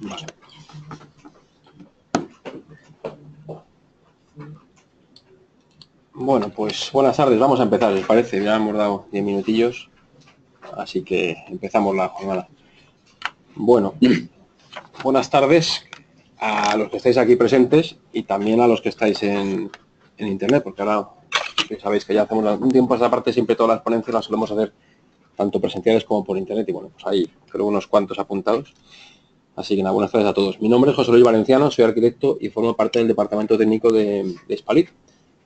Vale. Bueno, pues buenas tardes, vamos a empezar, ¿les parece? Ya hemos dado 10 minutillos, así que empezamos la jornada. Bueno, buenas tardes a los que estáis aquí presentes y también a los que estáis en internet, porque ahora sabéis que ya hacemos un tiempo a esta parte, siempre todas las ponencias las solemos hacer tanto presenciales como por internet, y bueno, pues hay creo unos cuantos apuntados. Así que nada, buenas tardes a todos. Mi nombre es José Luis Valenciano, soy arquitecto y formo parte del departamento técnico de Spalit,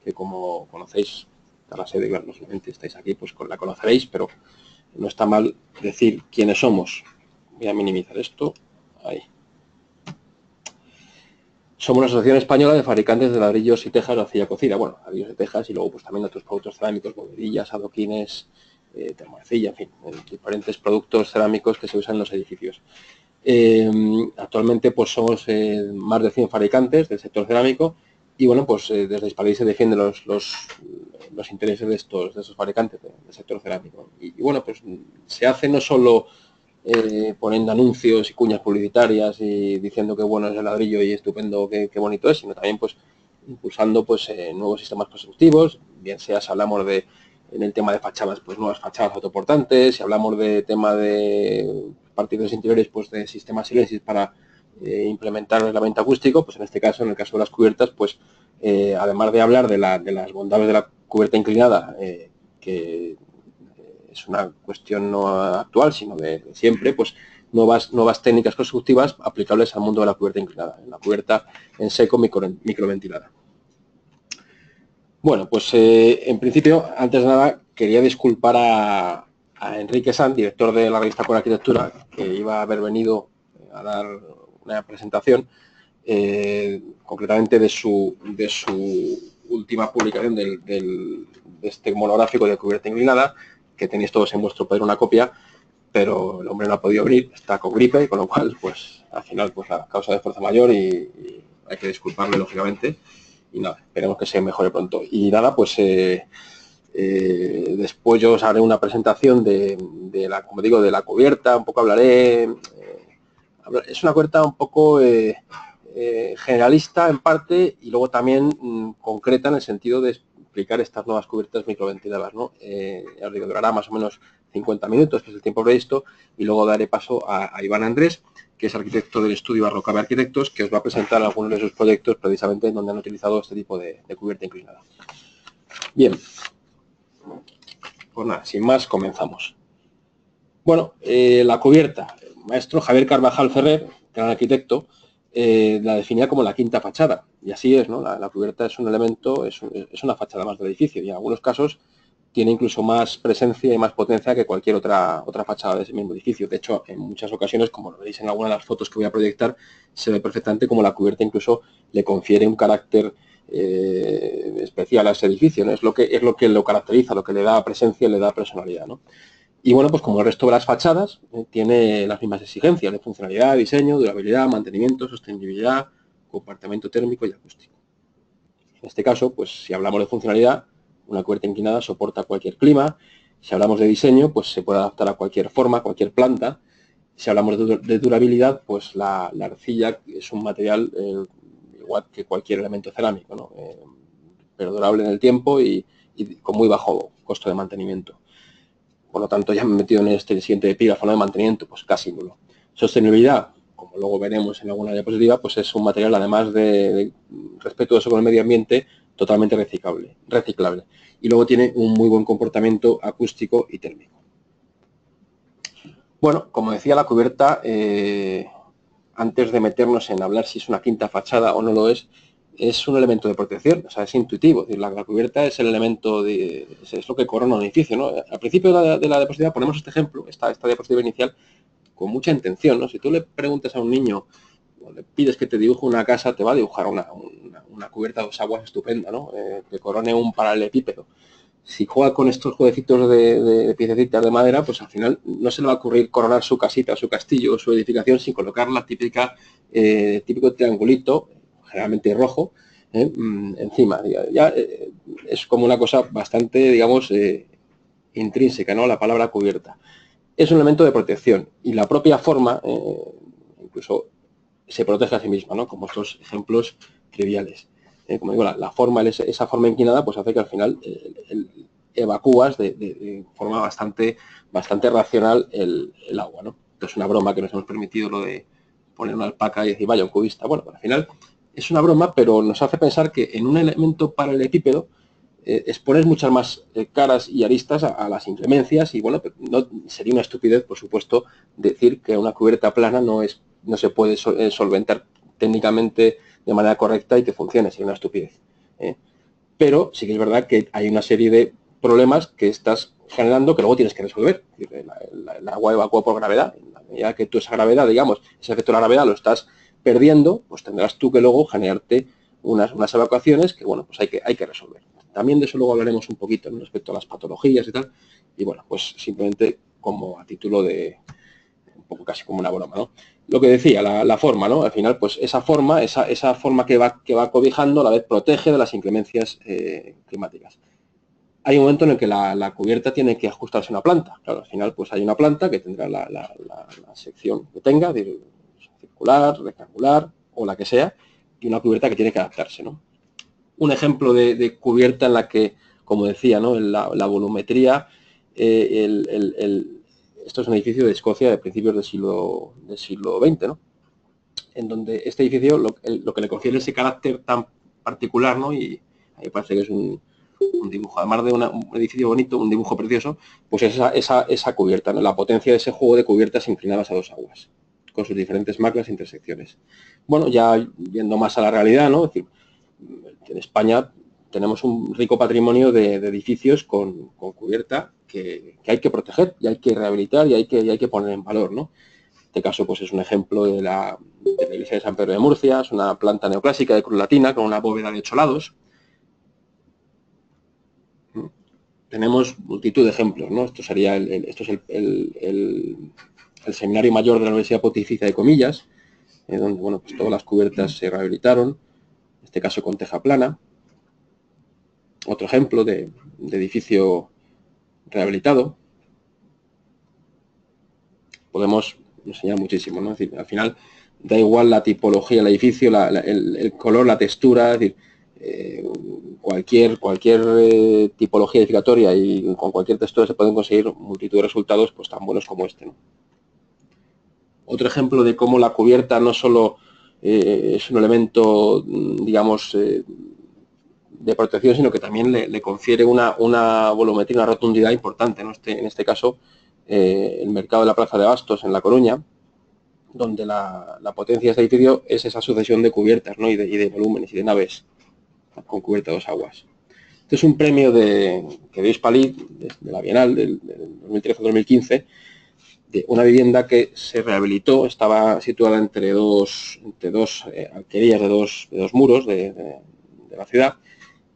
que como conocéis, a la sede, lógicamente estáis aquí, pues la conoceréis, pero no está mal decir quiénes somos. Voy a minimizar esto. Ahí. Somos una asociación española de fabricantes de ladrillos y tejas de arcilla cocida. Bueno, ladrillos y tejas y luego pues también otros productos cerámicos, bovedillas, adoquines, termoarcilla, en fin, diferentes productos cerámicos que se usan en los edificios. Actualmente pues somos más de 100 fabricantes del sector cerámico y bueno, pues desde Spalit se defienden los intereses de esos fabricantes del sector cerámico. Y bueno, pues se hace no solo poniendo anuncios y cuñas publicitarias y diciendo que bueno es el ladrillo y estupendo, qué bonito es, sino también pues impulsando pues nuevos sistemas constructivos, bien sea si hablamos de en el tema de fachadas, pues nuevas fachadas autoportantes, si hablamos de tema de partículas interiores, pues de sistemas Silensis para implementar el aislamiento acústico, pues en este caso, en el caso de las cubiertas, pues además de hablar de las bondades de la cubierta inclinada, que es una cuestión no actual, sino de siempre, pues nuevas técnicas constructivas aplicables al mundo de la cubierta inclinada, la cubierta en seco microventilada. Bueno, pues en principio, antes de nada, quería disculpar a Enrique Sanz, director de la revista Con Arquitectura, que iba a haber venido a dar una presentación, concretamente de su última publicación de este monográfico de cubierta inclinada, que tenéis todos en vuestro poder una copia, pero el hombre no ha podido venir, está con gripe, con lo cual, pues al final, pues la causa de fuerza mayor y hay que disculparle, lógicamente. Y nada, esperemos que se mejore pronto. Y nada, pues después yo os haré una presentación de la, como digo, de la cubierta, un poco hablaré. Es una cubierta un poco generalista en parte y luego también concreta en el sentido de explicar estas nuevas cubiertas microventiladas, ¿no? Ya os digo, durará más o menos 50 minutos, que es el tiempo previsto, y luego daré paso a Iván Andrés, que es arquitecto del estudio Barrocabe Arquitectos, que os va a presentar algunos de sus proyectos precisamente en donde han utilizado este tipo de cubierta inclinada. Bien, pues nada, sin más, comenzamos. Bueno, la cubierta, el maestro Javier Carvajal Ferrer, gran arquitecto, la definía como la quinta fachada, y así es, ¿no? La cubierta es un elemento, es una fachada más del edificio, y en algunos casos tiene incluso más presencia y más potencia que cualquier otra fachada de ese mismo edificio. De hecho, en muchas ocasiones, como lo veis en alguna de las fotos que voy a proyectar, se ve perfectamente como la cubierta incluso le confiere un carácter especial a ese edificio, ¿no? Es lo que lo caracteriza, lo que le da presencia y le da personalidad, ¿no? Y bueno, pues como el resto de las fachadas, tiene las mismas exigencias de funcionalidad, diseño, durabilidad, mantenimiento, sostenibilidad, comportamiento térmico y acústico. En este caso, pues si hablamos de funcionalidad, una cubierta inclinada soporta cualquier clima. Si hablamos de diseño, pues se puede adaptar a cualquier forma, cualquier planta. Si hablamos de durabilidad, pues la arcilla es un material igual que cualquier elemento cerámico, ¿no? Perdurable en el tiempo y con muy bajo costo de mantenimiento. Por lo tanto, ya me he metido en este siguiente epígrafo, ¿no? De mantenimiento, pues casi nulo. Sostenibilidad, como luego veremos en alguna diapositiva, pues es un material, además de respetuoso con el medio ambiente, totalmente reciclable. Y luego tiene un muy buen comportamiento acústico y térmico. Bueno, como decía, la cubierta, antes de meternos en hablar si es una quinta fachada o no lo es un elemento de protección, o sea, es intuitivo. Es decir, la cubierta es el elemento, es lo que corona un edificio, ¿no? Al principio de la diapositiva ponemos este ejemplo, esta diapositiva inicial, con mucha intención, ¿no? Si tú le preguntas a un niño o le pides que te dibuje una casa, te va a dibujar una cubierta a dos aguas estupenda, ¿no? Que corone un paralelepípedo. Si juega con estos jueguecitos de piececitas de madera, pues al final no se le va a ocurrir coronar su casita, su castillo o su edificación sin colocar la típico triangulito, generalmente rojo, encima. Es como una cosa bastante, digamos, intrínseca, ¿no? La palabra cubierta. Es un elemento de protección y la propia forma, en incluso se protege a sí misma, ¿no? Como estos ejemplos triviales. Como digo, la forma, esa forma inclinada, pues hace que al final evacúas de forma bastante racional el agua, ¿no? Entonces, una broma que nos hemos permitido lo de poner una alpaca y decir, vaya, un cubista. Bueno, al final es una broma, pero nos hace pensar que en un elemento paralelepípedo expones muchas más caras y aristas a las inclemencias y, bueno, no, sería una estupidez, por supuesto, decir que una cubierta plana no se puede solventar técnicamente de manera correcta y que funcione, sería una estupidez. Pero sí que es verdad que hay una serie de problemas que estás generando que luego tienes que resolver. El agua evacúa por gravedad. En la medida que tú esa gravedad, digamos, ese efecto de la gravedad lo estás perdiendo, pues tendrás tú que luego generarte unas evacuaciones que, bueno, pues hay que resolver. También de eso luego hablaremos un poquito, ¿no?, respecto a las patologías y tal. Y bueno, pues simplemente como a título de un poco casi como una broma, ¿no? Lo que decía, la forma, ¿no? Al final, pues esa forma que va cobijando, a la vez protege de las inclemencias climáticas. Hay un momento en el que la cubierta tiene que ajustarse a una planta. Claro, al final, pues hay una planta que tendrá la sección que tenga, circular, rectangular o la que sea, y una cubierta que tiene que adaptarse, ¿no? Un ejemplo de cubierta en la que, como decía, ¿no?, la volumetría, esto es un edificio de Escocia de principios del siglo XX, ¿no?, en donde este edificio lo que le confiere ese carácter tan particular, ¿no?, y a mí me parece que es un dibujo, además de un edificio bonito, un dibujo precioso, pues esa cubierta, ¿no?, la potencia de ese juego de cubiertas inclinadas a dos aguas, con sus diferentes maclas e intersecciones. Bueno, ya yendo más a la realidad, ¿no?, es decir, en España tenemos un rico patrimonio de edificios con cubierta que hay que proteger y hay que rehabilitar y hay que poner en valor, ¿no? En este caso, pues es un ejemplo de la iglesia de San Pedro de Murcia, es una planta neoclásica de cruz latina con una bóveda de 8 lados. Tenemos multitud de ejemplos, ¿no? Esto sería esto es el seminario mayor de la Universidad Pontificia de Comillas, donde, bueno, pues todas las cubiertas se rehabilitaron, en este caso con teja plana. Otro ejemplo de edificio rehabilitado. Podemos enseñar muchísimo, ¿no? Es decir, al final da igual la tipología del edificio, el color, la textura, es decir, cualquier tipología edificatoria y con cualquier textura se pueden conseguir multitud de resultados pues tan buenos como este, ¿no? Otro ejemplo de cómo la cubierta no solo es un elemento, digamos, de protección, sino que también le confiere una volumetría, una rotundidad importante, ¿no? En este caso, el mercado de la Plaza de Bastos en La Coruña, donde la potencia de este edificio es esa sucesión de cubiertas, ¿no?, y de volúmenes y de naves con cubierta de dos aguas. Este es un premio que dio Hispalit, de la Bienal del 2013-2015, de una vivienda que se rehabilitó, estaba situada entre dos alquerías de dos muros de la ciudad,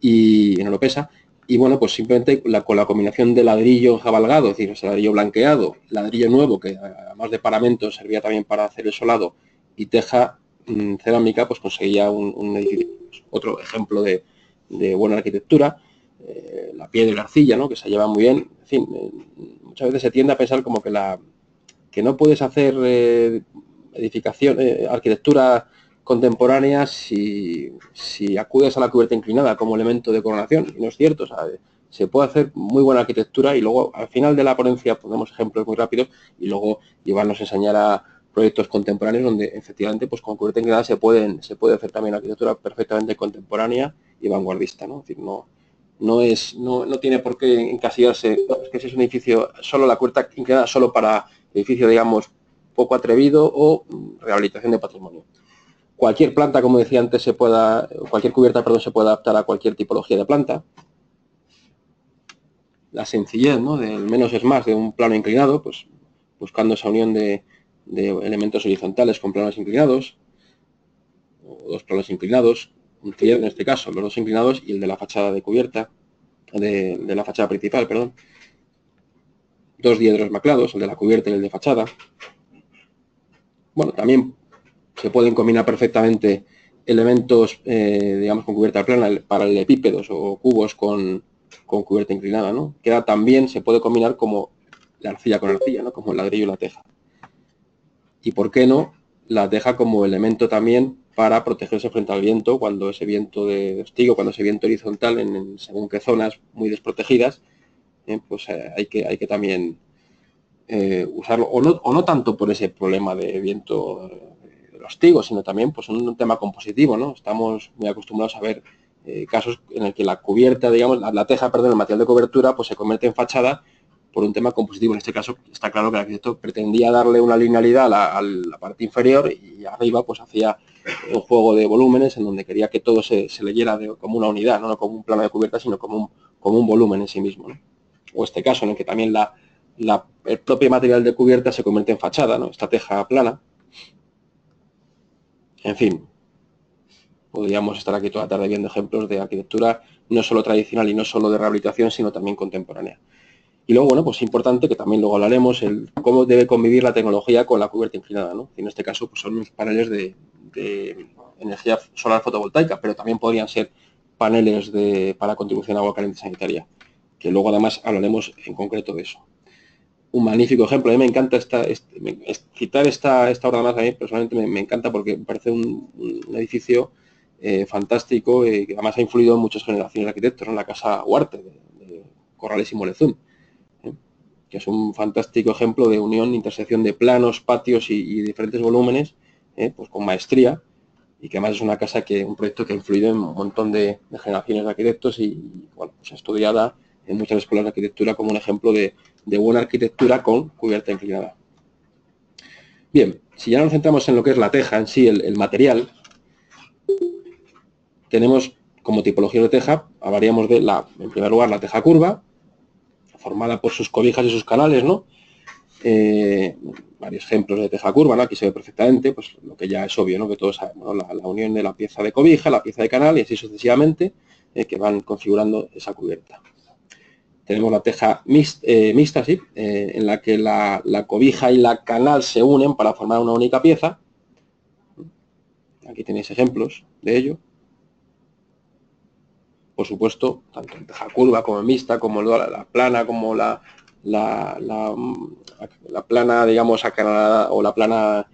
y en Oropesa, y bueno, pues simplemente con la combinación de ladrillo jabalgado, es decir, ese ladrillo blanqueado, ladrillo nuevo, que además de paramento servía también para hacer el solado, y teja cerámica, pues conseguía un edificio. Otro ejemplo de buena arquitectura, la piedra y la arcilla, ¿no?, que se llevan muy bien. En fin, muchas veces se tiende a pensar como que no puedes hacer arquitectura contemporánea si acudes a la cubierta inclinada como elemento de coronación. Y no es cierto, o sea, se puede hacer muy buena arquitectura y luego al final de la ponencia ponemos ejemplos muy rápidos y luego llevarnos a enseñar a proyectos contemporáneos donde efectivamente pues con cubierta inclinada se puede hacer también arquitectura perfectamente contemporánea y vanguardista, ¿no? Es decir, no tiene por qué encasillarse, no, es que si es un edificio solo la cubierta inclinada solo para edificio, digamos, poco atrevido o rehabilitación de patrimonio. Cualquier planta, como decía antes, cualquier cubierta, perdón, se puede adaptar a cualquier tipología de planta. La sencillez, ¿no?, del menos es más de un plano inclinado, pues buscando esa unión de elementos horizontales con planos inclinados, o dos planos inclinados, un taller en este caso, los dos inclinados y el de la fachada de cubierta, de la fachada principal, perdón. Dos diedros maclados, el de la cubierta y el de fachada. Bueno, también se pueden combinar perfectamente elementos, digamos, con cubierta plana, paralelepípedos o cubos con cubierta inclinada, ¿no? Queda también, se puede combinar como la arcilla con arcilla, ¿no?, como el ladrillo y la teja. Y por qué no, la teja como elemento también para protegerse frente al viento, cuando ese viento de hostigo, cuando ese viento horizontal en según qué zonas muy desprotegidas, pues hay que también usarlo, o no tanto por ese problema de viento de hostigo, sino también pues un tema compositivo, ¿no? Estamos muy acostumbrados a ver casos en el que la cubierta, digamos, la teja, perdón, el material de cobertura, pues se convierte en fachada por un tema compositivo. En este caso está claro que el arquitecto pretendía darle una linealidad a la parte inferior y arriba pues hacía un juego de volúmenes en donde quería que todo se leyera como una unidad, no como un plano de cubierta, sino como un volumen en sí mismo, ¿no? O este caso en el que también el propio material de cubierta se convierte en fachada, ¿no? Esta teja plana. En fin, podríamos estar aquí toda la tarde viendo ejemplos de arquitectura no solo tradicional y no solo de rehabilitación, sino también contemporánea. Y luego, bueno, pues importante, que también luego hablaremos, cómo debe convivir la tecnología con la cubierta inclinada, ¿no? Y en este caso, pues son unos paneles de energía solar fotovoltaica, pero también podrían ser paneles para contribución a agua caliente sanitaria, que luego además hablaremos en concreto de eso. Un magnífico ejemplo, a mí me encanta citar esta obra más, a mí personalmente me encanta porque me parece un edificio fantástico que además ha influido en muchas generaciones de arquitectos, ¿no? La Casa Huarte de Corrales y Molezún, que es un fantástico ejemplo de unión, intersección de planos, patios y diferentes volúmenes, pues con maestría, y que además es una casa un proyecto que ha influido en un montón de generaciones de arquitectos y bueno, pues estudiada en muchas escuelas de arquitectura como un ejemplo de buena arquitectura con cubierta inclinada. Bien, si ya nos centramos en lo que es la teja en sí, el material, tenemos como tipología de teja, hablaríamos de en primer lugar, la teja curva, formada por sus cobijas y sus canales, ¿no? Varios ejemplos de teja curva, ¿no? Aquí se ve perfectamente, pues lo que ya es obvio, ¿no? Que todos sabemos, ¿no? La unión de la pieza de cobija, la pieza de canal y así sucesivamente, que van configurando esa cubierta. Tenemos la teja mixta, ¿sí? En la que la cobija y la canal se unen para formar una única pieza. Aquí tenéis ejemplos de ello. Por supuesto, tanto en teja curva como en mixta, como la plana, como la plana, digamos, acanalada o la plana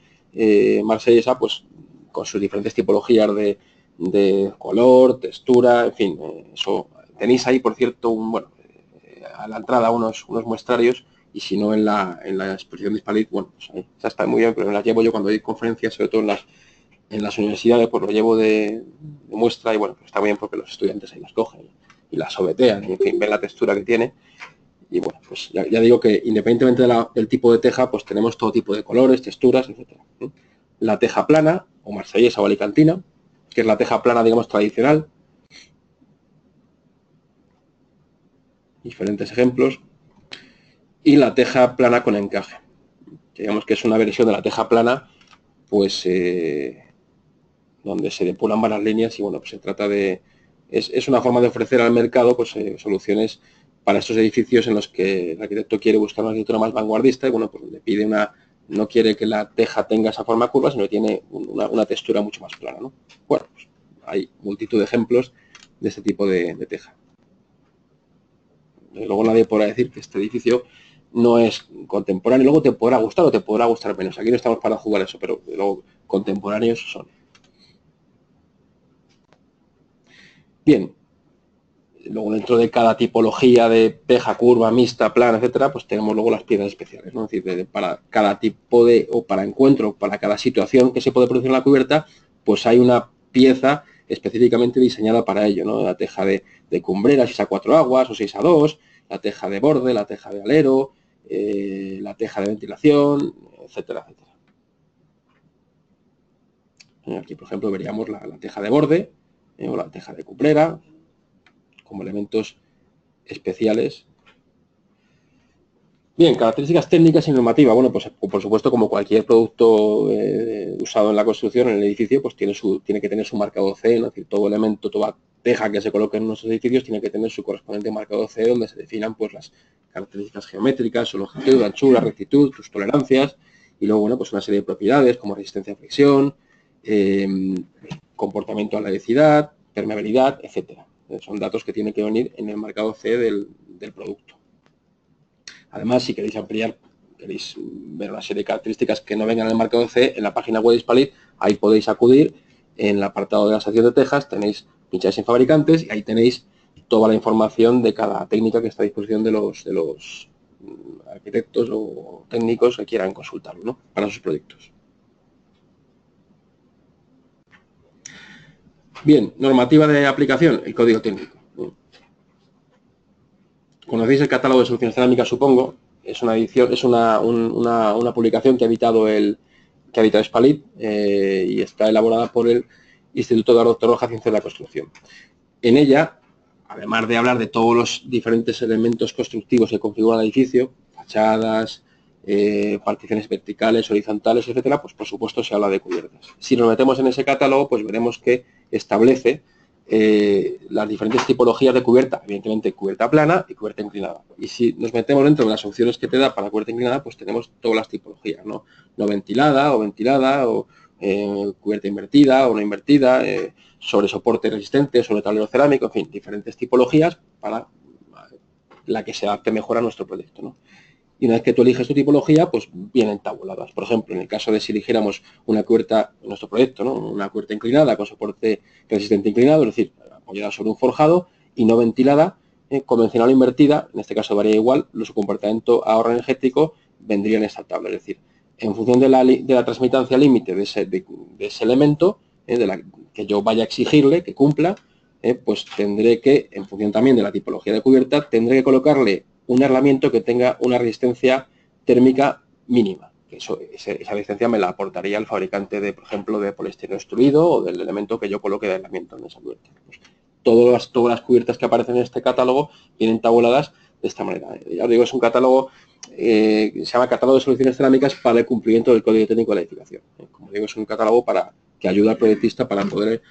marsellesa, pues con sus diferentes tipologías de color, textura, en fin, eso. Tenéis ahí, por cierto, a la entrada unos muestrarios y si no en la exposición de Hispalit, bueno, pues ahí, esa está muy bien, pero las llevo yo cuando doy conferencias, sobre todo en las universidades, pues lo llevo de muestra y bueno, pues está bien porque los estudiantes ahí las cogen y las sobetean y en fin, ven la textura que tiene. Y bueno, pues ya digo que independientemente del tipo de teja, pues tenemos todo tipo de colores, texturas, etc. La teja plana, o marsellesa o alicantina, que es la teja plana, digamos, tradicional. Diferentes ejemplos. Y la teja plana con encaje. Digamos que es una versión de la teja plana, pues donde se depuran varias líneas y bueno, pues se trata de... Es una forma de ofrecer al mercado pues soluciones para estos edificios en los que el arquitecto quiere buscar una arquitectura más vanguardista y bueno, pues le pide no quiere que la teja tenga esa forma curva, sino que tiene una textura mucho más plana, ¿no? Bueno, pues hay multitud de ejemplos de este tipo de teja. Luego nadie podrá decir que este edificio no es contemporáneo. Luego te podrá gustar o te podrá gustar menos. Aquí no estamos para jugar eso, pero luego contemporáneos son. Bien, luego dentro de cada tipología de teja, curva, mixta, plana, etcétera, pues tenemos luego las piezas especiales, ¿no? Es decir, para cada tipo o para encuentro, para cada situación que se puede producir en la cubierta, pues hay una pieza específicamente diseñada para ello, ¿no? La teja de cumbrera, 6 a 4 aguas o 6 a 2, la teja de borde, la teja de alero, la teja de ventilación, etcétera, etcétera. Aquí, por ejemplo, veríamos la teja de borde o la teja de cumbrera como elementos especiales. Bien, características técnicas y normativa. Bueno, pues por supuesto, como cualquier producto usado en la construcción, en el edificio, pues tiene que tener su marcado C, ¿no? Es decir, todo elemento, toda teja que se coloque en nuestros edificios tiene que tener su correspondiente marcado C, donde se definan pues las características geométricas, su longitud, anchura, rectitud, sus tolerancias, y luego, bueno, pues una serie de propiedades como resistencia a fricción, comportamiento a la laicidad, permeabilidad, etcétera. Son datos que tienen que venir en el marcado C del producto. Además, si queréis ampliar queréis ver una serie de características que no vengan en el marcador C, en la página web de Hispalit, ahí podéis acudir. En el apartado de la sección de tejas tenéis, pincháis en fabricantes y ahí tenéis toda la información de cada técnica que está a disposición de los arquitectos o técnicos que quieran consultarlo, ¿no?, para sus proyectos. Bien, normativa de aplicación, el código técnico. Conocéis el catálogo de soluciones cerámicas, supongo. Es una edición, es una publicación que ha editado Hispalit y está elaborada por el Instituto Eduardo Torroja Ciencias de la Construcción. En ella, además de hablar de todos los diferentes elementos constructivos que configuran el edificio, fachadas, particiones verticales, horizontales, etcétera, pues por supuesto se habla de cubiertas. Si nos metemos en ese catálogo, pues veremos que establece las diferentes tipologías de cubierta, evidentemente cubierta plana y cubierta inclinada. Y si nos metemos dentro de las opciones que te da para cubierta inclinada, pues tenemos todas las tipologías, ¿no? No ventilada, o cubierta invertida o no invertida, sobre soporte resistente, sobre tablero cerámico, en fin, diferentes tipologías para la que se adapte mejor a nuestro proyecto, ¿no? Y una vez que tú eliges tu tipología, pues vienen tabuladas. Por ejemplo, en el caso de si eligiéramos una cubierta, en nuestro proyecto, ¿no?, una cubierta inclinada con soporte resistente inclinado, es decir, apoyada sobre un forjado y no ventilada, convencional o invertida, en este caso varía igual, su comportamiento ahorro energético vendría en esta tabla. Es decir, en función de la transmitancia límite de ese elemento, que yo vaya a exigirle que cumpla, pues tendré que, en función también de la tipología de cubierta, tendré que colocarle un aislamiento que tenga una resistencia térmica mínima. Esa resistencia me la aportaría el fabricante de, por ejemplo, de poliestireno extruido o del elemento que yo coloque de aislamiento en esa cubierta. Pues, todas las cubiertas que aparecen en este catálogo vienen tabuladas de esta manera. Ya os digo, es un catálogo que se llama Catálogo de Soluciones Cerámicas para el cumplimiento del Código Técnico de la Edificación. Como digo, es un catálogo que ayuda al proyectista para poder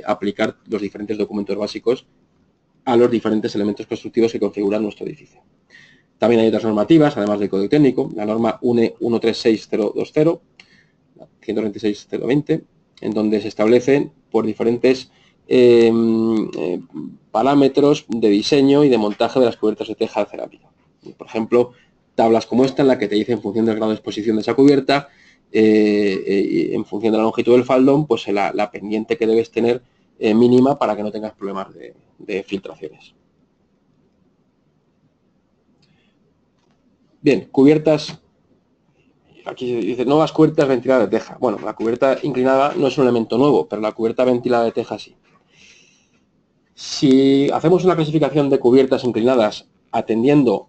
aplicar los diferentes documentos básicos a los diferentes elementos constructivos que configuran nuestro edificio. También hay otras normativas, además del código técnico, la norma UNE 136020, 126.020, en donde se establecen por diferentes parámetros de diseño y de montaje de las cubiertas de teja cerámica. Por ejemplo, tablas como esta, en la que te dice en función del grado de exposición de esa cubierta, en función de la longitud del faldón, pues la pendiente que debes tener mínima para que no tengas problemas de filtraciones. Bien, cubiertas. Aquí dice nuevas cubiertas ventiladas de teja. Bueno, la cubierta inclinada no es un elemento nuevo, pero la cubierta ventilada de teja sí. Si hacemos una clasificación de cubiertas inclinadas atendiendo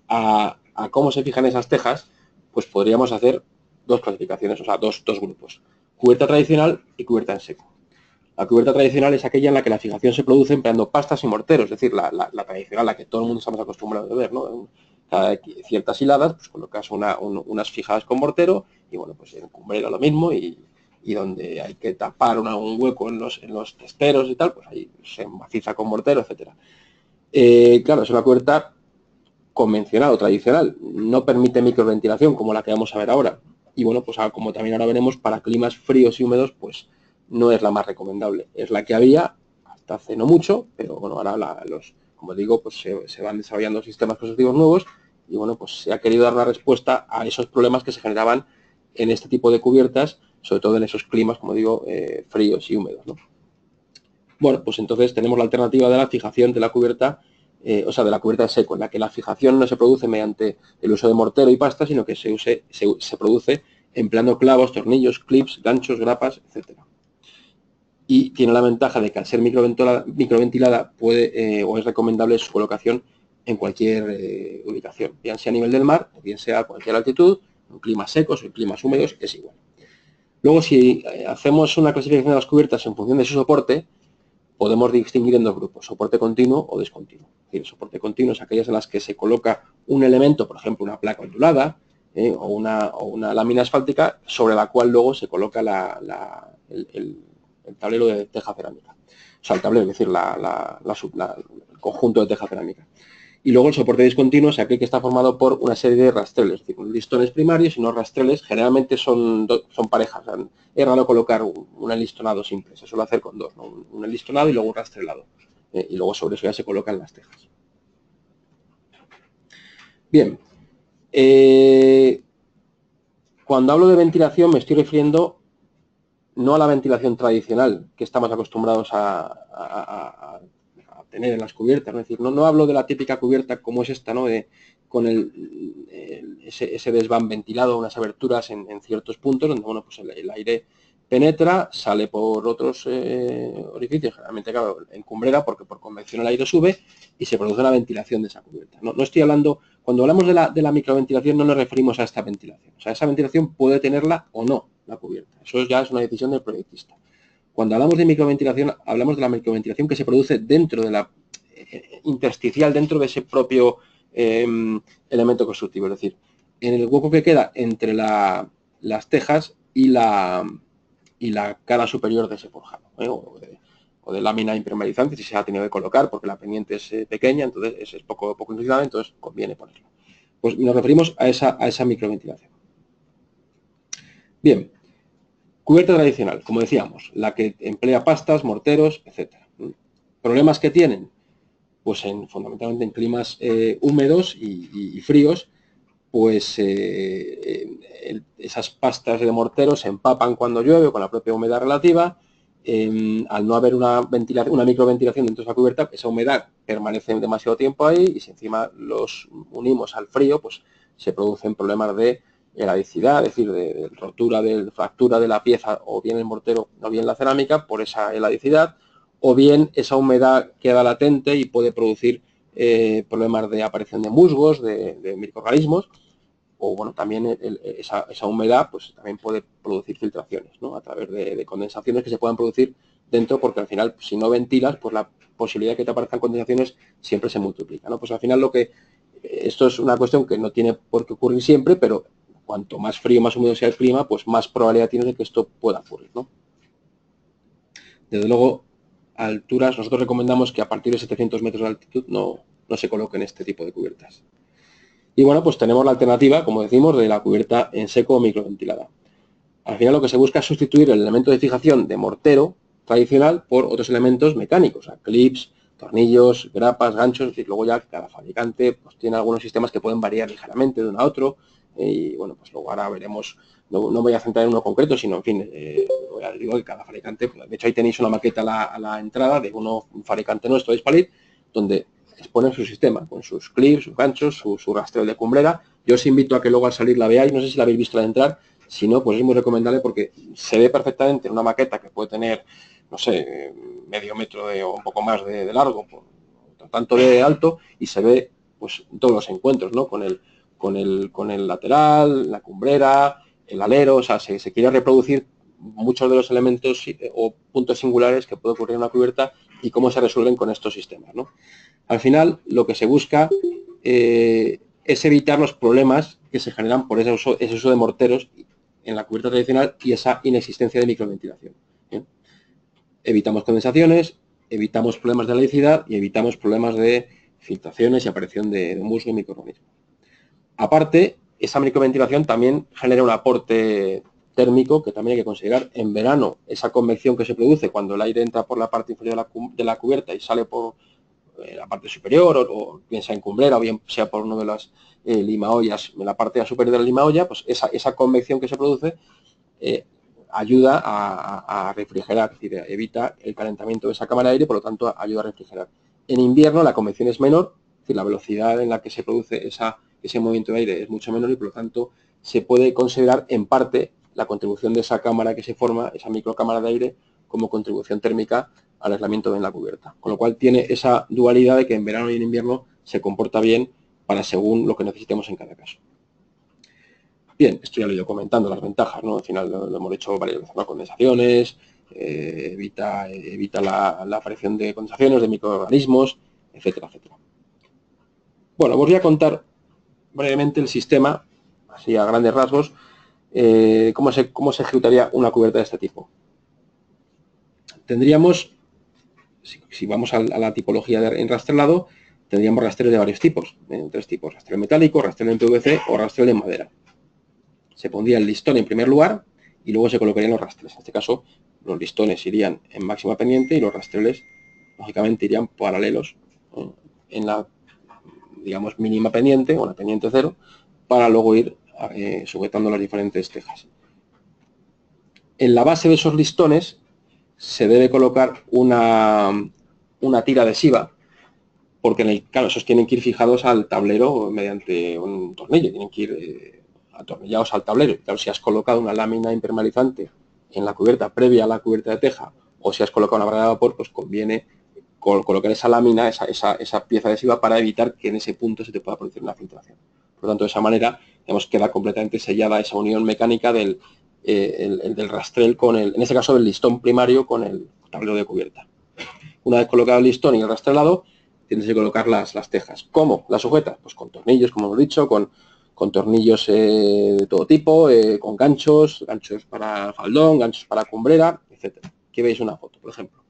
a cómo se fijan esas tejas, pues podríamos hacer dos clasificaciones, o sea, dos grupos. Cubierta tradicional y cubierta en seco. La cubierta tradicional es aquella en la que la fijación se produce empleando pastas y morteros, es decir, la tradicional, la que todo el mundo estamos acostumbrados a ver, ¿no? Cada ciertas hiladas, pues colocas unas fijadas con mortero y, bueno, pues en cumbrera lo mismo y donde hay que tapar un hueco en los testeros y tal, pues ahí se maciza con mortero, etcétera. Claro, es una cubierta convencional o tradicional, no permite microventilación como la que vamos a ver ahora. Y bueno, pues como también ahora veremos, para climas fríos y húmedos, pues no es la más recomendable. Es la que había hasta hace no mucho, pero bueno, ahora como digo, pues se van desarrollando sistemas constructivos nuevos y bueno, pues se ha querido dar una respuesta a esos problemas que se generaban en este tipo de cubiertas, sobre todo en esos climas, como digo, fríos y húmedos, ¿no? Bueno, pues entonces tenemos la alternativa de la fijación de la cubierta, o sea, de la cubierta de seco, en la que la fijación no se produce mediante el uso de mortero y pasta, sino que se produce empleando clavos, tornillos, clips, ganchos, grapas, etcétera. Y tiene la ventaja de que al ser microventilada puede o es recomendable su colocación en cualquier ubicación, bien sea a nivel del mar o bien sea a cualquier altitud, en climas secos o en climas húmedos, es igual. Luego, si hacemos una clasificación de las cubiertas en función de su soporte, podemos distinguir en dos grupos, soporte continuo o discontinuo. Es decir, soporte continuo es aquellas en las que se coloca un elemento, por ejemplo, una placa ondulada o una lámina asfáltica, sobre la cual luego se coloca el tablero de teja cerámica. O sea, el tablero, es decir, el conjunto de teja cerámica. Y luego el soporte discontinuo es aquel que está formado por una serie de rastreles, es decir, listones primarios y no rastreles, generalmente son parejas. O sea, es raro colocar un enlistonado simple, se suele hacer con dos, ¿no? Un enlistonado y luego un rastrelado. Y luego sobre eso ya se colocan las tejas. Bien, Cuando hablo de ventilación me estoy refiriendo no a la ventilación tradicional que estamos acostumbrados a tener en las cubiertas, ¿no? Es decir, no hablo de la típica cubierta como es esta, ¿no? Con ese desván ventilado, unas aberturas en ciertos puntos donde, bueno, pues el aire penetra, sale por otros orificios, generalmente, claro, en cumbrera, porque por convección el aire sube y se produce la ventilación de esa cubierta. No estoy hablando, cuando hablamos de la microventilación no nos referimos a esta ventilación. O sea, esa ventilación puede tenerla o no la cubierta. Eso ya es una decisión del proyectista. Cuando hablamos de microventilación, hablamos de la microventilación que se produce dentro de la intersticial, dentro de ese propio elemento constructivo. Es decir, en el hueco que queda entre las tejas y la cara superior de ese forjado, o de lámina impermeabilizante, si se ha tenido que colocar porque la pendiente es pequeña, entonces es poco inclinada, entonces conviene ponerlo. Pues nos referimos a esa microventilación. Bien, cubierta tradicional, como decíamos, la que emplea pastas, morteros, etc. ¿Problemas que tienen? Pues fundamentalmente en climas húmedos y fríos, pues esas pastas de mortero se empapan cuando llueve con la propia humedad relativa. Al no haber una microventilación dentro de esa cubierta, esa humedad permanece demasiado tiempo ahí y si encima los unimos al frío, pues se producen problemas de heladicidad, es decir, de rotura, de fractura de la pieza o bien el mortero o bien la cerámica por esa heladicidad, o bien esa humedad queda latente y puede producir problemas de aparición de musgos, de microorganismos, o bueno, también esa humedad pues también puede producir filtraciones, ¿no? A través de condensaciones que se puedan producir dentro, porque al final si no ventilas, pues la posibilidad de que te aparezcan condensaciones siempre se multiplica, ¿no? Pues al final esto es una cuestión que no tiene por qué ocurrir siempre, pero cuanto más frío, más húmedo sea el clima, pues más probabilidad tienes de que esto pueda ocurrir, ¿no? Desde luego, a alturas, nosotros recomendamos que a partir de 700 metros de altitud no se coloquen este tipo de cubiertas. Y bueno, pues tenemos la alternativa, como decimos, de la cubierta en seco o microventilada. Al final lo que se busca es sustituir el elemento de fijación de mortero tradicional por otros elementos mecánicos, o sea, clips, tornillos, grapas, ganchos, y luego ya cada fabricante pues, tiene algunos sistemas que pueden variar ligeramente de uno a otro, y bueno, pues luego ahora veremos, no voy a centrar en uno concreto, sino en fin, ya digo que cada fabricante, de hecho ahí tenéis una maqueta a la entrada de un fabricante nuestro de Hispalit, donde exponen su sistema, con sus clips, sus ganchos, su rastreo de cumbrera. Yo os invito a que luego al salir la veáis, no sé si la habéis visto al entrar, si no, pues es muy recomendable porque se ve perfectamente en una maqueta que puede tener, no sé, medio metro o un poco más de largo, tanto de alto, y se ve pues todos los encuentros, ¿no? Con el lateral, la cumbrera, el alero, o sea, se quiere reproducir muchos de los elementos o puntos singulares que puede ocurrir en una cubierta y cómo se resuelven con estos sistemas, ¿no? Al final, lo que se busca es evitar los problemas que se generan por ese uso de morteros en la cubierta tradicional y esa inexistencia de microventilación. ¿Bien? Evitamos condensaciones, evitamos problemas de heladicidad y evitamos problemas de filtraciones y aparición de musgo y microorganismos. Aparte, esa microventilación también genera un aporte térmico que también hay que considerar. En verano, esa convección que se produce cuando el aire entra por la parte inferior de la cubierta y sale por la parte superior, o bien sea en cumbrera, o bien sea por uno de las limaollas, en la parte superior de la limaolla, pues esa convección que se produce ayuda a refrigerar, es decir, evita el calentamiento de esa cámara de aire, por lo tanto ayuda a refrigerar. En invierno la convección es menor, es decir, la velocidad en la que se produce ese movimiento de aire es mucho menor y por lo tanto se puede considerar en parte la contribución de esa cámara que se forma, esa microcámara de aire, como contribución térmica al aislamiento en la cubierta. Con lo cual tiene esa dualidad de que en verano y en invierno se comporta bien para según lo que necesitemos en cada caso. Bien, esto ya lo he ido comentando, las ventajas, ¿no? Al final lo hemos hecho varias veces, ¿no? Condensaciones, evita la aparición de condensaciones, de microorganismos, etcétera, etcétera. Bueno, os voy a contar brevemente el sistema, así a grandes rasgos, cómo se ejecutaría una cubierta de este tipo. Tendríamos, si vamos a la tipología de enrastrelado, tendríamos rastreros de varios tipos, tres tipos: rastreo metálico, rastreo en PVC o rastreo en madera. Se pondría el listón en primer lugar y luego se colocarían los rastreles. En este caso, los listones irían en máxima pendiente y los rastreles, lógicamente, irían paralelos en la, digamos, mínima pendiente o la pendiente cero, para luego ir sujetando las diferentes tejas. En la base de esos listones se debe colocar una tira adhesiva, porque claro, esos tienen que ir fijados al tablero mediante un tornillo, tienen que ir atornillados al tablero. Claro, si has colocado una lámina impermeabilizante en la cubierta previa a la cubierta de teja, o si has colocado una barrera de vapor, pues conviene colocar esa lámina, esa pieza adhesiva, para evitar que en ese punto se te pueda producir una filtración. Por lo tanto, de esa manera, queda completamente sellada esa unión mecánica del rastrel con en este caso, del listón primario con el tablero de cubierta. Una vez colocado el listón y el rastrelado, tienes que colocar las tejas. ¿Cómo las sujetas? Pues con tornillos, como hemos dicho, con tornillos de todo tipo, con ganchos para faldón, ganchos para cumbrera, etc. Aquí veis una foto, por ejemplo.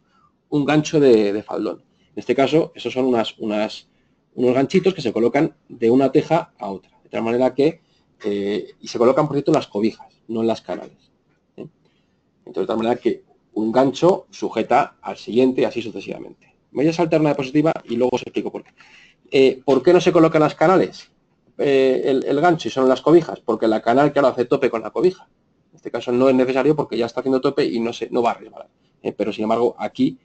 Un gancho de faldón. En este caso, esos son unos ganchitos que se colocan de una teja a otra. De tal manera que, y se colocan, por cierto, en las cobijas, no en las canales. Entonces, de tal manera que un gancho sujeta al siguiente y así sucesivamente. Me voy a saltar una diapositiva y luego os explico por qué. ¿Por qué no se colocan las canales el gancho y son las cobijas? Porque la canal, claro, hace tope con la cobija. En este caso no es necesario porque ya está haciendo tope y no va a resbalar. Pero sin embargo, aquí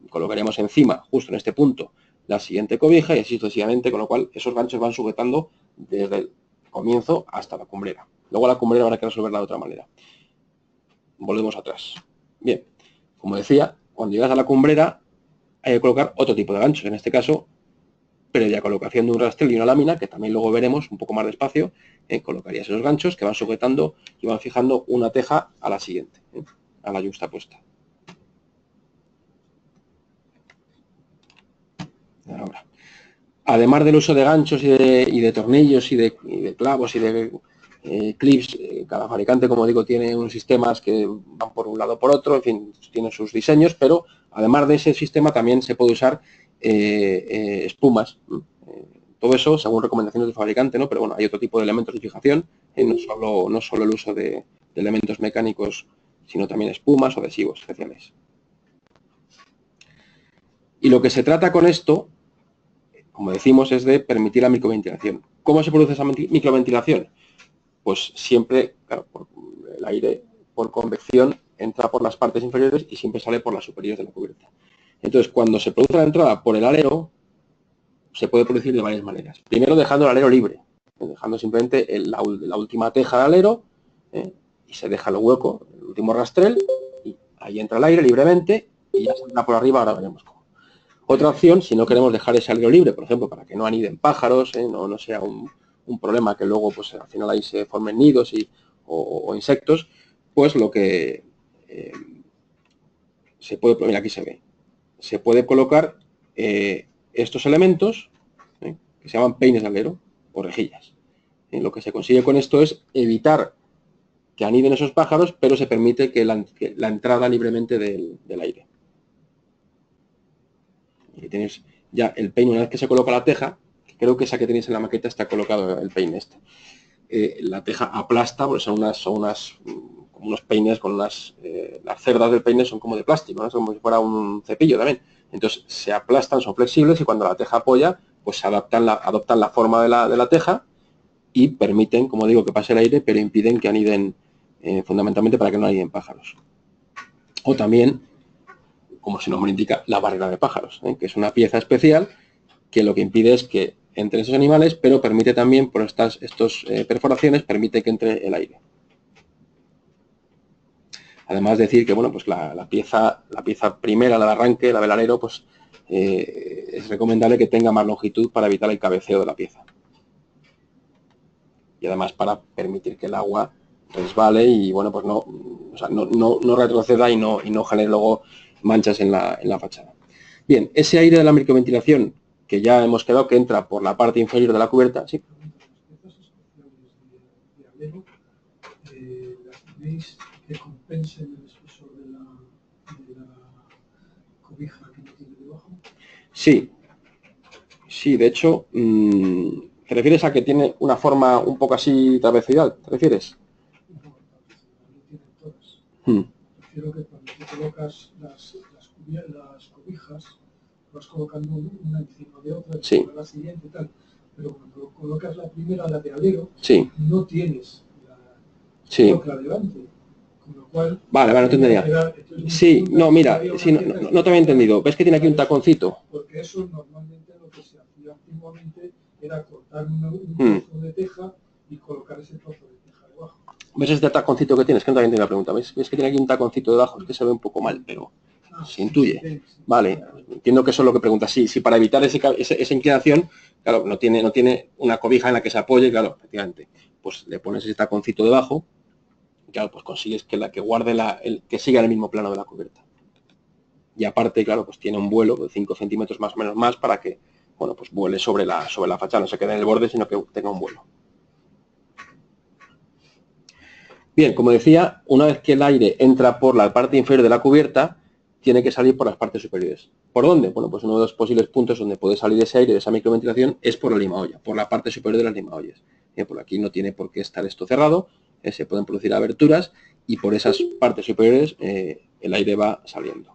colocaríamos encima, justo en este punto, la siguiente cobija y así sucesivamente, con lo cual esos ganchos van sujetando desde el comienzo hasta la cumbrera. Luego la cumbrera habrá que resolverla de otra manera. Volvemos atrás. Bien, como decía, cuando llegas a la cumbrera hay que colocar otro tipo de ganchos. En este caso, previa colocación de un rastrel y una lámina, que también luego veremos un poco más despacio, colocarías esos ganchos que van sujetando y van fijando una teja a la siguiente, a la yuxtapuesta. Ahora, además del uso de ganchos y de tornillos y de clavos y de clips, cada fabricante, como digo, tiene unos sistemas que van por un lado o por otro, en fin, tienen sus diseños, pero además de ese sistema también se puede usar espumas. Todo eso según recomendaciones del fabricante, ¿no? Pero bueno, hay otro tipo de elementos de fijación, no solo el uso de elementos mecánicos, sino también espumas o adhesivos especiales. Y lo que se trata con esto, como decimos, es de permitir la microventilación. ¿Cómo se produce esa microventilación? Pues siempre, claro, el aire por convección entra por las partes inferiores y siempre sale por las superiores de la cubierta. Entonces, cuando se produce la entrada por el alero, se puede producir de varias maneras. Primero, dejando el alero libre, dejando simplemente la última teja de alero, y se deja el hueco, el último rastrel, y ahí entra el aire libremente y ya saldrá por arriba, ahora veremos cómo. Otra opción, si no queremos dejar ese alero libre, por ejemplo, para que no aniden pájaros, no sea un problema que luego pues al final ahí se formen nidos o insectos, pues lo que se puede, mira, aquí se ve, se puede colocar estos elementos que se llaman peines de alero o rejillas. Lo que se consigue con esto es evitar que aniden esos pájaros, pero se permite que la entrada libremente del aire. Y tenéis ya el peine, una vez que se coloca la teja, creo que esa que tenéis en la maqueta está colocado el peine este. La teja aplasta, porque son como unos peines con las cerdas del peine son como de plástico, ¿no? Es como si fuera un cepillo también. Entonces se aplastan, son flexibles y cuando la teja apoya, pues se adoptan la forma de la teja y permiten, como digo, que pase el aire, pero impiden que aniden, fundamentalmente para que no aniden pájaros. O también, como su nombre indica, la barrera de pájaros, que es una pieza especial que lo que impide es que entren esos animales, pero permite también, por estas perforaciones, permite que entre el aire. Además decir que, bueno, pues la pieza primera del arranque, la del alero, pues es recomendable que tenga más longitud para evitar el cabeceo de la pieza. Y además para permitir que el agua resbale y, bueno, pues no retroceda y no genere luego manchas en la fachada. Bien, ese aire de la microventilación que ya hemos quedado que entra por la parte inferior de la cubierta, sí. Que compensen el espesor de la cobija que no tiene debajo. Sí, de hecho, ¿te refieres a que tiene una forma un poco así trapezoidal? ¿Te refieres? No, trapezoidal no tienen todas. Prefiero que cuando tú colocas las cobijas, vas colocando una encima de otra, sí. la siguiente y tal. pero cuando colocas la primera, la de alero, sí, no tienes la sí. ocla delante. Con lo cual, Vale, no te entendía. Sí, no, mira, sí, no te había entendido. ¿Ves que tiene aquí un taconcito? Porque eso normalmente lo que se hacía antiguamente era cortar un trozo de teja y colocar ese trozo de teja debajo. ¿Ves este taconcito que tienes? Que no te había entendido la pregunta. ¿Ves que tiene aquí un taconcito debajo? Es que se ve un poco mal, pero se intuye. Sí. Vale, entiendo que eso es lo que preguntas. Sí, para evitar esa inclinación, claro, no tiene una cobija en la que se apoye, claro, efectivamente. Pues le pones ese taconcito debajo, y claro, pues consigues que guarde que siga en el mismo plano de la cubierta. Y aparte, claro, pues tiene un vuelo de 5 centímetros más o menos más para que, bueno, pues vuele sobre la fachada, no se quede en el borde, sino que tenga un vuelo. Bien, como decía, una vez que el aire entra por la parte inferior de la cubierta, tiene que salir por las partes superiores. ¿Por dónde? Bueno, pues uno de los posibles puntos donde puede salir ese aire, de esa microventilación, es por la limaolla, por la parte superior de las limaollas. Por aquí no tiene por qué estar esto cerrado, se pueden producir aberturas y por esas partes superiores el aire va saliendo.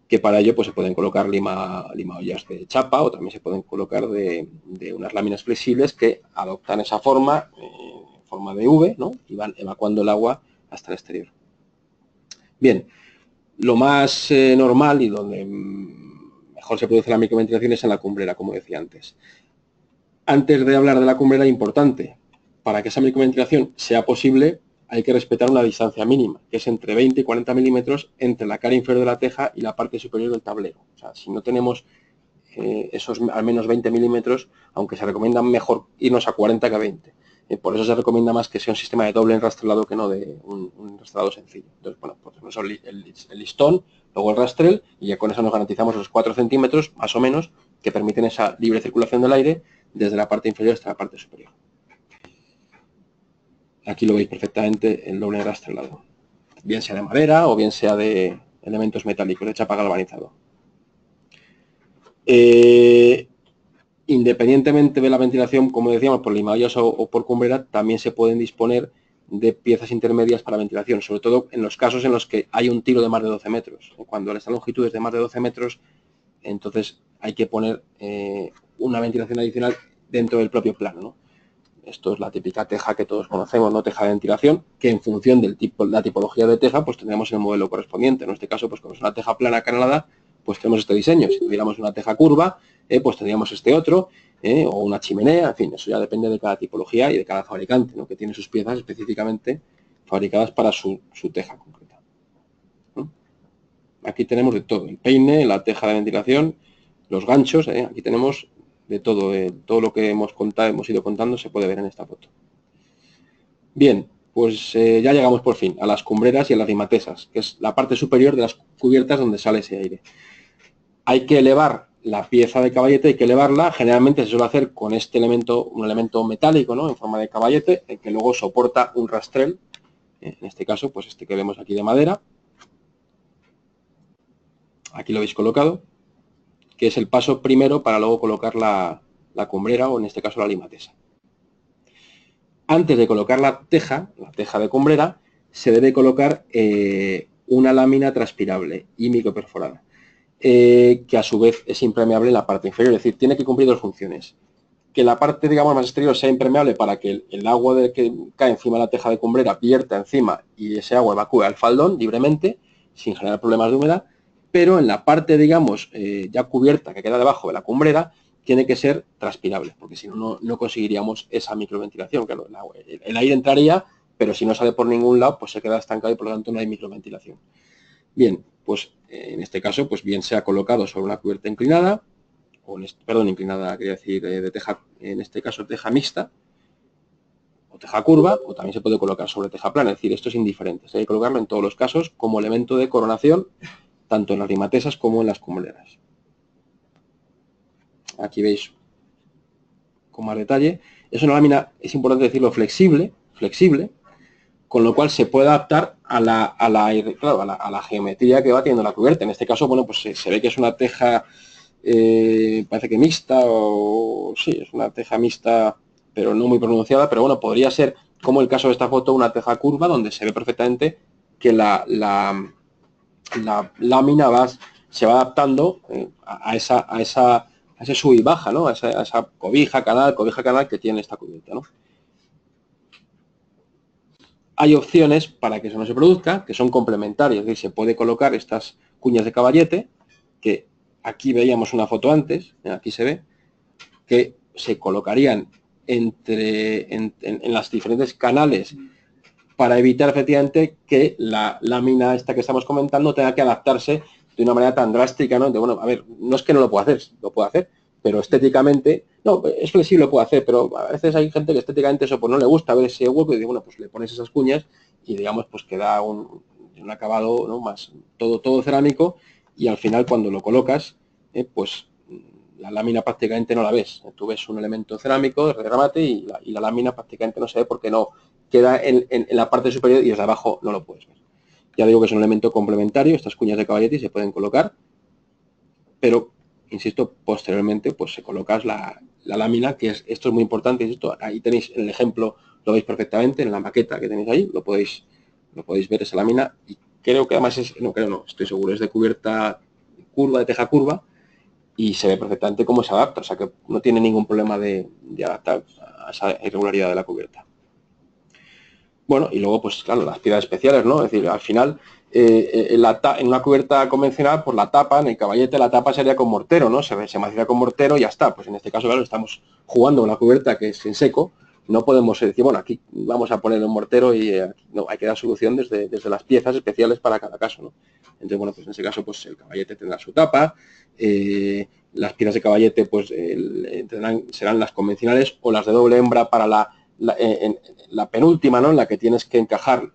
Que para ello pues se pueden colocar limaollas de chapa o también se pueden colocar de unas láminas flexibles que adoptan esa forma de V, ¿no? Y van evacuando el agua hasta el exterior. Bien, lo más normal y donde mejor se produce la microventilación es en la cumbrera, como decía antes. Antes de hablar de la cumbrera, importante, para que esa microventilación sea posible, hay que respetar una distancia mínima, que es entre 20 y 40 milímetros entre la cara inferior de la teja y la parte superior del tablero. O sea, si no tenemos esos al menos 20 milímetros, aunque se recomienda mejor irnos a 40 que a 20. Por eso se recomienda más que sea un sistema de doble enrastrelado que no de un rastrelado sencillo. Entonces, bueno, pues el listón, luego el rastrel, y ya con eso nos garantizamos los 4 centímetros, más o menos, que permiten esa libre circulación del aire desde la parte inferior hasta la parte superior. Aquí lo veis perfectamente, el doble rastrelado. Bien sea de madera o bien sea de elementos metálicos, de chapa galvanizado. Independientemente de la ventilación, como decíamos, por limaollas o por cumbrera, también se pueden disponer de piezas intermedias para ventilación, sobre todo en los casos en los que hay un tiro de más de 12 metros. Cuando esta longitud es de más de 12 metros, entonces hay que poner una ventilación adicional dentro del propio plano, ¿no? Esto es la típica teja que todos conocemos, ¿no? Teja de ventilación, que en función de la tipología de teja, pues tendremos el modelo correspondiente. En este caso, pues como es una teja plana acanalada, pues tenemos este diseño. Si tuviéramos una teja curva, pues tendríamos este otro, o una chimenea, en fin, eso ya depende de cada tipología y de cada fabricante, ¿no? Que tiene sus piezas específicamente fabricadas para su teja concreta, ¿no? Aquí tenemos de todo, el peine, la teja de ventilación, los ganchos, aquí tenemos de todo, todo lo que hemos ido contando se puede ver en esta foto. Bien, pues ya llegamos por fin a las cumbreras y a las limatesas, que es la parte superior de las cubiertas donde sale ese aire. Hay que elevar la pieza de caballete, hay que elevarla, generalmente se suele hacer con este elemento, un elemento metálico, ¿no? En forma de caballete, que luego soporta un rastrel, en este caso, pues este que vemos aquí de madera. Aquí lo habéis colocado, que es el paso primero para luego colocar la cumbrera o en este caso la limatesa. Antes de colocar la teja de cumbrera, se debe colocar una lámina transpirable y microperforada, que a su vez es impermeable en la parte inferior, es decir, tiene que cumplir dos funciones. Que la parte, digamos, más exterior sea impermeable para que el agua que cae encima de la teja de cumbrera vierta encima y ese agua evacúe al faldón libremente, sin generar problemas de humedad, pero en la parte, digamos, ya cubierta que queda debajo de la cumbrera, tiene que ser transpirable, porque si no, no conseguiríamos esa microventilación. Claro, el aire entraría, pero si no sale por ningún lado, pues se queda estancado y por lo tanto no hay microventilación. Bien, pues en este caso, pues bien sea colocado sobre una cubierta inclinada, inclinada, quería decir, de teja, en este caso teja mixta, o teja curva, o también se puede colocar sobre teja plana, es decir, esto es indiferente. Hay que colocarlo en todos los casos como elemento de coronación, tanto en las limatesas como en las cumbreras. Aquí veis con más detalle. Es una lámina, es importante decirlo, flexible, con lo cual se puede adaptar a la geometría que va teniendo la cubierta. En este caso, bueno, pues se ve que es una teja, parece que mixta, o sí, es una teja mixta, pero no muy pronunciada, pero bueno, podría ser, como el caso de esta foto, una teja curva, donde se ve perfectamente que la lámina se va adaptando a esa ese sub y baja, ¿no? A esa cobija canal que tiene esta cubierta, ¿no? Hay opciones para que eso no se produzca, que son complementarias, es decir, se puede colocar estas cuñas de caballete, que aquí veíamos una foto antes, aquí se ve, que se colocarían en las diferentes canales para evitar efectivamente que la lámina esta que estamos comentando tenga que adaptarse de una manera tan drástica, ¿no? De, bueno, a ver, no es que no lo pueda hacer, lo puedo hacer, pero estéticamente, no, es flexible, lo puedo hacer, pero a veces hay gente que estéticamente eso pues no le gusta ver ese hueco y digo, bueno, pues le pones esas cuñas y digamos pues queda un acabado, ¿no? Más todo cerámico y al final cuando lo colocas, pues la lámina prácticamente no la ves. Tú ves un elemento cerámico de remate y la lámina prácticamente no se ve porque no queda en la parte superior y desde abajo no lo puedes ver. Ya digo que es un elemento complementario, estas cuñas de caballete se pueden colocar, pero, insisto, posteriormente pues se colocas la lámina, que esto es muy importante, esto, ahí tenéis el ejemplo, lo veis perfectamente en la maqueta que tenéis ahí, lo podéis ver esa lámina y creo que además estoy seguro, es de cubierta curva, de teja curva, y se ve perfectamente cómo se adapta, o sea que no tiene ningún problema de adaptar a esa irregularidad de la cubierta. Bueno, y luego, pues claro, las piedras especiales, ¿no? Es decir, al final, en una cubierta convencional, pues la tapa, en el caballete, la tapa sería con mortero, ¿no? Se maciza con mortero y ya está. Pues en este caso, claro, estamos jugando con la cubierta que es en seco. No podemos decir, bueno, aquí vamos a poner un mortero y no, hay que dar solución desde las piezas especiales para cada caso, ¿no? Entonces, bueno, pues en ese caso, pues el caballete tendrá su tapa, las piezas de caballete, pues serán las convencionales o las de doble hembra para la penúltima, ¿no? En la que tienes que encajar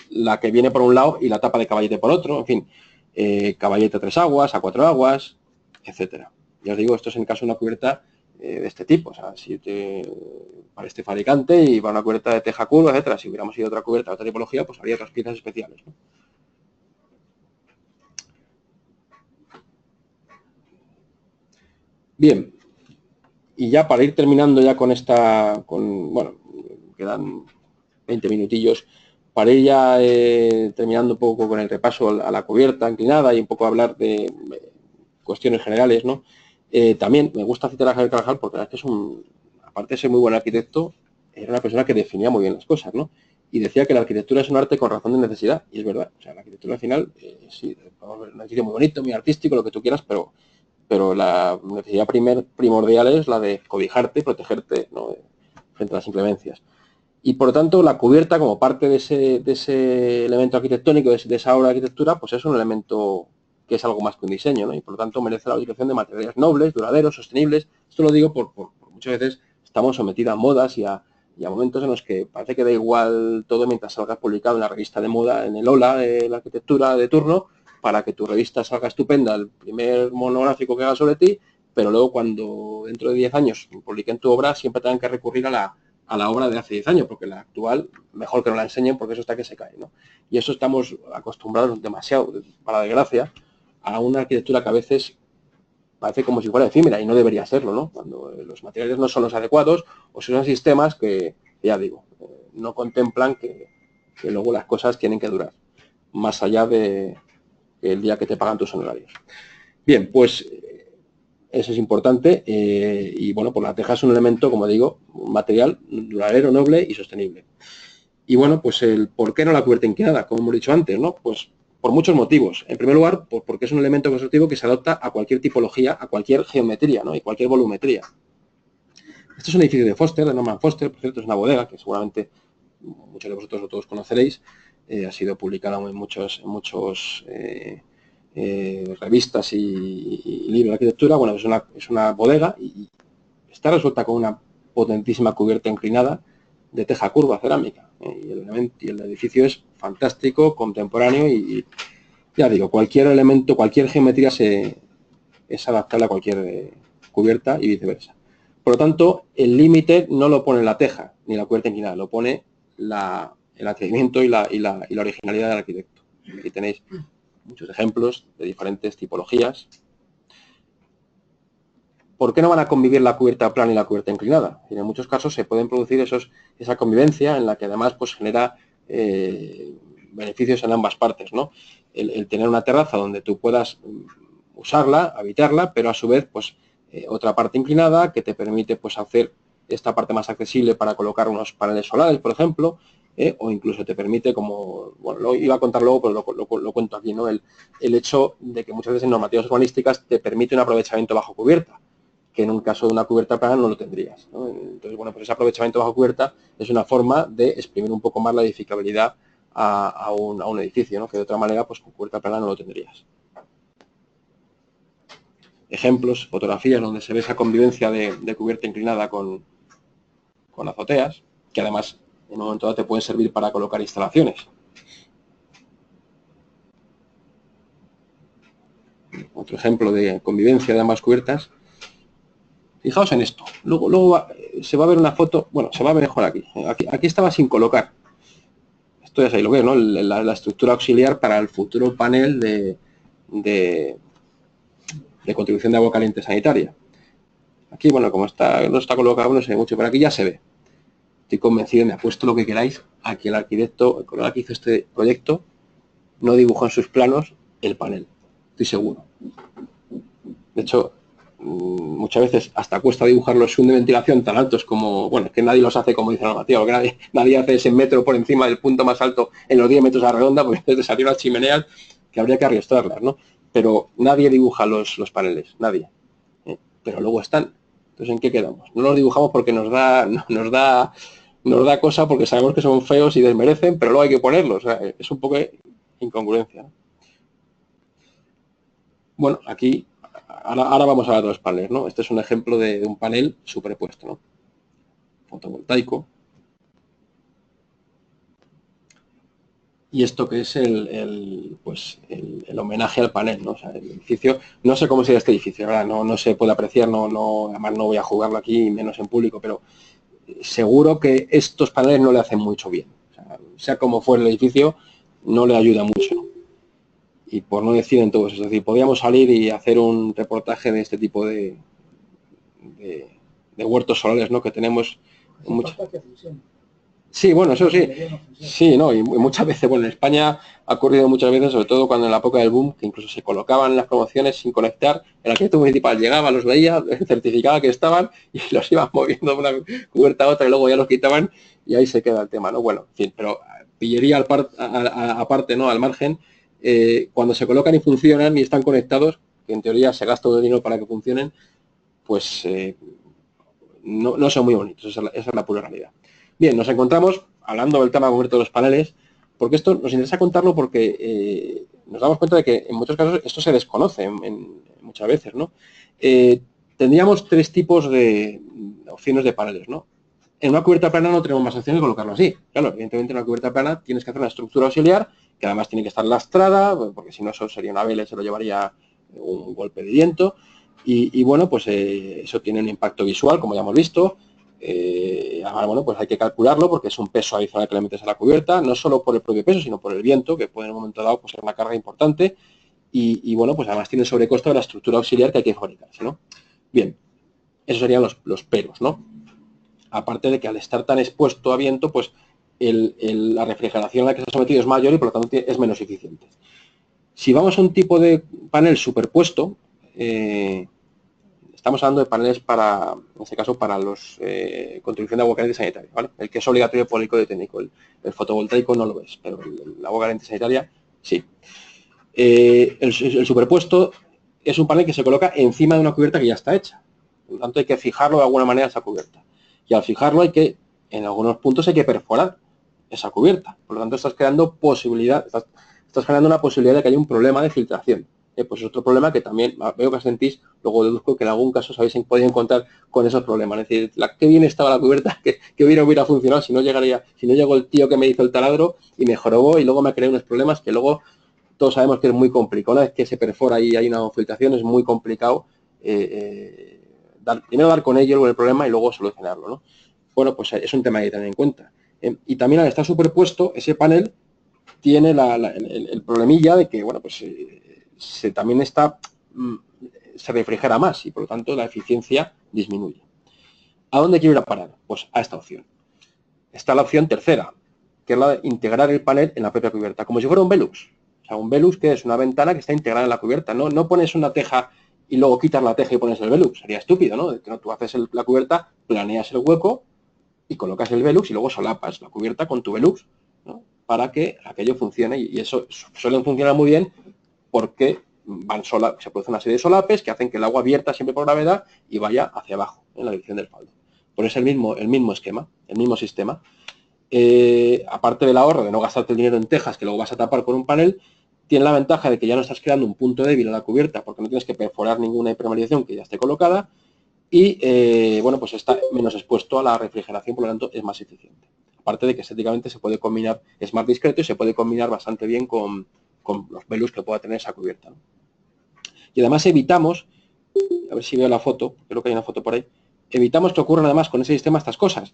la que viene por un lado y la tapa de caballete por otro, en fin, caballete a 3 aguas, a 4 aguas, etcétera. Ya os digo, esto es en caso de una cubierta de este tipo, o sea, si para este fabricante y para una cubierta de teja curva, etcétera, si hubiéramos ido a otra cubierta, a otra tipología, pues habría otras piezas especiales, ¿no? Bien, y ya para ir terminando ya con bueno, quedan 20 minutillos, para ir ya terminando un poco con el repaso a la cubierta inclinada y un poco hablar de cuestiones generales, ¿no? También me gusta citar a Javier Carvajal porque es que aparte de ser muy buen arquitecto, era una persona que definía muy bien las cosas, ¿no? Y decía que la arquitectura es un arte con razón de necesidad, y es verdad. O sea, la arquitectura al final, sí, podemos ver un edificio muy bonito, muy artístico, lo que tú quieras, pero la necesidad primordial es la de cobijarte y protegerte, ¿no? Frente a las inclemencias. Y por lo tanto, la cubierta, como parte de ese elemento arquitectónico, de esa obra de arquitectura, pues es un elemento que es algo más que un diseño, ¿no? Y por lo tanto merece la utilización de materiales nobles, duraderos, sostenibles. Esto lo digo por muchas veces estamos sometidos a modas y a momentos en los que parece que da igual todo mientras salgas publicado en la revista de moda, en el Hola de la arquitectura de turno, para que tu revista salga estupenda, el primer monográfico que haga sobre ti, pero luego cuando dentro de 10 años publiquen tu obra, siempre tengan que recurrir a la obra de hace 10 años, porque la actual, mejor que no la enseñen, porque eso está que se cae, ¿no? Y eso estamos acostumbrados demasiado, para desgracia, a una arquitectura que a veces parece como si fuera efímera y no debería serlo, ¿no? Cuando los materiales no son los adecuados o si son sistemas que, ya digo, no contemplan que luego las cosas tienen que durar, más allá de el día que te pagan tus honorarios. Bien, pues eso es importante y bueno, pues la teja es un elemento, como digo, un material duradero, noble y sostenible. Y bueno, pues el por qué no la cubierta inclinada, como hemos dicho antes, ¿no? Pues por muchos motivos. En primer lugar, pues porque es un elemento constructivo que se adapta a cualquier tipología, a cualquier geometría, ¿no? Y cualquier volumetría. Este es un edificio de Foster, de Norman Foster, por cierto, es una bodega que seguramente muchos de vosotros o todos conoceréis. Ha sido publicado en muchos revistas y libros de arquitectura. Bueno, es una bodega y está resuelta con una potentísima cubierta inclinada de teja curva cerámica. Y el edificio es fantástico, contemporáneo y ya digo, cualquier elemento, cualquier geometría es adaptable a cualquier cubierta y viceversa. Por lo tanto, el límite no lo pone la teja ni la cubierta inclinada, lo pone el atrevimiento y la originalidad del arquitecto. Aquí tenéis muchos ejemplos de diferentes tipologías. ¿Por qué no van a convivir la cubierta plana y la cubierta inclinada? En muchos casos se pueden producir esa convivencia en la que además pues, genera beneficios en ambas partes, ¿no? El tener una terraza donde tú puedas usarla, habitarla, pero a su vez pues otra parte inclinada que te permite pues hacer esta parte más accesible para colocar unos paneles solares, por ejemplo, o incluso te permite, como, bueno, lo iba a contar luego, pero lo cuento aquí, ¿no? El hecho de que muchas veces en normativas urbanísticas te permite un aprovechamiento bajo cubierta, que en un caso de una cubierta plana no lo tendrías, ¿no? Entonces, bueno, pues ese aprovechamiento bajo cubierta es una forma de exprimir un poco más la edificabilidad a un edificio, ¿no? Que de otra manera, pues con cubierta plana no lo tendrías. Ejemplos, fotografías donde se ve esa convivencia de cubierta inclinada con azoteas, que además en un momento dado te pueden servir para colocar instalaciones. Otro ejemplo de convivencia de ambas cubiertas. Fijaos en esto. Luego se va a ver una foto, bueno, se va a ver mejor aquí. Aquí estaba sin colocar. Esto ya se lo ve, ¿no? La estructura auxiliar para el futuro panel de contribución de agua caliente sanitaria. Aquí, bueno, como no está colocado, no se ve mucho, pero aquí ya se ve. Estoy convencido, me apuesto lo que queráis, a que el arquitecto, el colega que hizo este proyecto, no dibujó en sus planos el panel. Estoy seguro. De hecho, muchas veces hasta cuesta dibujar los zoom de ventilación tan altos como, bueno, es que nadie los hace como dice la normativa, porque nadie hace ese metro por encima del punto más alto en los 10 metros a la redonda, porque entonces salieron las chimeneas que habría que arrastrarlas, ¿no? Pero nadie dibuja los paneles, nadie. Pero luego están. Entonces, ¿en qué quedamos? No los dibujamos porque nos da cosa, porque sabemos que son feos y desmerecen, pero luego hay que ponerlos. O sea, es un poco de incongruencia, ¿no? Bueno, aquí, ahora vamos a hablar de los paneles, ¿no? Este es un ejemplo de un panel superpuesto, ¿no? Fotovoltaico. Y esto que es el homenaje al panel, ¿no? O sea, el edificio, no sé cómo sería este edificio, ¿verdad? No se puede apreciar, además no voy a jugarlo aquí, menos en público, pero seguro que estos paneles no le hacen mucho bien. O sea como fuera el edificio, no le ayuda mucho, ¿no? Y por no decir en todo eso, es decir, podríamos salir y hacer un reportaje de este tipo de huertos solares, ¿no? Que tenemos muchas. Sí, bueno, eso sí. Sí, ¿no? Y muchas veces, bueno, en España ha ocurrido muchas veces, sobre todo cuando en la época del boom, que incluso se colocaban las promociones sin conectar, el arquitecto municipal llegaba, los veía, certificaba que estaban y los iban moviendo de una cubierta a otra y luego ya los quitaban y ahí se queda el tema, ¿no? Bueno, en fin, pero pillería aparte, ¿no? Al margen, cuando se colocan y funcionan y están conectados, que en teoría se gasta todo el dinero para que funcionen, pues no son muy bonitos, esa es la pura realidad. Bien, nos encontramos hablando del tema concreto de los paneles, porque esto nos interesa contarlo porque nos damos cuenta de que en muchos casos esto se desconoce muchas veces, ¿no? Tendríamos tres tipos de opciones de paneles, ¿no? En una cubierta plana no tenemos más opción de colocarlo así. Claro, evidentemente en una cubierta plana tienes que hacer una estructura auxiliar que además tiene que estar lastrada, porque si no eso sería una vela, se lo llevaría un golpe de viento. Y bueno, pues eso tiene un impacto visual, como ya hemos visto. Ahora, bueno, pues hay que calcularlo porque es un peso adicional que le metes a la cubierta, no solo por el propio peso, sino por el viento, que puede en un momento dado pues, ser una carga importante. Y bueno, pues además tiene el sobrecosto de la estructura auxiliar que hay que fabricarse, ¿no? Bien, esos serían los peros, ¿no? Aparte de que al estar tan expuesto a viento, pues la refrigeración a la que se ha sometido es mayor y por lo tanto es menos eficiente. Si vamos a un tipo de panel superpuesto, estamos hablando de paneles para, en este caso, para los contribución de agua caliente sanitaria, ¿vale? El que es obligatorio por el código técnico, el fotovoltaico no lo es, pero el agua caliente sanitaria sí. El superpuesto es un panel que se coloca encima de una cubierta que ya está hecha. Por lo tanto, hay que fijarlo de alguna manera esa cubierta. Y al fijarlo en algunos puntos hay que perforar esa cubierta. Por lo tanto, estás creando posibilidad, estás generando una posibilidad de que haya un problema de filtración. Pues es otro problema que también veo que sentís, luego deduzco que en algún caso os habéis podido encontrar con esos problemas. Es decir, qué bien estaba la cubierta, que hubiera funcionado si no llegó el tío que me hizo el taladro y me jorobó y luego me creó unos problemas que luego todos sabemos que es muy complicado. Una vez que se perfora y hay una filtración es muy complicado primero dar con ello el problema y luego solucionarlo, ¿no? Bueno, pues es un tema que tener en cuenta. Y también al estar superpuesto, ese panel tiene el problemilla de que, bueno, pues también se refrigera más y por lo tanto la eficiencia disminuye. ¿A dónde quiero ir a parar? Pues a esta opción. Está la opción tercera, que es la de integrar el panel en la propia cubierta, como si fuera un Velux. O sea, un Velux que es una ventana que está integrada en la cubierta. No pones una teja y luego quitas la teja y pones el velux. Sería estúpido, ¿no? Tú haces la cubierta, planeas el hueco y colocas el velux y luego solapas la cubierta con tu velux, ¿no? Para que aquello funcione, y eso suelen funcionar muy bien porque se produce una serie de solapes que hacen que el agua vierta siempre por gravedad y vaya hacia abajo en la dirección del faldo. Por eso el mismo esquema, el mismo sistema. Aparte del ahorro de no gastarte el dinero en tejas que luego vas a tapar con un panel, tiene la ventaja de que ya no estás creando un punto débil a la cubierta porque no tienes que perforar ninguna impermeabilización que ya esté colocada y, bueno, pues está menos expuesto a la refrigeración, por lo tanto es más eficiente. Aparte de que estéticamente se puede combinar, es más discreto y se puede combinar bastante bien con los velus que pueda tener esa cubierta, ¿no? Y además evitamos, a ver si veo la foto, creo que hay una foto por ahí, evitamos que ocurran además con ese sistema estas cosas.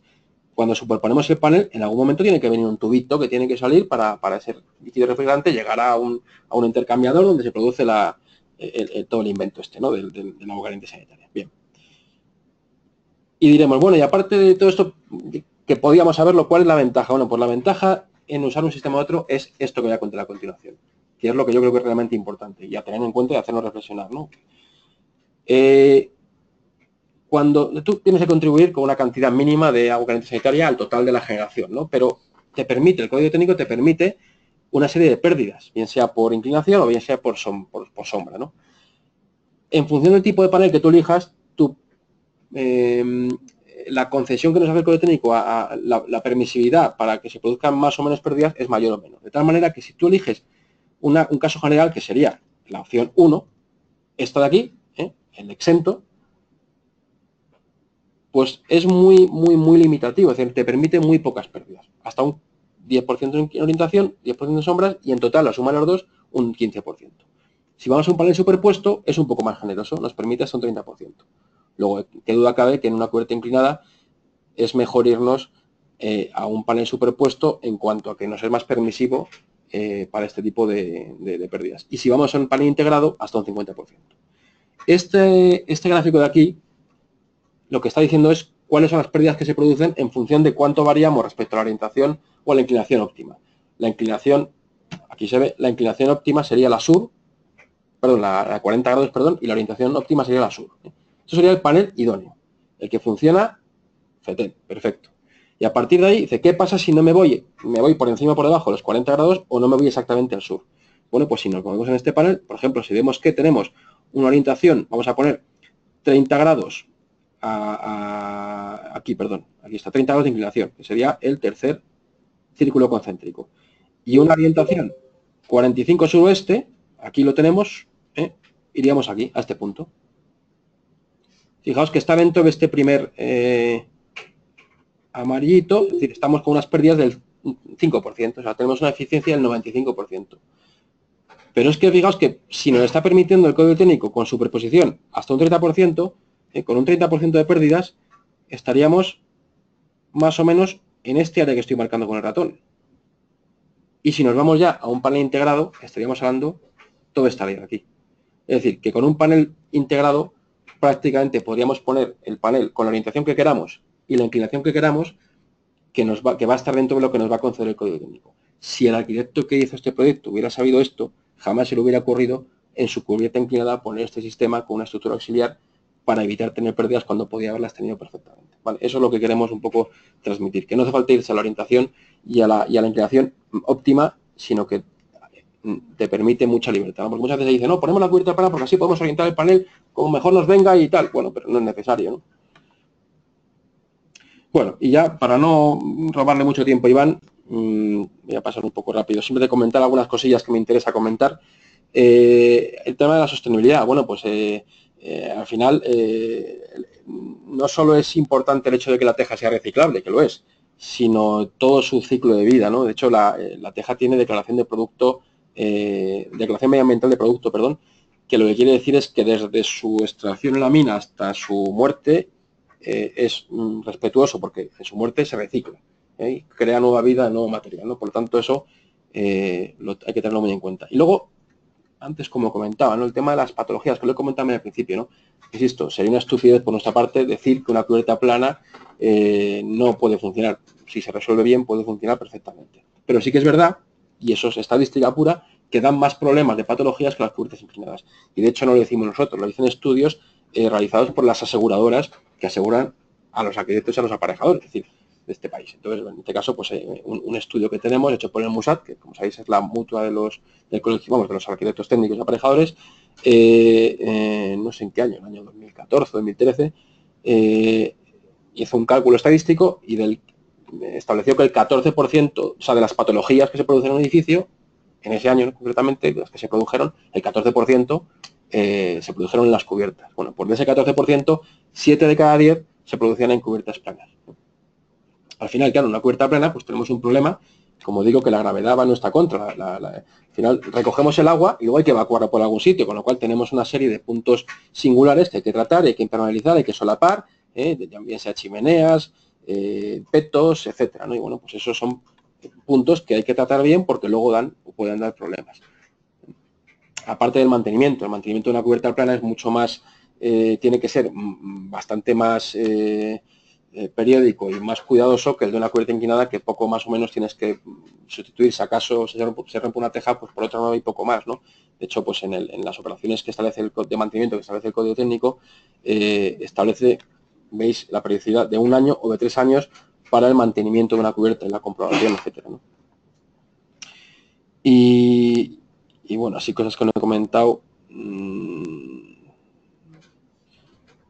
Cuando superponemos el panel, en algún momento tiene que venir un tubito que tiene que salir para ese líquido refrigerante, llegar a un intercambiador donde se produce todo el invento este, ¿no? del agua caliente sanitaria. Bien. Y diremos, bueno, y aparte de todo esto que podíamos saberlo, ¿cuál es la ventaja? Bueno, pues la ventaja en usar un sistema u otro es esto que voy a contar a continuación, que es lo que yo creo que es realmente importante y a tener en cuenta y hacernos reflexionar, ¿no? Cuando tú tienes que contribuir con una cantidad mínima de agua caliente sanitaria al total de la generación, ¿no? Pero el código técnico te permite una serie de pérdidas, bien sea por inclinación o bien sea por sombra, ¿no? En función del tipo de panel que tú elijas, la concesión que nos hace el código técnico a la permisividad para que se produzcan más o menos pérdidas es mayor o menos. De tal manera que si tú eliges un caso general, que sería la opción 1, esta de aquí, el exento, pues es muy limitativo, es decir, te permite muy pocas pérdidas. Hasta un 10% en orientación, 10% en sombras y en total, la suma de los dos, un 15%. Si vamos a un panel superpuesto, es un poco más generoso, nos permite hasta un 30%. Luego, qué duda cabe que en una cubierta inclinada es mejor irnos a un panel superpuesto en cuanto a que nos es más permisivo para este tipo de pérdidas. Y si vamos a un panel integrado, hasta un 50%. Este gráfico de aquí lo que está diciendo es cuáles son las pérdidas que se producen en función de cuánto variamos respecto a la orientación o a la inclinación óptima. La inclinación, aquí se ve, la inclinación óptima sería la sur, perdón, la 40 grados, perdón, y la orientación óptima sería la sur. Eso sería el panel idóneo, el que funciona FETEN, perfecto. Y a partir de ahí dice, ¿qué pasa si no me voy por encima o por debajo de los 40 grados o no me voy exactamente al sur? Bueno, pues si nos ponemos en este panel, por ejemplo, si vemos que tenemos una orientación, vamos a poner 30 grados aquí está, 30 grados de inclinación, que sería el tercer círculo concéntrico. Y una orientación 45 suroeste, aquí lo tenemos, iríamos aquí, a este punto. Fijaos que está dentro de este primer amarillito, es decir, estamos con unas pérdidas del 5%, o sea, tenemos una eficiencia del 95%. Pero es que fijaos que si nos está permitiendo el código técnico con superposición hasta un 30%, con un 30% de pérdidas, estaríamos más o menos en este área que estoy marcando con el ratón. Y si nos vamos ya a un panel integrado, estaríamos hablando toda esta área de aquí. Es decir, que con un panel integrado prácticamente podríamos poner el panel con la orientación que queramos y la inclinación que queramos, que va a estar dentro de lo que nos va a conceder el código técnico. Si el arquitecto que hizo este proyecto hubiera sabido esto, jamás se le hubiera ocurrido en su cubierta inclinada poner este sistema con una estructura auxiliar para evitar tener pérdidas cuando podía haberlas tenido perfectamente. ¿Vale? Eso es lo que queremos un poco transmitir, que no hace falta irse a la orientación y a la inclinación óptima, sino que te permite mucha libertad, ¿no? Porque muchas veces se dice, no, ponemos la cubierta plana porque así podemos orientar el panel como mejor nos venga y tal. Bueno, pero no es necesario, ¿no? Bueno, y ya para no robarle mucho tiempo a Iván, voy a pasar un poco rápido. Siempre de comentar algunas cosillas que me interesa comentar. El tema de la sostenibilidad. Bueno, pues al final no solo es importante el hecho de que la teja sea reciclable, que lo es, sino todo su ciclo de vida, ¿no? De hecho, la teja tiene declaración de producto, declaración medioambiental de producto, perdón, que lo que quiere decir es que desde su extracción en la mina hasta su muerte es respetuoso, porque en su muerte se recicla, y crea nueva vida, nuevo material, ¿no? Por lo tanto, eso hay que tenerlo muy en cuenta. Y luego, antes, como comentaba, ¿no? El tema de las patologías, que lo he comentado al principio, ¿no? Insisto, sería una estupidez por nuestra parte decir que una cubierta plana no puede funcionar. Si se resuelve bien, puede funcionar perfectamente. Pero sí que es verdad, y eso es estadística pura, que dan más problemas de patologías que las cubiertas inclinadas. Y de hecho no lo decimos nosotros, lo dicen estudios realizados por las aseguradoras que aseguran a los arquitectos y a los aparejadores, es decir, de este país. Entonces, en este caso, pues un estudio que tenemos hecho por el MUSAT, que como sabéis es la mutua del colegio, vamos, de los arquitectos técnicos y aparejadores, no sé en qué año, en el año 2014 o 2013, hizo un cálculo estadístico y estableció que el 14%, o sea, de las patologías que se producen en un edificio, en ese año concretamente, las que se produjeron, el 14% se produjeron en las cubiertas. Bueno, pues de ese 14%, 7 de cada 10 se producían en cubiertas planas. Al final, claro, una cubierta plana, pues tenemos un problema, como digo, que la gravedad va en nuestra contra. Al final recogemos el agua y luego hay que evacuarla por algún sitio, con lo cual tenemos una serie de puntos singulares que hay que tratar, hay que impermeabilizar, hay que solapar, bien sea chimeneas, petos, etcétera, ¿no? Y bueno, pues esos son puntos que hay que tratar bien porque luego pueden dar problemas. Aparte del mantenimiento, el mantenimiento de una cubierta plana es mucho más, tiene que ser bastante más periódico y más cuidadoso que el de una cubierta inclinada, que poco más o menos tienes que sustituir. Si acaso se rompe una teja, pues por otra nueva y poco más, ¿no? De hecho, pues en las operaciones que establece el de mantenimiento, que establece el código técnico, establece, veis, la periodicidad de 1 año o de 3 años para el mantenimiento de una cubierta y la comprobación, etcétera, ¿no? Y bueno, así cosas que no he comentado.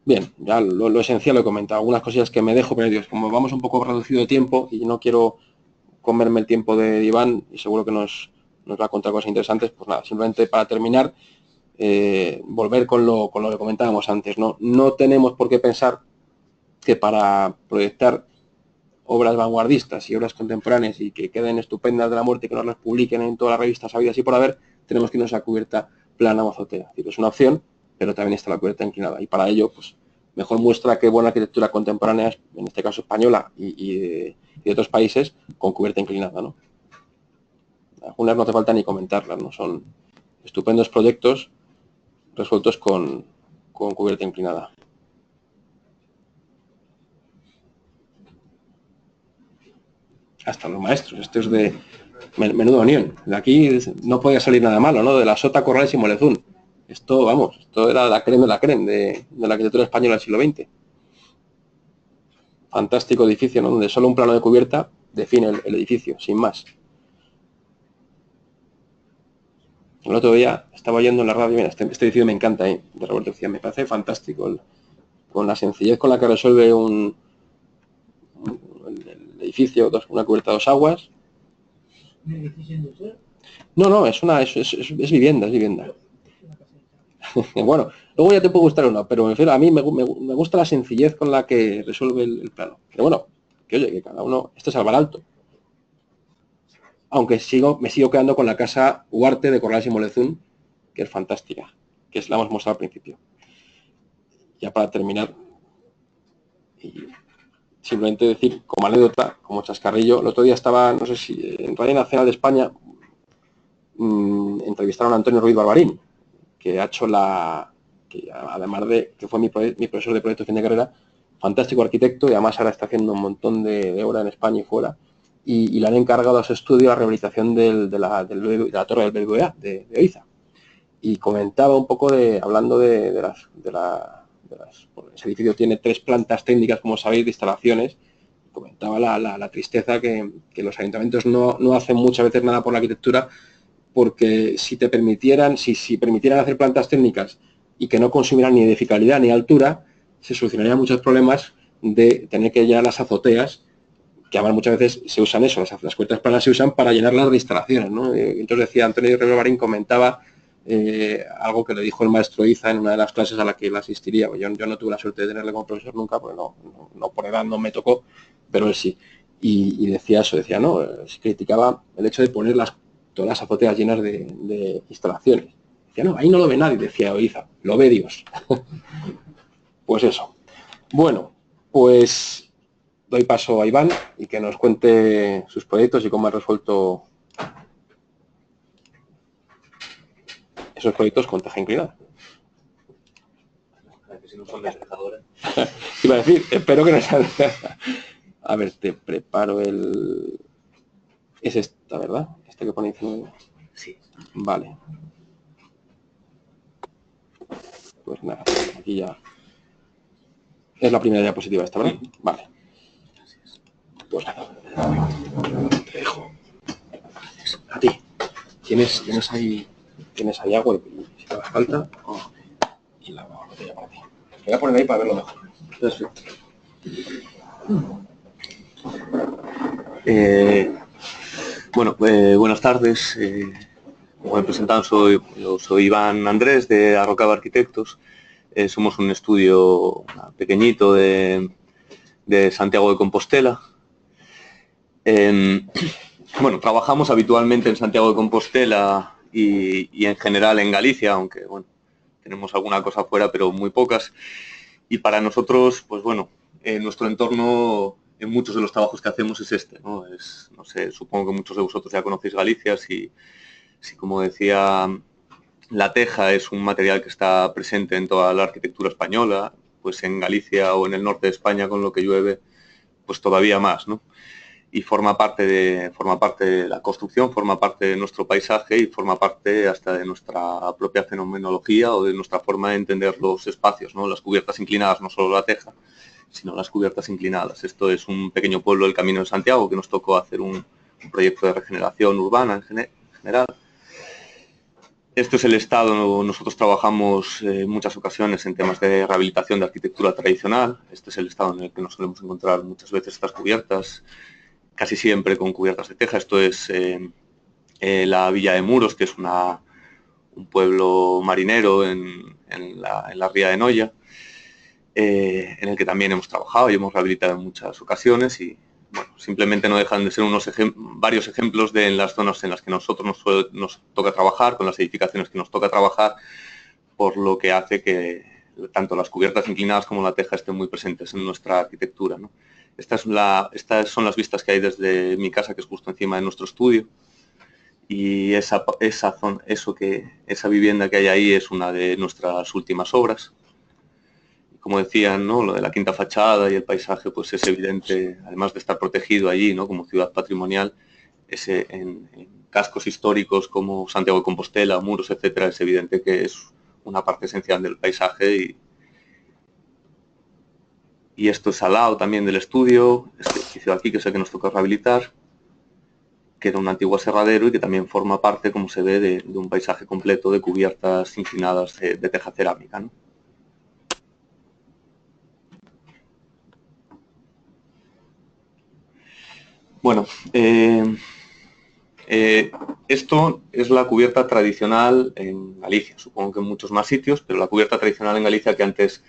Bien, ya lo esencial lo he comentado. Algunas cosillas que me dejo, pero Dios, como vamos un poco reducido de tiempo y no quiero comerme el tiempo de Iván y seguro que nos va a contar cosas interesantes, pues nada, simplemente para terminar, volver con lo que comentábamos antes, ¿no? No tenemos por qué pensar que para proyectar obras vanguardistas y obras contemporáneas y que queden estupendas de la muerte y que nos las publiquen en todas las revistas habidas y por haber, tenemos que irnos a cubierta plana o azotea. Es decir, es una opción, pero también está la cubierta inclinada. Y para ello, pues, mejor muestra que buena arquitectura contemporánea es, en este caso española y de otros países, con cubierta inclinada, ¿no? Algunas no hace falta ni comentarlas, ¿no? Son estupendos proyectos resueltos con cubierta inclinada. Hasta los maestros, esto es de menuda unión. De aquí no podía salir nada malo, ¿no? De la Sota, Corrales y Molezún. Esto, vamos, esto era la creme de la creme de la arquitectura española del siglo XX. Fantástico edificio, ¿no? Donde solo un plano de cubierta define el edificio, sin más. El otro día estaba oyendo en la radio, mira, este edificio me encanta, de Roberto García, me parece fantástico, con la sencillez con la que resuelve el edificio, una cubierta a 2 aguas. No, es vivienda, es vivienda. Bueno, luego ya te puede gustar o no, pero a mí me gusta la sencillez con la que resuelve el plano. Pero bueno, que oye, que cada uno, esto es Alvar Alto. Aunque me sigo quedando con la casa Huarte de Corrales y Molezún, que es fantástica, que la hemos mostrado al principio. Ya para terminar, y simplemente decir como anécdota, como chascarrillo, el otro día estaba, no sé si en Radio Nacional de España, entrevistaron a Antonio Ruiz Barbarín, que ha hecho que además de que fue mi profesor de proyectos fin de carrera, fantástico arquitecto y además ahora está haciendo un montón de obra en España y fuera, y le han encargado a su estudio la rehabilitación de la torre del BBVA de Oiza. Y comentaba un poco hablando de ese edificio tiene 3 plantas técnicas, como sabéis, de instalaciones. Comentaba la tristeza que los ayuntamientos no hacen muchas veces nada por la arquitectura, porque si permitieran hacer plantas técnicas y que no consumieran ni edificabilidad ni altura, se solucionarían muchos problemas de tener que llenar las azoteas, que además muchas veces se usan eso, las cubiertas planas se usan para llenarlas de instalaciones, ¿no? Entonces decía Antonio Ruiz Barbarín, comentaba algo que le dijo el maestro Iza en una de las clases a la que él asistiría. Yo no tuve la suerte de tenerle como profesor nunca, porque no por edad no me tocó, pero él sí. Y decía eso, no, se criticaba el hecho de poner todas las azoteas llenas de instalaciones. Decía, no, ahí no lo ve nadie, decía Iza, lo ve Dios. Pues eso. Bueno, pues doy paso a Iván y que nos cuente sus proyectos y cómo ha resuelto esos proyectos con teja inclinada. Si no son despejadores. Iba a decir, espero que no sea... A ver, te preparo el... Es esta, ¿verdad? Este que pone 19. Sí. Vale. Pues nada, aquí ya... Es la primera diapositiva esta, ¿verdad? Vale. Pues nada. Te dejo. A ti. ¿Tienes ahí agua? Y si te haga falta... Y la botella para ti. Me voy a poner ahí para verlo mejor. Perfecto. Bueno, buenas tardes. Como he presentado, soy Iván Andrés de Arrocaba Arquitectos. Somos un estudio pequeñito de Santiago de Compostela. Bueno, trabajamos habitualmente en Santiago de Compostela y en general en Galicia, aunque bueno, tenemos alguna cosa fuera, pero muy pocas. Y para nosotros, pues bueno, nuestro entorno en muchos de los trabajos que hacemos es este, ¿no? No sé, supongo que muchos de vosotros ya conocéis Galicia, si como decía, la teja es un material que está presente en toda la arquitectura española, pues en Galicia o en el norte de España con lo que llueve, pues todavía más, ¿no? Y forma parte de la construcción, forma parte de nuestro paisaje y forma parte hasta de nuestra propia fenomenología o de nuestra forma de entender los espacios, ¿no? Las cubiertas inclinadas, no solo la teja, sino las cubiertas inclinadas. Esto es un pequeño pueblo del Camino de Santiago que nos tocó hacer un proyecto de regeneración urbana en general. Esto es el estado. Nosotros trabajamos en muchas ocasiones en temas de rehabilitación de arquitectura tradicional. Este es el estado en el que nos solemos encontrar muchas veces estas cubiertas, casi siempre con cubiertas de teja. Esto es la Villa de Muros, que es un pueblo marinero en la ría de Noia, en el que también hemos trabajado y hemos rehabilitado en muchas ocasiones y bueno, simplemente no dejan de ser varios ejemplos de las zonas en las que nosotros nos toca trabajar, con las edificaciones que nos toca trabajar, por lo que hace que tanto las cubiertas inclinadas como la teja estén muy presentes en nuestra arquitectura, ¿no? Estas son las vistas que hay desde mi casa, que es justo encima de nuestro estudio, y esa vivienda que hay ahí es una de nuestras últimas obras. Como decían, ¿no? Lo de la quinta fachada y el paisaje, pues es evidente, además de estar protegido allí, ¿no? Como ciudad patrimonial, en cascos históricos como Santiago de Compostela, Muros, etcétera, es evidente que es una parte esencial del paisaje y esto es al lado también del estudio, este edificio de aquí, que es el que nos toca rehabilitar, que era un antiguo aserradero y que también forma parte, como se ve, de un paisaje completo de cubiertas inclinadas de teja cerámica, ¿no? Bueno, esto es la cubierta tradicional en Galicia, supongo que en muchos más sitios, pero la cubierta tradicional en Galicia que antes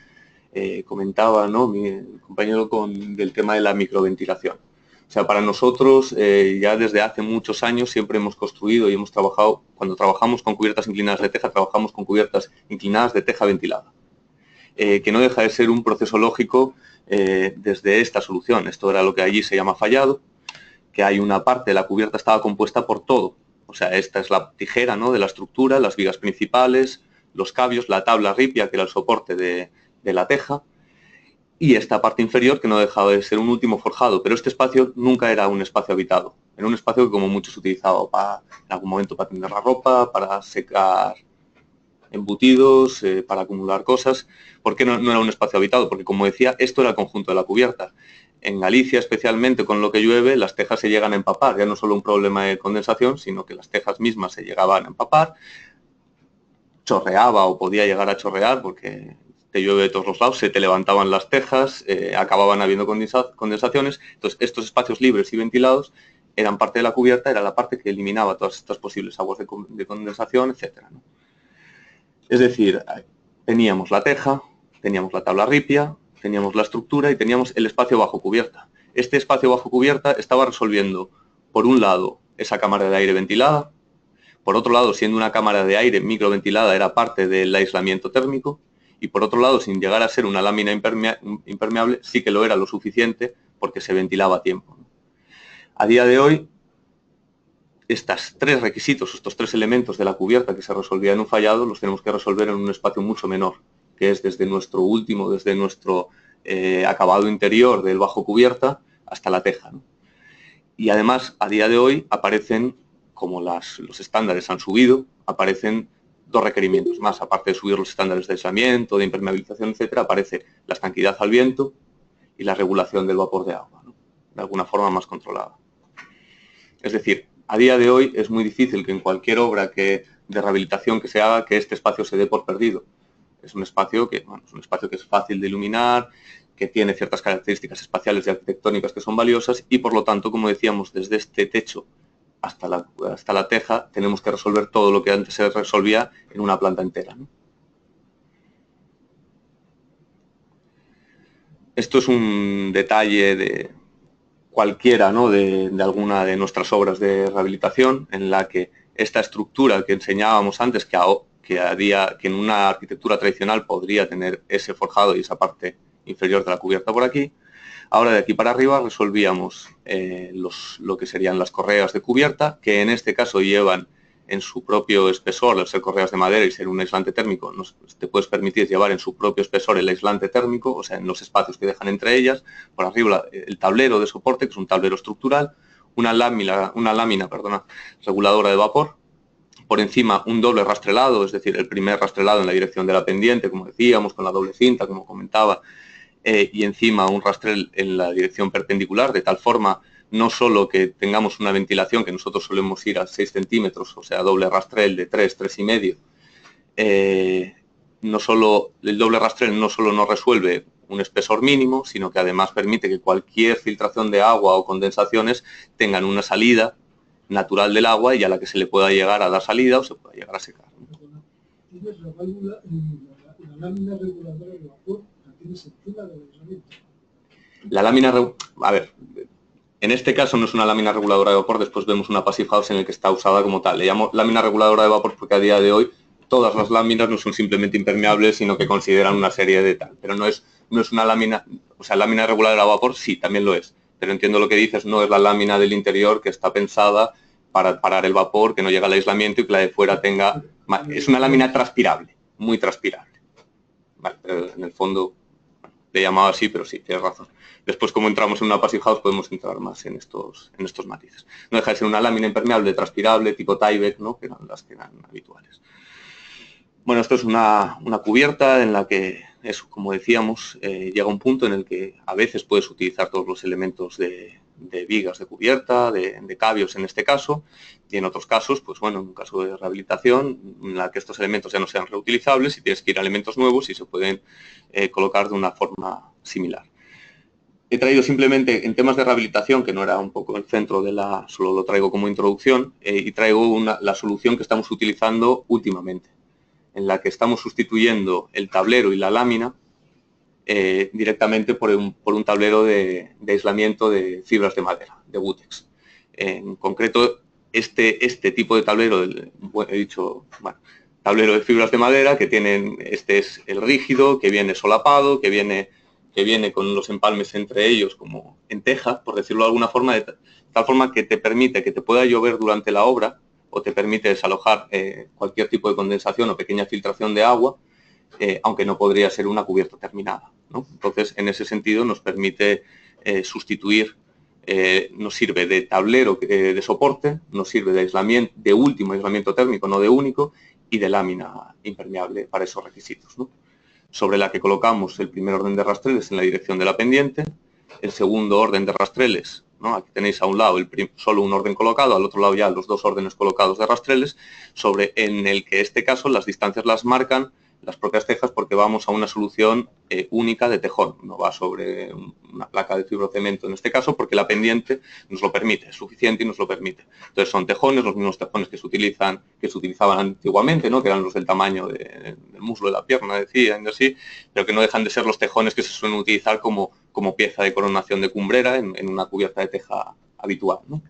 comentaba, ¿no? Mi compañero del tema de la microventilación. O sea, para nosotros ya desde hace muchos años siempre hemos construido y hemos trabajado, cuando trabajamos con cubiertas inclinadas de teja, trabajamos con cubiertas inclinadas de teja ventilada, que no deja de ser un proceso lógico desde esta solución. Esto era lo que allí se llama fallado, que hay una parte de la cubierta estaba compuesta por todo. O sea, esta es la tijera, ¿no? De la estructura, las vigas principales, los cabios, la tabla ripia, que era el soporte de la teja, y esta parte inferior que no dejaba de ser un último forjado, pero este espacio nunca era un espacio habitado. Era un espacio que como mucho se utilizaba en algún momento para tender la ropa, para secar embutidos, para acumular cosas. ¿Por qué no era un espacio habitado? Porque, como decía, esto era el conjunto de la cubierta. En Galicia, especialmente con lo que llueve, las tejas se llegan a empapar. Ya no solo un problema de condensación, sino que las tejas mismas se llegaban a empapar, chorreaba o podía llegar a chorrear porque te llueve de todos los lados, se te levantaban las tejas, acababan habiendo condensaciones. Entonces, estos espacios libres y ventilados eran parte de la cubierta, era la parte que eliminaba todas estas posibles aguas de condensación, etcétera, ¿no? Es decir, teníamos la teja, teníamos la tabla ripia, teníamos la estructura y teníamos el espacio bajo cubierta. Este espacio bajo cubierta estaba resolviendo, por un lado, esa cámara de aire ventilada, por otro lado, siendo una cámara de aire microventilada, era parte del aislamiento térmico, y por otro lado, sin llegar a ser una lámina impermeable, sí que lo era lo suficiente porque se ventilaba a tiempo. A día de hoy, estos tres requisitos, estos tres elementos de la cubierta que se resolvían en un fallado, los tenemos que resolver en un espacio mucho menor, que es desde nuestro acabado interior del bajo cubierta hasta la teja, ¿no? Y además, a día de hoy, aparecen como los estándares han subido, aparecen dos requerimientos más. Aparte de subir los estándares de aislamiento, de impermeabilización, etcétera, aparece la estanquidad al viento y la regulación del vapor de agua, ¿no? De alguna forma más controlada. Es decir, a día de hoy es muy difícil que en cualquier obra de rehabilitación que se haga, que este espacio se dé por perdido. Es un espacio que es fácil de iluminar, que tiene ciertas características espaciales y arquitectónicas que son valiosas y, por lo tanto, como decíamos, desde este techo hasta la teja tenemos que resolver todo lo que antes se resolvía en una planta entera, ¿no? Esto es un detalle de cualquiera, ¿no?, de alguna de nuestras obras de rehabilitación, en la que esta estructura que enseñábamos antes, que en una arquitectura tradicional podría tener ese forjado y esa parte inferior de la cubierta por aquí, ahora de aquí para arriba resolvíamos lo que serían las correas de cubierta, que en este caso llevan en su propio espesor, al ser correas de madera y ser un aislante térmico, te puedes permitir llevar en su propio espesor el aislante térmico, o sea, en los espacios que dejan entre ellas, por arriba el tablero de soporte, que es un tablero estructural, una lámina reguladora de vapor, por encima un doble rastrelado, es decir, el primer rastrelado en la dirección de la pendiente, como decíamos, con la doble cinta, como comentaba, y encima un rastrel en la dirección perpendicular, de tal forma no solo que tengamos una ventilación, que nosotros solemos ir a 6 centímetros, o sea, doble rastrel de 3, 3,5, el doble rastrel no solo nos resuelve un espesor mínimo, sino que además permite que cualquier filtración de agua o condensaciones tengan una salida natural del agua y a la que se le pueda llegar a dar salida o se pueda llegar a secar. ¿Tienes la válvula, la lámina reguladora de vapor, la tienes encima del aislamiento? La lámina, a ver, en este caso no es una lámina reguladora de vapor, después vemos una passive house en el que está usada como tal. Le llamo lámina reguladora de vapor porque a día de hoy todas las láminas no son simplemente impermeables, sino que consideran una serie de tal. Pero no es una lámina, o sea, lámina reguladora de vapor sí, también lo es. Pero entiendo lo que dices, no es la lámina del interior que está pensada para parar el vapor, que no llega al aislamiento y que la de fuera tenga... Es una lámina transpirable, muy transpirable. Vale, pero en el fondo le llamaba así, pero sí, tienes razón. Después, como entramos en una passive house, podemos entrar más en estos matices. No deja de ser una lámina impermeable transpirable tipo Tyvek, ¿no?, que eran las que eran habituales. Bueno, esto es una cubierta en la que, como decíamos, llega un punto en el que a veces puedes utilizar todos los elementos de vigas de cubierta, de cabios en este caso, y en otros casos, pues bueno, en un caso de rehabilitación, en la que estos elementos ya no sean reutilizables y tienes que ir a elementos nuevos y se pueden colocar de una forma similar. He traído simplemente en temas de rehabilitación, que no era un poco el centro solo lo traigo como introducción, y traigo la solución que estamos utilizando últimamente, en la que estamos sustituyendo el tablero y la lámina directamente por un tablero de aislamiento de fibras de madera, de Butex. En concreto, este tipo de tablero, tablero de fibras de madera, que tienen, este es el rígido, que viene solapado, que viene con los empalmes entre ellos como en teja, por decirlo de alguna forma, de tal forma que te permite que te pueda llover durante la obra o te permite desalojar cualquier tipo de condensación o pequeña filtración de agua, aunque no podría ser una cubierta terminada, ¿no? Entonces, en ese sentido, nos permite sustituir, nos sirve de tablero de soporte, nos sirve de aislamiento, de último aislamiento térmico, no de único, y de lámina impermeable para esos requisitos, ¿no?, sobre la que colocamos el primer orden de rastreles en la dirección de la pendiente, el segundo orden de rastreles, ¿no?, aquí tenéis a un lado solo un orden colocado, al otro lado ya los dos órdenes colocados de rastreles, en el que en este caso las distancias las marcan las propias tejas porque vamos a una solución única de tejón, no va sobre una placa de fibrocemento en este caso porque la pendiente nos lo permite, es suficiente y nos lo permite. Entonces son tejones, los mismos tejones que se utilizaban antiguamente, ¿no?, que eran los del tamaño del muslo de la pierna, decían así, pero que no dejan de ser los tejones que se suelen utilizar como pieza de coronación de cumbrera en una cubierta de teja habitual, ¿no?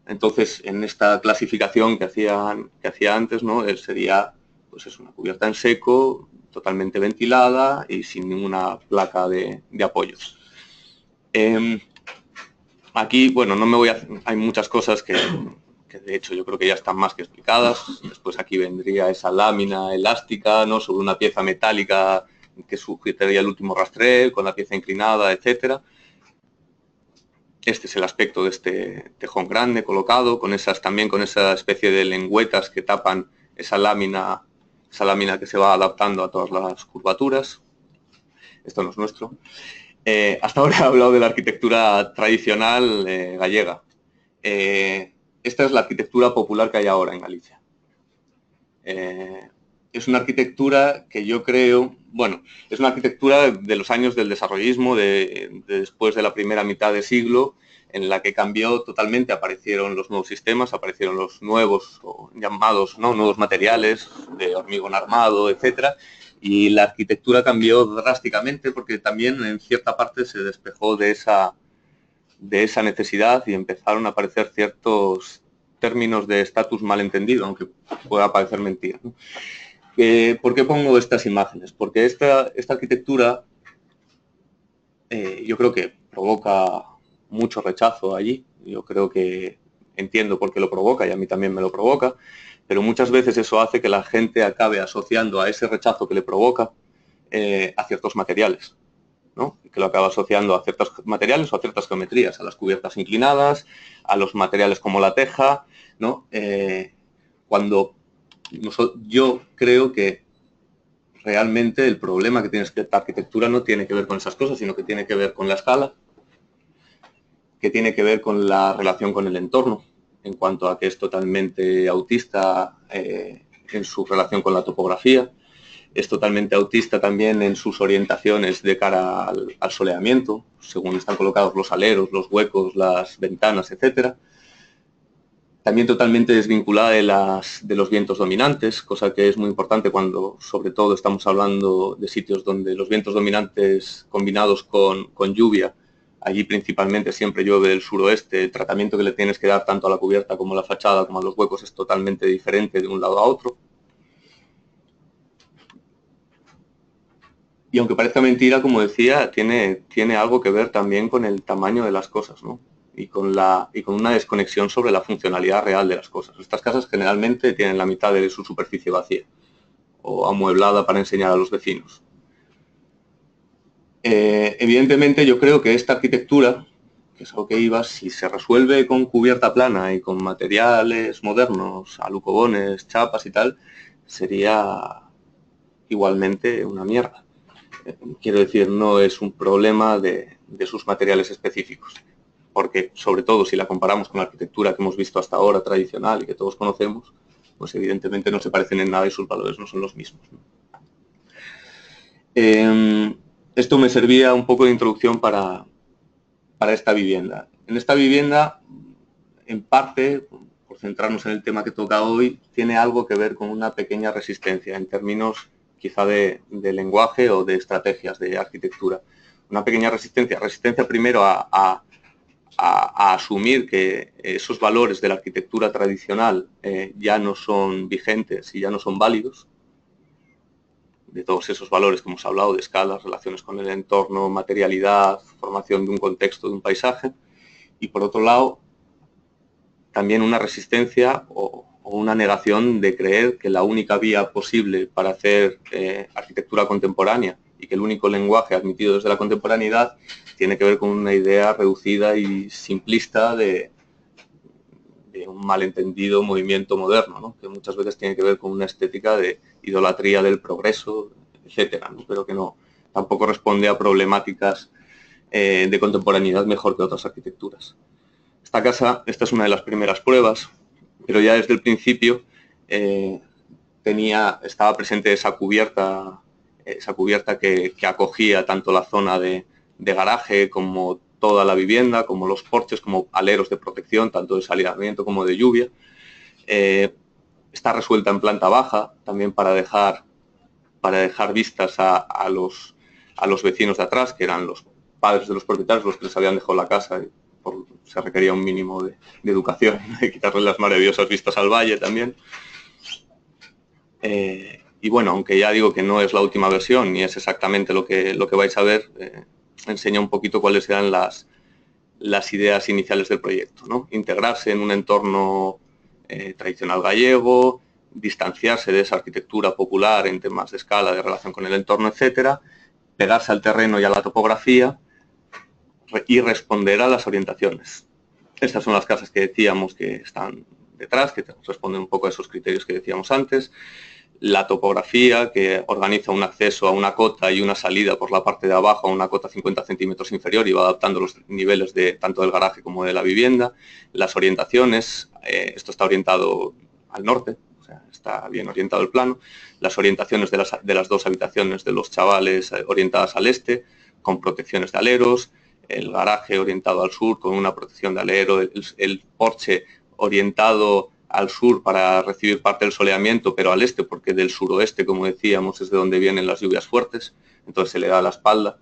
Entonces, en esta clasificación que hacía antes, ¿no?, sería, pues es una cubierta en seco, totalmente ventilada y sin ninguna placa de apoyos. Aquí, bueno, no me voy a... Hay muchas cosas que de hecho yo creo que ya están más que explicadas. Después aquí vendría esa lámina elástica, ¿no?, sobre una pieza metálica que sujetaría el último rastrel, con la pieza inclinada, etcétera. Este es el aspecto de este tejón grande colocado, también con esa especie de lengüetas que tapan esa lámina que se va adaptando a todas las curvaturas. Esto no es nuestro. Hasta ahora he hablado de la arquitectura tradicional gallega. Esta es la arquitectura popular que hay ahora en Galicia. Es una arquitectura que yo creo, bueno, es una arquitectura de los años del desarrollismo, de después de la primera mitad de siglo, en la que cambió totalmente, aparecieron los nuevos sistemas, aparecieron los nuevos llamados, ¿no?, nuevos materiales de hormigón armado, etcétera, y la arquitectura cambió drásticamente porque también en cierta parte se despejó de esa necesidad y empezaron a aparecer ciertos términos de estatus malentendido, aunque pueda parecer mentira, ¿no? ¿Por qué pongo estas imágenes? Porque esta arquitectura yo creo que provoca mucho rechazo allí. Yo creo que entiendo por qué lo provoca y a mí también me lo provoca, pero muchas veces eso hace que la gente acabe asociando a ese rechazo que le provoca a ciertos materiales, ¿no? Que lo acaba asociando a ciertos materiales o a ciertas geometrías, a las cubiertas inclinadas, a los materiales como la teja, ¿no? Cuando yo creo que realmente el problema que tiene esta arquitectura no tiene que ver con esas cosas, sino que tiene que ver con la escala, que tiene que ver con la relación con el entorno, en cuanto a que es totalmente autista en su relación con la topografía, es totalmente autista también en sus orientaciones de cara al soleamiento, según están colocados los aleros, los huecos, las ventanas, etcétera. También totalmente desvinculada de los vientos dominantes, cosa que es muy importante cuando, sobre todo, estamos hablando de sitios donde los vientos dominantes combinados con lluvia, allí principalmente siempre llueve del suroeste, el tratamiento que le tienes que dar tanto a la cubierta como a la fachada como a los huecos es totalmente diferente de un lado a otro. Y aunque parezca mentira, como decía, tiene algo que ver también con el tamaño de las cosas, ¿no? Y con una desconexión sobre la funcionalidad real de las cosas. Estas casas generalmente tienen la mitad de su superficie vacía o amueblada para enseñar a los vecinos. Evidentemente yo creo que esta arquitectura, que es algo que iba, si se resuelve con cubierta plana y con materiales modernos, alucobones, chapas y tal, sería igualmente una mierda. Quiero decir, no es un problema de sus materiales específicos, porque sobre todo si la comparamos con la arquitectura que hemos visto hasta ahora, tradicional y que todos conocemos, pues evidentemente no se parecen en nada y sus valores no son los mismos, ¿no? Esto me servía un poco de introducción para esta vivienda. En esta vivienda, en parte, por centrarnos en el tema que toca hoy, tiene algo que ver con una pequeña resistencia en términos quizá de lenguaje o de estrategias de arquitectura. Una pequeña resistencia primero a asumir que esos valores de la arquitectura tradicional ya no son vigentes y ya no son válidos, de todos esos valores que hemos hablado, de escalas, relaciones con el entorno, materialidad, formación de un contexto, de un paisaje, y por otro lado, también una resistencia o una negación de creer que la única vía posible para hacer arquitectura contemporánea y que el único lenguaje admitido desde la contemporaneidad tiene que ver con una idea reducida y simplista de un malentendido movimiento moderno, ¿no? Que muchas veces tiene que ver con una estética de idolatría del progreso, etcétera, ¿no? Pero que tampoco responde a problemáticas de contemporaneidad mejor que otras arquitecturas. Esta es una de las primeras pruebas, pero ya desde el principio estaba presente esa cubierta que acogía tanto la zona de garaje como toda la vivienda, como los porches, como aleros de protección, tanto de salidamiento como de lluvia. Está resuelta en planta baja, también para dejar vistas a los vecinos de atrás, que eran los padres de los propietarios, los que les habían dejado la casa, y se requería un mínimo de educación, de quitarle las maravillosas vistas al valle también. Y bueno, aunque ya digo que no es la última versión, ni es exactamente lo que vais a ver, enseña un poquito cuáles eran las ideas iniciales del proyecto, ¿no? Integrarse en un entorno tradicional gallego, distanciarse de esa arquitectura popular en temas de escala, de relación con el entorno, etcétera, pegarse al terreno y a la topografía, y responder a las orientaciones. Estas son las casas que decíamos que están detrás, que responden un poco a esos criterios que decíamos antes. La topografía, que organiza un acceso a una cota y una salida por la parte de abajo a una cota 50 centímetros inferior y va adaptando los niveles de tanto del garaje como de la vivienda. Las orientaciones, esto está orientado al norte, o sea, está bien orientado el plano. Las orientaciones de las dos habitaciones de los chavales orientadas al este, con protecciones de aleros. El garaje orientado al sur con una protección de alero, el porche orientado al sur para recibir parte del soleamiento, pero al este porque del suroeste, como decíamos, es de donde vienen las lluvias fuertes, entonces se le da la espalda.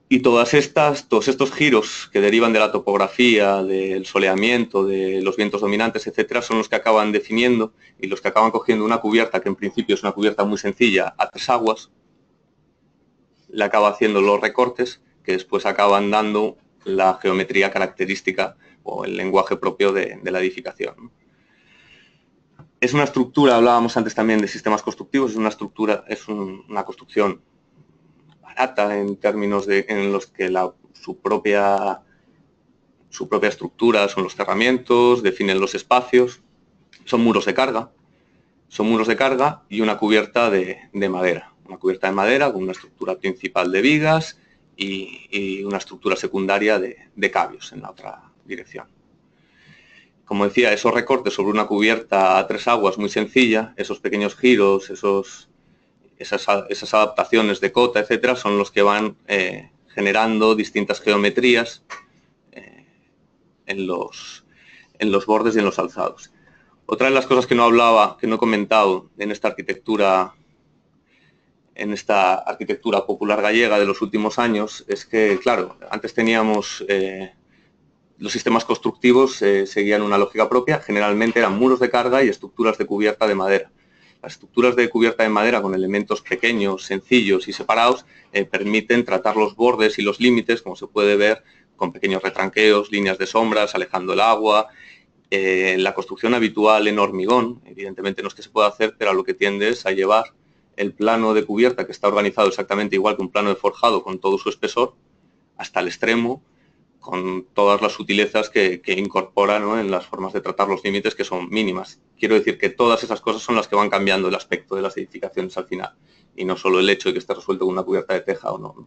Y todos estos giros que derivan de la topografía, del soleamiento, de los vientos dominantes, etcétera, son los que acaban definiendo y los que acaban cogiendo una cubierta que en principio es una cubierta muy sencilla a 3 aguas, le acaba haciendo los recortes que después acaban dando la geometría característica o el lenguaje propio de la edificación. Es una estructura, hablábamos antes también de sistemas constructivos, es una construcción barata en términos en los que su propia estructura son los cerramientos, definen los espacios, son muros de carga y una cubierta de madera. Una cubierta de madera con una estructura principal de vigas y una estructura secundaria de cabios en la otra dirección. Como decía, esos recortes sobre una cubierta a 3 aguas muy sencilla, esos pequeños giros, esas adaptaciones de cota, etcétera, son los que van generando distintas geometrías en los bordes y en los alzados. Otra de las cosas que no he comentado en esta arquitectura popular gallega de los últimos años es que, claro, antes teníamos los sistemas constructivos seguían una lógica propia, generalmente eran muros de carga y estructuras de cubierta de madera. Las estructuras de cubierta de madera con elementos pequeños, sencillos y separados permiten tratar los bordes y los límites, como se puede ver, con pequeños retranqueos, líneas de sombras, alejando el agua. La construcción habitual en hormigón, evidentemente no es que se pueda hacer, pero a lo que tiende es a llevar el plano de cubierta, que está organizado exactamente igual que un plano de forjado con todo su espesor, hasta el extremo, con todas las sutilezas que incorpora, ¿no?, en las formas de tratar los límites, que son mínimas. Quiero decir que todas esas cosas son las que van cambiando el aspecto de las edificaciones al final, y no solo el hecho de que esté resuelto con una cubierta de teja o no.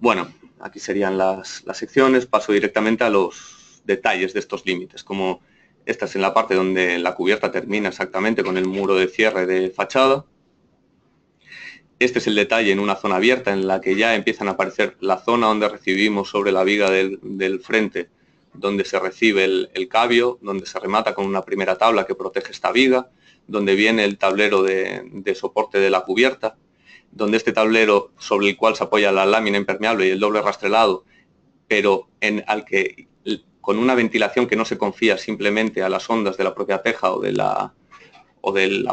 Bueno, aquí serían las secciones. Paso directamente a los detalles de estos límites, como esta es en la parte donde la cubierta termina exactamente con el muro de cierre de fachada. Este es el detalle en una zona abierta en la que ya empiezan a aparecer la zona donde recibimos sobre la viga del frente, donde se recibe el cabio, donde se remata con una primera tabla que protege esta viga, donde viene el tablero de soporte de la cubierta, donde este tablero sobre el cual se apoya la lámina impermeable y el doble rastrelado, pero con una ventilación que no se confía simplemente a las ondas de la propia teja o de la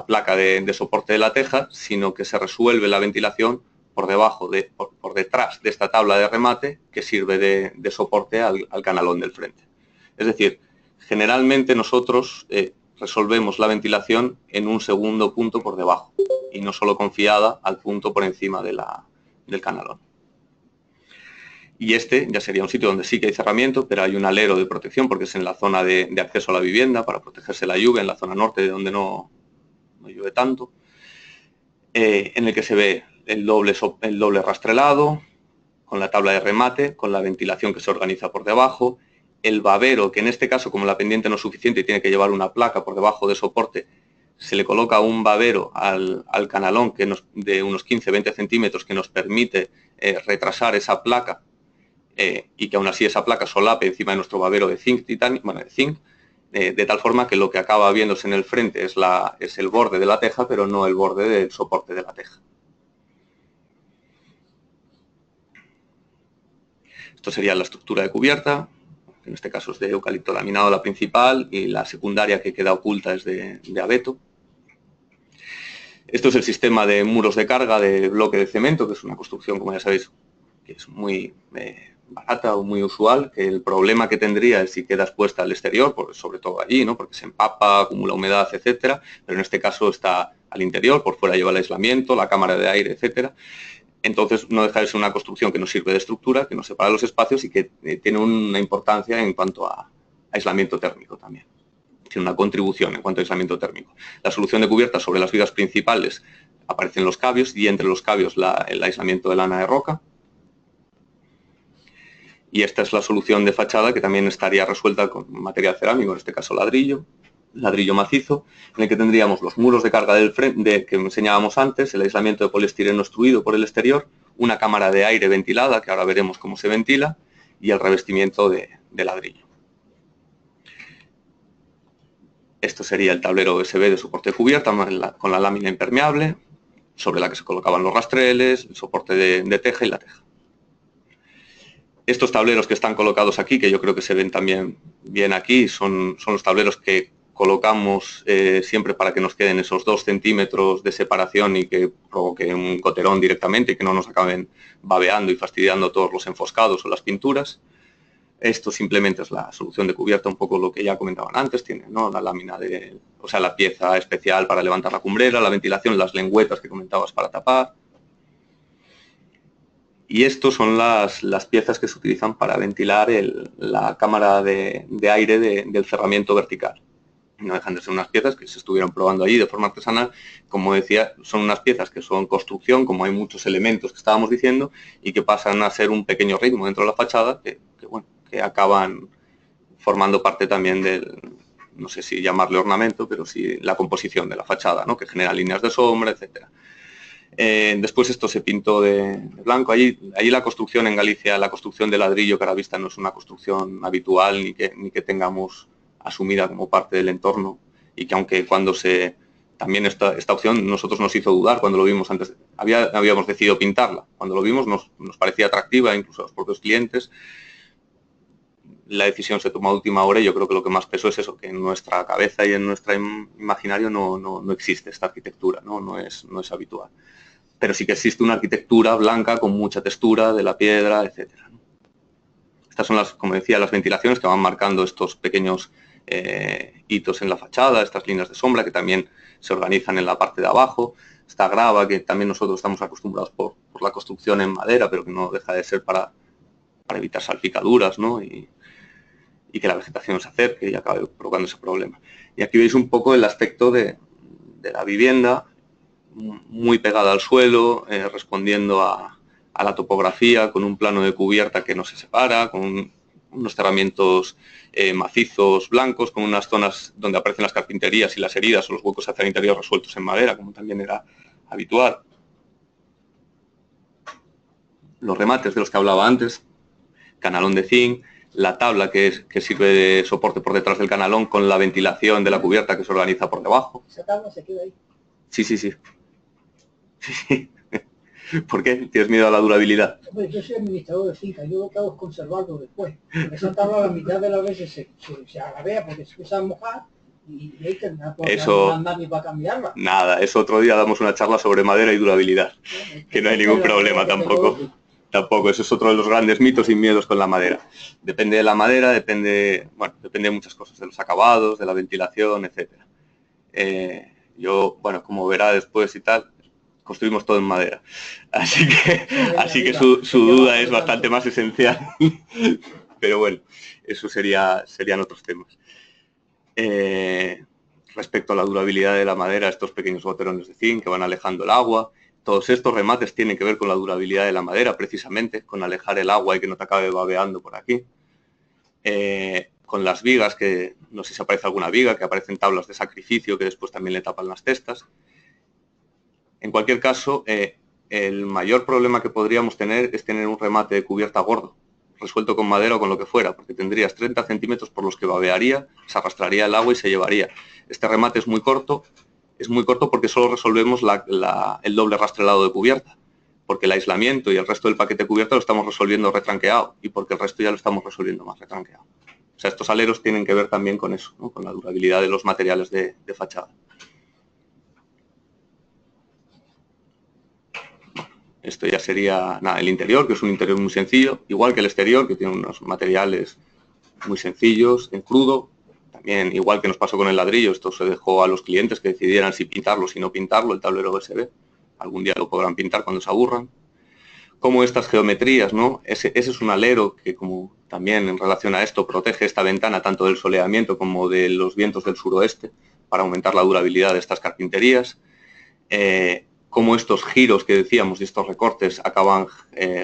placa de soporte de la teja, sino que se resuelve la ventilación por detrás de esta tabla de remate que sirve de soporte al canalón del frente. Es decir, generalmente nosotros resolvemos la ventilación en un segundo punto por debajo y no solo confiada al punto por encima del canalón. Y este ya sería un sitio donde sí que hay cerramiento, pero hay un alero de protección porque es en la zona de acceso a la vivienda para protegerse la lluvia, en la zona norte de donde no llueve tanto, en el que se ve el doble rastrelado, con la tabla de remate, con la ventilación que se organiza por debajo, el babero, que en este caso, como la pendiente no es suficiente y tiene que llevar una placa por debajo de soporte, se le coloca un babero al canalón de unos 15-20 centímetros que nos permite retrasar esa placa y que aún así esa placa solape encima de nuestro babero de zinc, de tal forma que lo que acaba viéndose en el frente es el borde de la teja, pero no el borde del soporte de la teja. Esto sería la estructura de cubierta, que en este caso es de eucalipto laminado la principal y la secundaria que queda oculta es de abeto. Esto es el sistema de muros de carga de bloque de cemento, que es una construcción, como ya sabéis, que es muy barata o muy usual, que el problema que tendría es si queda expuesta al exterior, sobre todo allí, ¿no?, porque se empapa, acumula humedad, etcétera, pero en este caso está al interior, por fuera lleva el aislamiento, la cámara de aire, etcétera. Entonces no deja de ser una construcción que nos sirve de estructura, que nos separa los espacios y que tiene una importancia en cuanto a aislamiento térmico también. Tiene una contribución en cuanto a aislamiento térmico. La solución de cubierta sobre las vigas principales aparecen los cabios y entre los cabios el aislamiento de lana de roca. Y esta es la solución de fachada que también estaría resuelta con material cerámico, en este caso ladrillo macizo, en el que tendríamos los muros de carga del frente que enseñábamos antes, el aislamiento de poliestireno extruido por el exterior, una cámara de aire ventilada, que ahora veremos cómo se ventila, y el revestimiento de ladrillo. Esto sería el tablero USB de soporte de cubierta con la lámina impermeable, sobre la que se colocaban los rastreles, el soporte de teja y la teja. Estos tableros que están colocados aquí, que yo creo que se ven también bien aquí, son los tableros que colocamos siempre para que nos queden esos 2 centímetros de separación y que provoque un goterón directamente y que no nos acaben babeando y fastidiando todos los enfoscados o las pinturas. Esto simplemente es la solución de cubierta, un poco lo que ya comentaban antes, tiene, ¿no?, la lámina la pieza especial para levantar la cumbrera, la ventilación, las lengüetas que comentabas para tapar. Y estos son las piezas que se utilizan para ventilar la cámara de aire del cerramiento vertical. No dejan de ser unas piezas que se estuvieron probando allí de forma artesanal. Como decía, son unas piezas que son construcción, como hay muchos elementos que estábamos diciendo, y que pasan a ser un pequeño ritmo dentro de la fachada, que acaban formando parte también del, no sé si llamarle ornamento, pero sí la composición de la fachada, ¿no?, que genera líneas de sombra, etcétera. Después esto se pintó de blanco. Allí la construcción en Galicia, la construcción de ladrillo que a la vista no es una construcción habitual ni que tengamos asumida como parte del entorno, y que aunque también esta opción nosotros nos hizo dudar cuando lo vimos antes. Habíamos decidido pintarla. Cuando lo vimos nos parecía atractiva, incluso a los propios clientes. La decisión se tomó a última hora y yo creo que lo que más pesó es eso, que en nuestra cabeza y en nuestro imaginario no existe esta arquitectura, no es habitual. Pero sí que existe una arquitectura blanca con mucha textura de la piedra, etcétera. Estas son, como decía, las ventilaciones que van marcando estos pequeños hitos en la fachada, estas líneas de sombra que también se organizan en la parte de abajo. Esta grava que también nosotros estamos acostumbrados por la construcción en madera, pero que no deja de ser para evitar salpicaduras, ¿no?, y que la vegetación se acerque y acabe provocando ese problema. Y aquí veis un poco el aspecto de la vivienda, muy pegada al suelo, respondiendo a la topografía, con un plano de cubierta que no se separa, con unos cerramientos macizos blancos, con unas zonas donde aparecen las carpinterías y las heridas o los huecos hacia el interior resueltos en madera, como también era habitual. Los remates de los que hablaba antes, canalón de zinc, la tabla que sirve de soporte por detrás del canalón con la ventilación de la cubierta que se organiza por debajo. ¿Esa tabla se queda ahí? Sí. ¿Por qué? ¿Tienes miedo a la durabilidad? Hombre, yo soy administrador de finca, yo lo que hago es conservarlo después. Esa tabla la mitad de las veces se agravea porque se empieza a mojar y ahí tendrá eso, andar ni para cambiarla. Nada, eso otro día damos una charla sobre madera y durabilidad, que no hay ningún problema tampoco. Tampoco, eso es otro de los grandes mitos y miedos con la madera. Depende de la madera, depende de muchas cosas, de los acabados, de la ventilación, etcétera. Como verá después y tal, construimos todo en madera. Así que su duda es bastante más esencial. Pero bueno, eso serían otros temas. Respecto a la durabilidad de la madera, estos pequeños goterones de zinc que van alejando el agua, todos estos remates tienen que ver con la durabilidad de la madera, precisamente, con alejar el agua y que no te acabe babeando por aquí. Con las vigas, que no sé si aparece alguna viga, que aparecen tablas de sacrificio que después también le tapan las testas. En cualquier caso, el mayor problema que podríamos tener es tener un remate de cubierta gordo, resuelto con madera o con lo que fuera, porque tendrías 30 centímetros por los que babearía, se arrastraría el agua y se llevaría. Este remate es muy corto porque solo resolvemos el doble rastrelado de cubierta, porque el aislamiento y el resto del paquete de cubierta lo estamos resolviendo retranqueado y porque el resto ya lo estamos resolviendo más retranqueado. O sea, estos aleros tienen que ver también con eso, ¿no?, con la durabilidad de los materiales de fachada. Esto ya sería el interior, que es un interior muy sencillo, igual que el exterior, que tiene unos materiales muy sencillos, en crudo. También, igual que nos pasó con el ladrillo, esto se dejó a los clientes que decidieran si pintarlo o si no pintarlo, el tablero USB. Algún día lo podrán pintar cuando se aburran. cómo estas geometrías, ¿no? Ese es un alero que, como también en relación a esto, protege esta ventana tanto del soleamiento como de los vientos del suroeste para aumentar la durabilidad de estas carpinterías. Cómo estos giros que decíamos y estos recortes acaban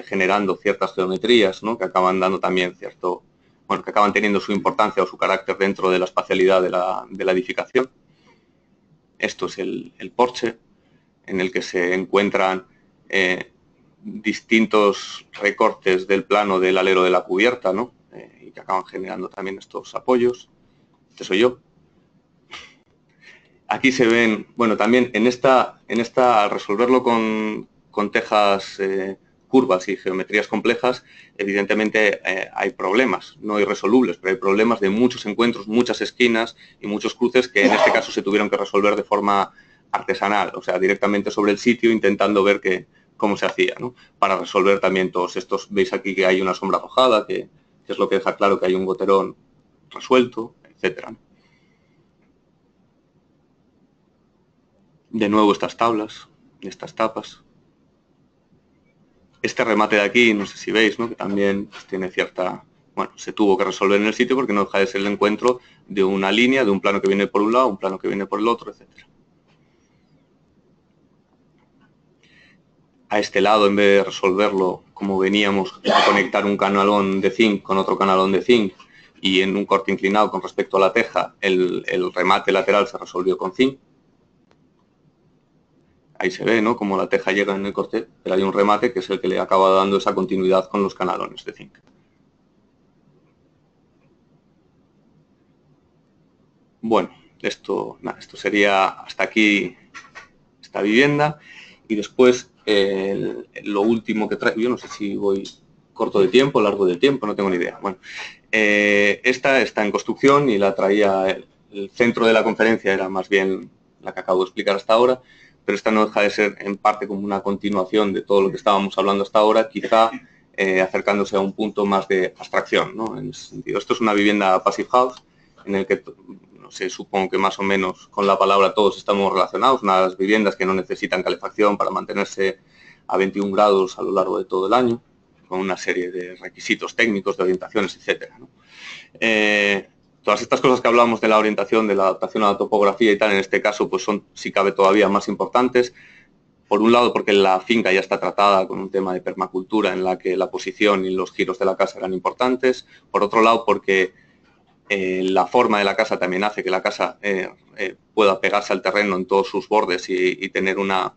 generando ciertas geometrías, ¿no? Que acaban dando también cierto, bueno, que acaban teniendo su importancia o su carácter dentro de la espacialidad de la edificación. Esto es el porche, en el que se encuentran distintos recortes del plano del alero de la cubierta, ¿no? Y que acaban generando también estos apoyos. Este soy yo. Aquí se ven, bueno, también en esta al resolverlo con tejas curvas y geometrías complejas, evidentemente hay problemas, no irresolubles, pero hay problemas de muchos encuentros, muchas esquinas y muchos cruces que en este caso se tuvieron que resolver de forma artesanal, o sea, directamente sobre el sitio, intentando ver cómo se hacía, ¿no? Para resolver también todos estos, veis aquí que hay una sombra arrojada, que es lo que deja claro que hay un goterón resuelto, etcétera. De nuevo estas tablas, estas tapas. Este remate de aquí, no sé si veis, ¿no? Que también pues, tiene cierta... Bueno, se tuvo que resolver en el sitio porque no deja de ser el encuentro de una línea, de un plano que viene por un lado, un plano que viene por el otro, etcétera. A este lado, en vez de resolverlo como veníamos a conectar un canalón de zinc con otro canalón de zinc y en un corte inclinado con respecto a la teja, el remate lateral se resolvió con zinc. Ahí se ve, ¿no? Como la teja llega en el corte, pero hay un remate que es el que le acaba dando esa continuidad con los canalones de zinc. Bueno, esto sería hasta aquí esta vivienda. Y después, lo último que traigo, yo no sé si voy corto de tiempo, largo de tiempo, no tengo ni idea. Bueno, esta está en construcción y la traía, el centro de la conferencia era más bien la que acabo de explicar hasta ahora, pero esta no deja de ser en parte como una continuación de todo lo que estábamos hablando hasta ahora, quizá acercándose a un punto más de abstracción, ¿no? En ese sentido, esto es una vivienda passive house, en el que, no sé, supongo que más o menos con la palabra todos estamos relacionados, unas viviendas que no necesitan calefacción para mantenerse a 21 grados a lo largo de todo el año, con una serie de requisitos técnicos, de orientaciones, etcétera, ¿no? Todas estas cosas que hablamos de la orientación, de la adaptación a la topografía y tal, en este caso, pues son, si cabe, todavía más importantes. Por un lado, porque la finca ya está tratada con un tema de permacultura en la que la posición y los giros de la casa eran importantes. Por otro lado, porque la forma de la casa también hace que la casa pueda pegarse al terreno en todos sus bordes y tener una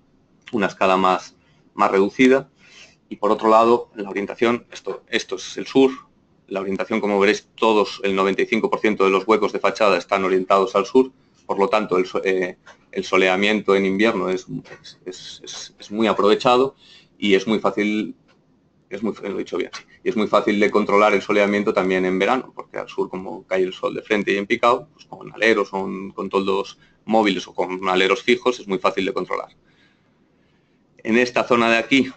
escala más reducida. Y por otro lado, la orientación, esto es el sur. La orientación, como veréis, todos, el 95% de los huecos de fachada están orientados al sur, por lo tanto el soleamiento en invierno es muy aprovechado y es muy fácil, lo he dicho bien, sí, y es muy fácil de controlar el soleamiento también en verano, porque al sur, como cae el sol de frente y en picado, pues con aleros, con toldos móviles o con aleros fijos, es muy fácil de controlar. En esta zona de aquí,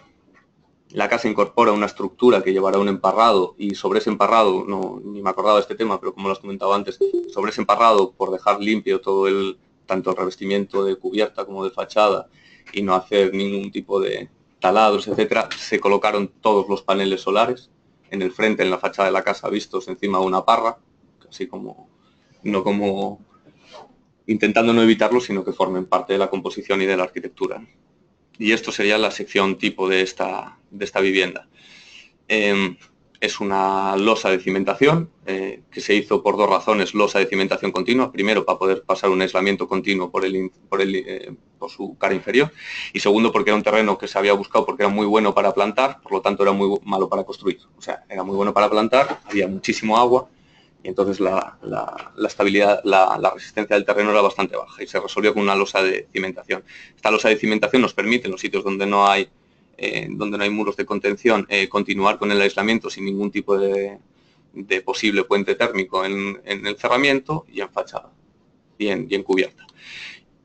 la casa incorpora una estructura que llevará un emparrado y sobre ese emparrado, ni me acordaba de este tema, pero como lo has comentado antes, sobre ese emparrado, por dejar limpio todo tanto el revestimiento de cubierta como de fachada y no hacer ningún tipo de talados, etcétera, se colocaron todos los paneles solares en el frente, en la fachada de la casa, vistos encima de una parra, así como, no como intentando no evitarlo, sino que formen parte de la composición y de la arquitectura. Y esto sería la sección tipo de esta vivienda. Es una losa de cimentación que se hizo por dos razones, losa de cimentación continua. Primero, para poder pasar un aislamiento continuo por su cara inferior. Y segundo, porque era un terreno que se había buscado porque era muy bueno para plantar, por lo tanto era muy malo para construir. O sea, era muy bueno para plantar, había muchísimo agua y entonces la estabilidad, la resistencia del terreno era bastante baja y se resolvió con una losa de cimentación. Esta losa de cimentación nos permite en los sitios donde no hay muros de contención continuar con el aislamiento sin ningún tipo de posible puente térmico en el cerramiento y en fachada y en cubierta.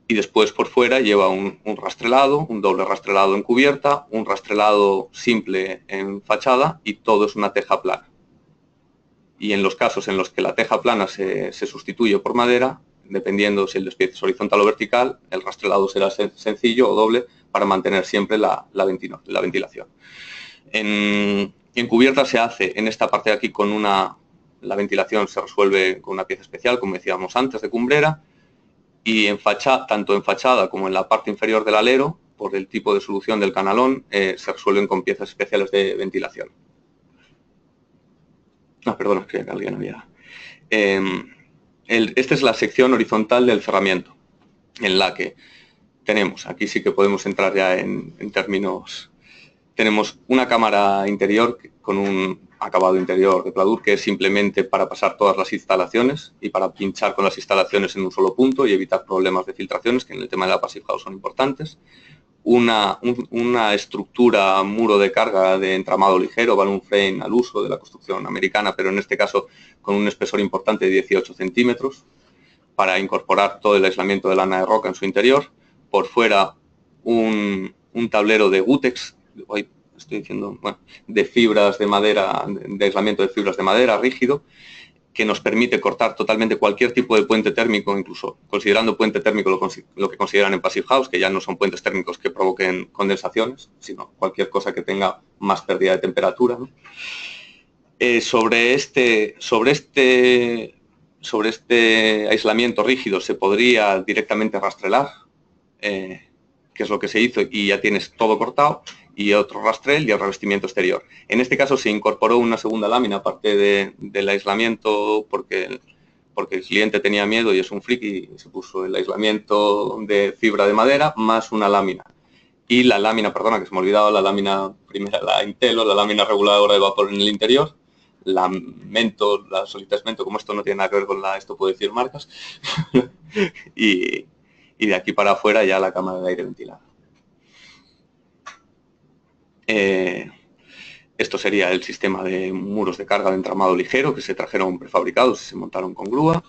Y después por fuera lleva un rastrelado, un doble rastrelado en cubierta, un rastrelado simple en fachada y todo es una teja plana. Y en los casos en los que la teja plana se sustituye por madera, dependiendo si el despiece es horizontal o vertical, el rastrelado será sencillo o doble para mantener siempre la ventilación. En cubierta se hace en esta parte de aquí con la ventilación se resuelve con una pieza especial, como decíamos antes, de cumbrera, y tanto en fachada como en la parte inferior del alero, por el tipo de solución del canalón, se resuelven con piezas especiales de ventilación. Perdona, que alguien había... esta es la sección horizontal del cerramiento, en la que tenemos, aquí sí que podemos entrar ya en términos, tenemos una cámara interior con un acabado interior de pladur que es simplemente para pasar todas las instalaciones y para pinchar con las instalaciones en un solo punto y evitar problemas de filtraciones, que en el tema de la Passive House son importantes. Una estructura muro de carga de entramado ligero, balloon frame al uso de la construcción americana, pero en este caso con un espesor importante de 18 centímetros para incorporar todo el aislamiento de lana de roca en su interior. Por fuera un tablero de Gutex, de fibras de madera, de aislamiento de fibras de madera rígido, que nos permite cortar totalmente cualquier tipo de puente térmico, incluso considerando puente térmico lo que consideran en Passive House, que ya no son puentes térmicos que provoquen condensaciones, sino cualquier cosa que tenga más pérdida de temperatura, ¿no? Sobre este aislamiento rígido se podría directamente rastrelar, que es lo que se hizo, y ya tienes todo cortado, y otro rastrel y el revestimiento exterior. En este caso se incorporó una segunda lámina, aparte del aislamiento, porque el cliente tenía miedo y es un friki, y se puso el aislamiento de fibra de madera más una lámina. Y la lámina, perdona, que se me olvidaba, la lámina primera, la Intelo, la lámina reguladora de vapor en el interior, la Mento, la Solitas Mento, como esto no tiene nada que ver con esto puedo decir marcas, y de aquí para afuera ya la cámara de aire ventilada. Esto sería el sistema de muros de carga de entramado ligero que se trajeron prefabricados y se montaron con grúa.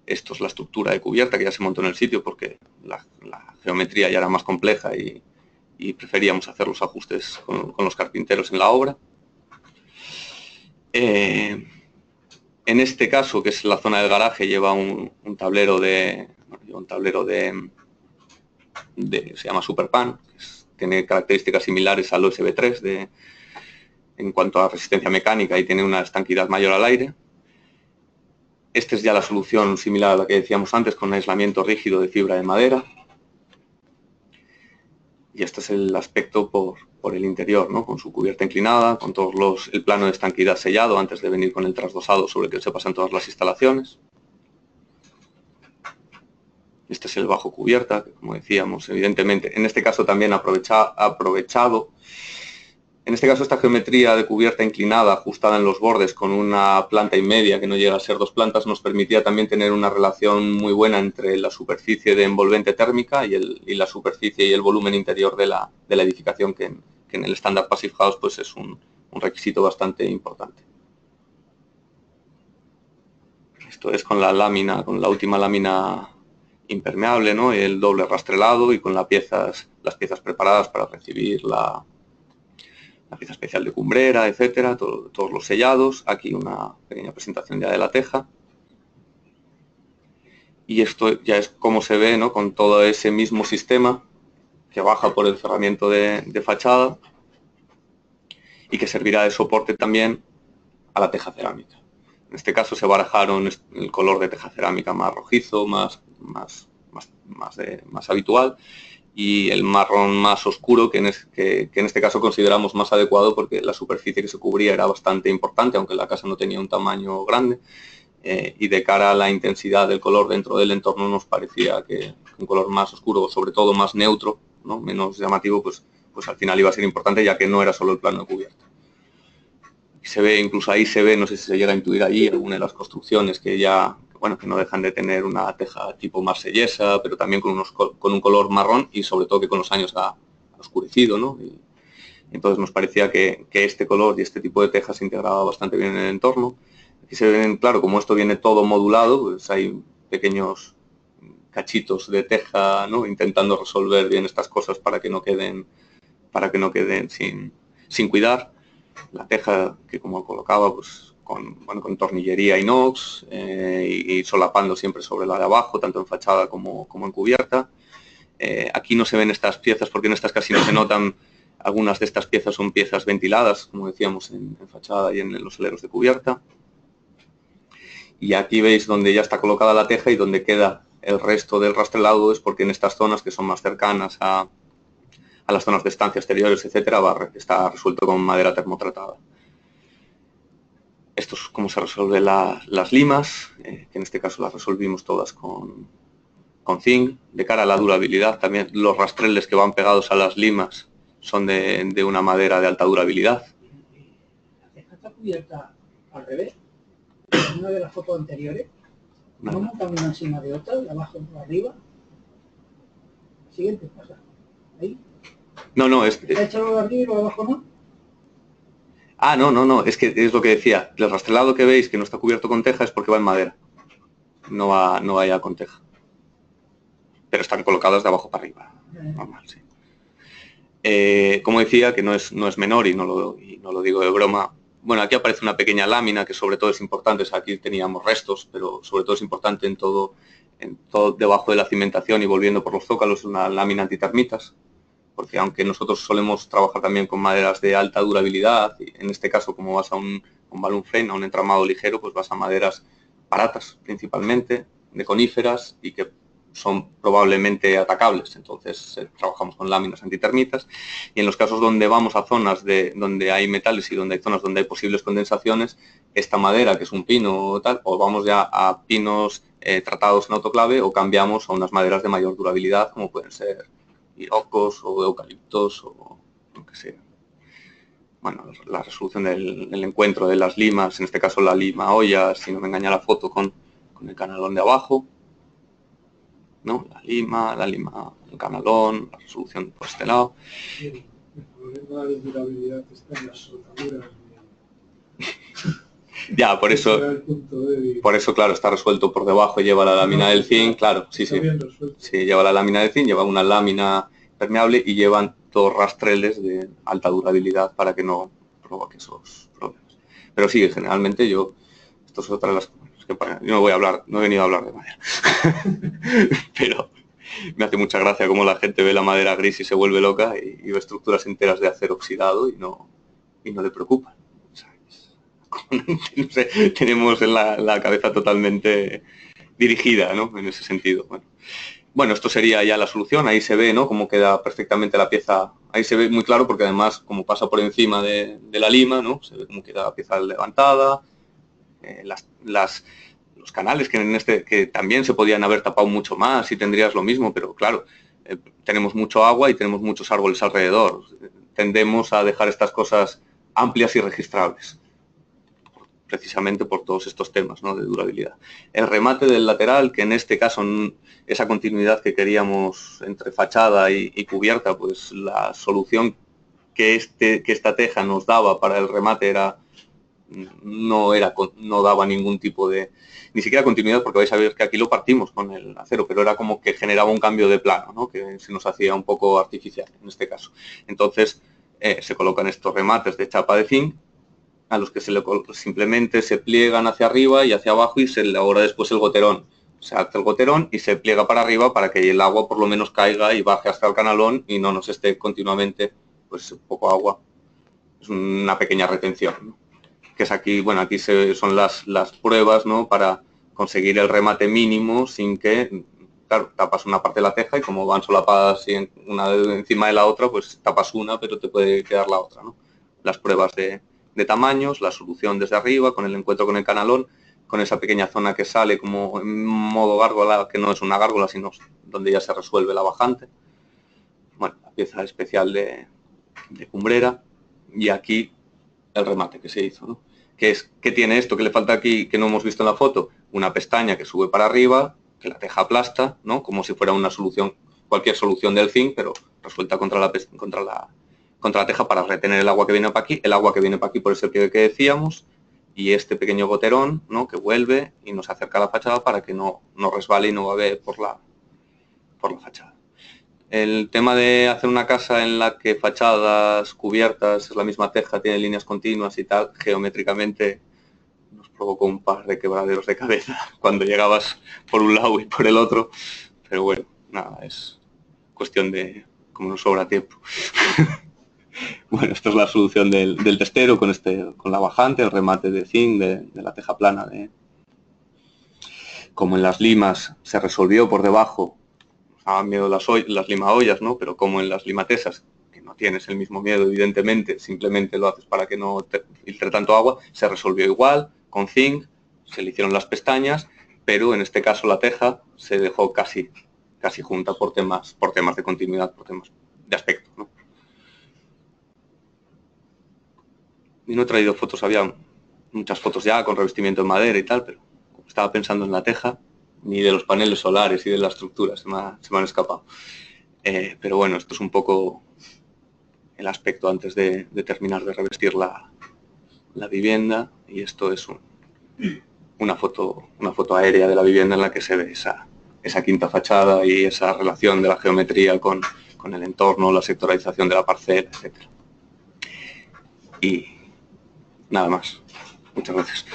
Esto es la estructura de cubierta que ya se montó en el sitio porque la geometría ya era más compleja y preferíamos hacer los ajustes con los carpinteros en la obra. En este caso, que es la zona del garaje, lleva un tablero se llama Superpan, tiene características similares al USB 3 en cuanto a resistencia mecánica y tiene una estanquidad mayor al aire. Esta es ya la solución similar a la que decíamos antes, con aislamiento rígido de fibra de madera. Y este es el aspecto por el interior, ¿no? Con su cubierta inclinada, con el plano de estanquidad sellado antes de venir con el trasdosado sobre el que se pasan todas las instalaciones. Este es el bajo cubierta, que como decíamos, evidentemente, en este caso también aprovechado. En este caso esta geometría de cubierta inclinada, ajustada en los bordes con una planta y media, que no llega a ser 2 plantas, nos permitía también tener una relación muy buena entre la superficie de envolvente térmica y la superficie y el volumen interior de la edificación, que en el estándar Passive House pues es un requisito bastante importante. Esto es con la lámina, con la última lámina impermeable, ¿no? El doble rastrelado y con las piezas preparadas para recibir la pieza especial de cumbrera, etcétera, todos los sellados. Aquí una pequeña presentación ya de la teja. Y esto ya es como se ve, ¿no? Con todo ese mismo sistema que baja por el cerramiento de fachada y que servirá de soporte también a la teja cerámica. En este caso se barajaron el color de teja cerámica más rojizo, más habitual, y el marrón más oscuro, que en este caso consideramos más adecuado porque la superficie que se cubría era bastante importante, aunque la casa no tenía un tamaño grande, y de cara a la intensidad del color dentro del entorno nos parecía que un color más oscuro, o sobre todo más neutro, ¿no? Menos llamativo, pues al final iba a ser importante, ya que no era solo el plano de cubierta. Se ve, incluso ahí se ve, no sé si se llega a intuir allí, alguna de las construcciones que ya, bueno, que no dejan de tener una teja tipo marsellesa, pero también con un color marrón y sobre todo que con los años ha oscurecido, ¿no? Y entonces nos parecía que este color y este tipo de teja se integraba bastante bien en el entorno. Aquí se ven, claro, como esto viene todo modulado, pues hay pequeños cachitos de teja, ¿no? Intentando resolver bien estas cosas para que no queden sin cuidar. La teja que como colocaba pues con tornillería inox y solapando siempre sobre la de abajo, tanto en fachada como en cubierta. Aquí no se ven estas piezas porque en estas casi no se notan Algunas de estas piezas son piezas ventiladas, como decíamos, en fachada y en los aleros de cubierta. Y aquí veis donde ya está colocada la teja y donde queda el resto del rastrelado, es porque en estas zonas que son más cercanas a las zonas de estancia exteriores, etcétera, está resuelto con madera termotratada. Esto es cómo se resuelven las limas, que en este caso las resolvimos todas con zinc. De cara a la durabilidad, también los rastreles que van pegados a las limas son de una madera de alta durabilidad. La teja está cubierta al revés. En una de las fotos anteriores, no montan una encima de otra, de abajo por arriba. Siguiente, pasa. Ahí. No, ¿Está hecho lo de arriba y lo de abajo no? Ah, no, es que es lo que decía. El rastrelado que veis que no está cubierto con teja es porque va en madera. No va ya con teja. Pero están colocadas de abajo para arriba. Normal, sí. Como decía, que no es menor y no lo digo de broma. Bueno, aquí aparece una pequeña lámina que sobre todo es importante. Aquí teníamos restos, pero sobre todo es importante en todo debajo de la cimentación y volviendo por los zócalos, una lámina antitermitas. Porque aunque nosotros solemos trabajar también con maderas de alta durabilidad, y en este caso como vas a un balloon frame, a un entramado ligero, pues vas a maderas baratas principalmente, de coníferas y que son probablemente atacables. Entonces trabajamos con láminas antitermitas y en los casos donde vamos a zonas donde hay metales y donde hay zonas donde hay posibles condensaciones, esta madera que es un pino o tal, o vamos ya a pinos tratados en autoclave o cambiamos a unas maderas de mayor durabilidad como pueden ser hirocos o eucaliptos o lo que sea. Bueno, la resolución del encuentro de las limas, en este caso la lima olla, si no me engaña la foto, con el canalón de abajo, ¿no? La lima, el canalón, la resolución por este lado. El problema de durabilidad está en las soldaduras. Ya, por eso, claro, está resuelto por debajo, lleva la lámina del zinc, claro, sí, lleva la lámina del zinc, lleva una lámina permeable y llevan dos rastreles de alta durabilidad para que no provoque esos problemas. Pero sí, generalmente esto es otra de las cosas que yo no he venido a hablar de madera, pero me hace mucha gracia cómo la gente ve la madera gris y se vuelve loca y ve estructuras enteras de acero oxidado y no le preocupa. No sé, tenemos en la cabeza totalmente dirigida, ¿no? En ese sentido. Bueno, esto sería ya la solución. Ahí se ve, ¿no? Cómo queda perfectamente la pieza. Ahí se ve muy claro porque además, como pasa por encima de la lima, ¿no? Se ve cómo queda la pieza levantada. Los canales que también se podían haber tapado mucho más y tendrías lo mismo, pero claro, tenemos mucho agua y tenemos muchos árboles alrededor. Tendemos a dejar estas cosas amplias y registrables, precisamente por todos estos temas, ¿no? De durabilidad. El remate del lateral, que en este caso esa continuidad que queríamos entre fachada y cubierta, pues la solución que esta teja nos daba para el remate no daba ningún tipo de, ni siquiera continuidad, porque vais a ver que aquí lo partimos con el acero, pero era como que generaba un cambio de plano, ¿no? Que se nos hacía un poco artificial en este caso. Entonces se colocan estos remates de chapa de zinc, a los que simplemente se pliegan hacia arriba y hacia abajo y se elabora después el goterón. Se hace el goterón y se pliega para arriba para que el agua por lo menos caiga y baje hasta el canalón y no nos esté continuamente pues poco agua. Es una pequeña retención, ¿no? Que es aquí, bueno, aquí son las pruebas, ¿no? Para conseguir el remate mínimo sin que, claro, tapas una parte de la teja y como van solapadas una encima de la otra, pues tapas una pero te puede quedar la otra, ¿no? Las pruebas de tamaños, la solución desde arriba, con el encuentro con el canalón, con esa pequeña zona que sale como en modo gárgola, que no es una gárgola, sino donde ya se resuelve la bajante. Bueno, la pieza especial de cumbrera y aquí el remate que se hizo, ¿no? ¿Qué tiene esto que le falta aquí, que no hemos visto en la foto? Una pestaña que sube para arriba, que la teja aplasta, ¿no? Como si fuera una solución, cualquier solución del zinc, pero resuelta contra la teja para retener el agua que viene para aquí, por ese pliegue que decíamos, y este pequeño goterón, ¿no? Que vuelve y nos acerca a la fachada para que no resbale y no babe por la fachada. El tema de hacer una casa en la que fachadas cubiertas es la misma teja, tiene líneas continuas y tal, geométricamente nos provocó un par de quebraderos de cabeza cuando llegabas por un lado y por el otro, pero bueno, nada, es cuestión de cómo nos sobra tiempo. Bueno, esta es la solución del testero con la bajante, el remate de zinc de la teja plana. Como en las limas se resolvió por debajo, daban miedo las limaollas, ¿no? Pero como en las limatesas, que no tienes el mismo miedo, evidentemente, simplemente lo haces para que no te filtre tanto agua, se resolvió igual, con zinc, se le hicieron las pestañas, pero en este caso la teja se dejó casi junta por temas de continuidad, por temas de aspecto, ¿no? Y no he traído fotos, había muchas fotos ya con revestimiento en madera y tal, pero como estaba pensando en la teja, ni de los paneles solares y de la estructura se me han escapado. Pero bueno, esto es un poco el aspecto antes de terminar de revestir la vivienda, y esto es una foto aérea de la vivienda en la que se ve esa quinta fachada y esa relación de la geometría con el entorno, la sectoralización de la parcela, etc. Y nada más. Muchas gracias.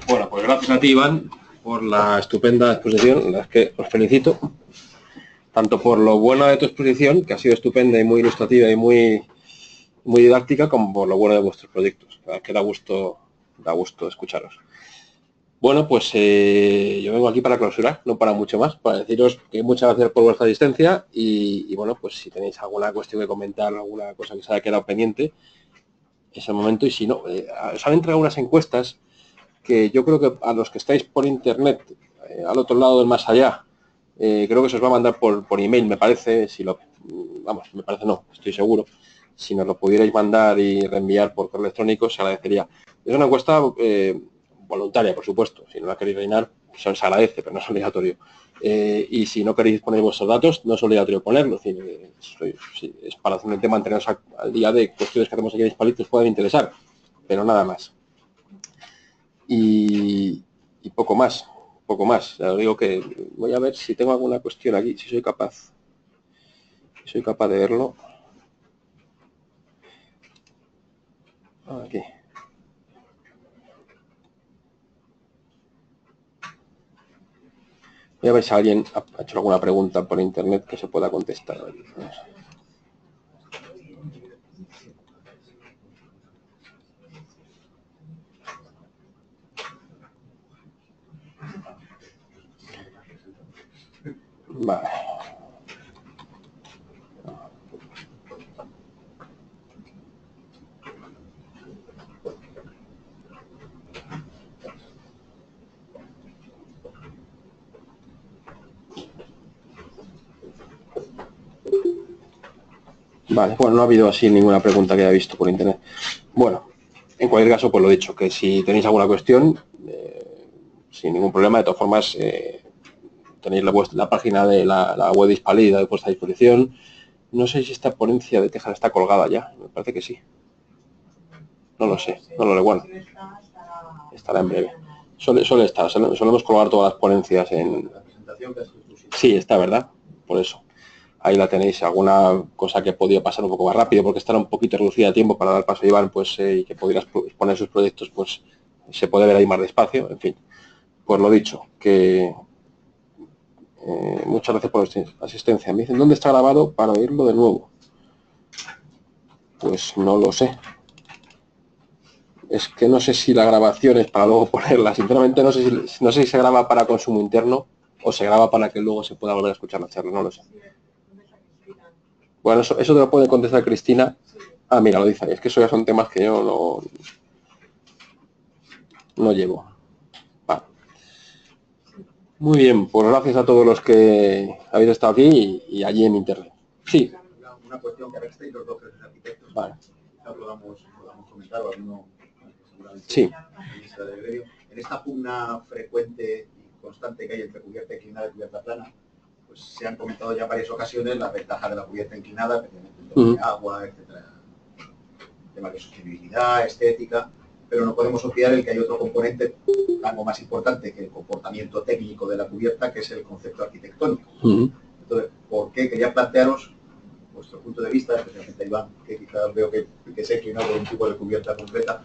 Bueno, pues gracias a ti, Iván, por la estupenda exposición, la que os felicito, tanto por lo bueno de tu exposición, que ha sido estupenda y muy ilustrativa y muy didáctica, como por lo bueno de vuestros proyectos. La verdad es que da gusto escucharos. Bueno, pues yo vengo aquí para clausurar, no para mucho más, para deciros que muchas gracias por vuestra asistencia y bueno, pues si tenéis alguna cuestión que comentar, alguna cosa que se haya quedado pendiente, es el momento. Y si no, os han entregado unas encuestas que yo creo que a los que estáis por internet, al otro lado del más allá, creo que se os va a mandar por email, me parece, me parece no, estoy seguro. Si nos lo pudierais mandar y reenviar por correo electrónico, se agradecería. Es una encuesta voluntaria, por supuesto. Si no la queréis rellenar, se os agradece, pero no es obligatorio. Y si no queréis poner vuestros datos, no es obligatorio ponerlo. Es decir, es para simplemente manteneros al día de cuestiones que hacemos aquí en Hispalit que os pueden interesar, pero nada más. Y poco más. Ya os digo que voy a ver si tengo alguna cuestión aquí, si soy capaz de verlo. Aquí. Voy a ver si alguien ha hecho alguna pregunta por internet que se pueda contestar. Vale. Vale, bueno, no ha habido así ninguna pregunta que haya visto por internet. Bueno, en cualquier caso, pues lo dicho, que si tenéis alguna cuestión, sin ningún problema, de todas formas, tenéis la página de la web de Hispalit a vuestra disposición. No sé si esta ponencia de Tejas está colgada ya, me parece que sí. No lo sé, no lo recuerdo. Estará en breve. Suele estar, solemos colgar todas las ponencias en... Sí, está, ¿verdad? Por eso. Ahí la tenéis. Alguna cosa que podía pasar un poco más rápido porque estará un poquito reducida de tiempo para dar paso a Iván, pues y que pudieras exponer sus proyectos, pues se puede ver ahí más despacio. En fin, pues lo dicho, que muchas gracias por la asistencia. Me dicen, ¿dónde está grabado para oírlo de nuevo? Pues no lo sé. Es que no sé si la grabación es para luego ponerla. Sinceramente no sé si se graba para consumo interno o se graba para que luego se pueda volver a escuchar la charla. No lo sé. Bueno, eso te lo puede contestar Cristina. Ah, mira, lo dice ahí. Es que eso ya son temas que yo no llevo. Vale. Muy bien, pues gracias a todos los que habéis estado aquí y allí en internet. Sí. Una cuestión que ahora estáis los dos arquitectos. Vale. Podamos comentar o alguno seguramente. Sí. En esta pugna frecuente y constante que hay entre cubierta inclinada y cubierta plana, pues se han comentado ya en varias ocasiones las ventajas de la cubierta inclinada, especialmente el tema de agua, etcétera, temas de sostenibilidad, estética, pero no podemos obviar el que hay otro componente, algo más importante que el comportamiento técnico de la cubierta, que es el concepto arquitectónico. Entonces, ¿por qué? Quería plantearos vuestro punto de vista, especialmente Iván, que quizás veo que se ha inclinado por un tipo de cubierta concreta,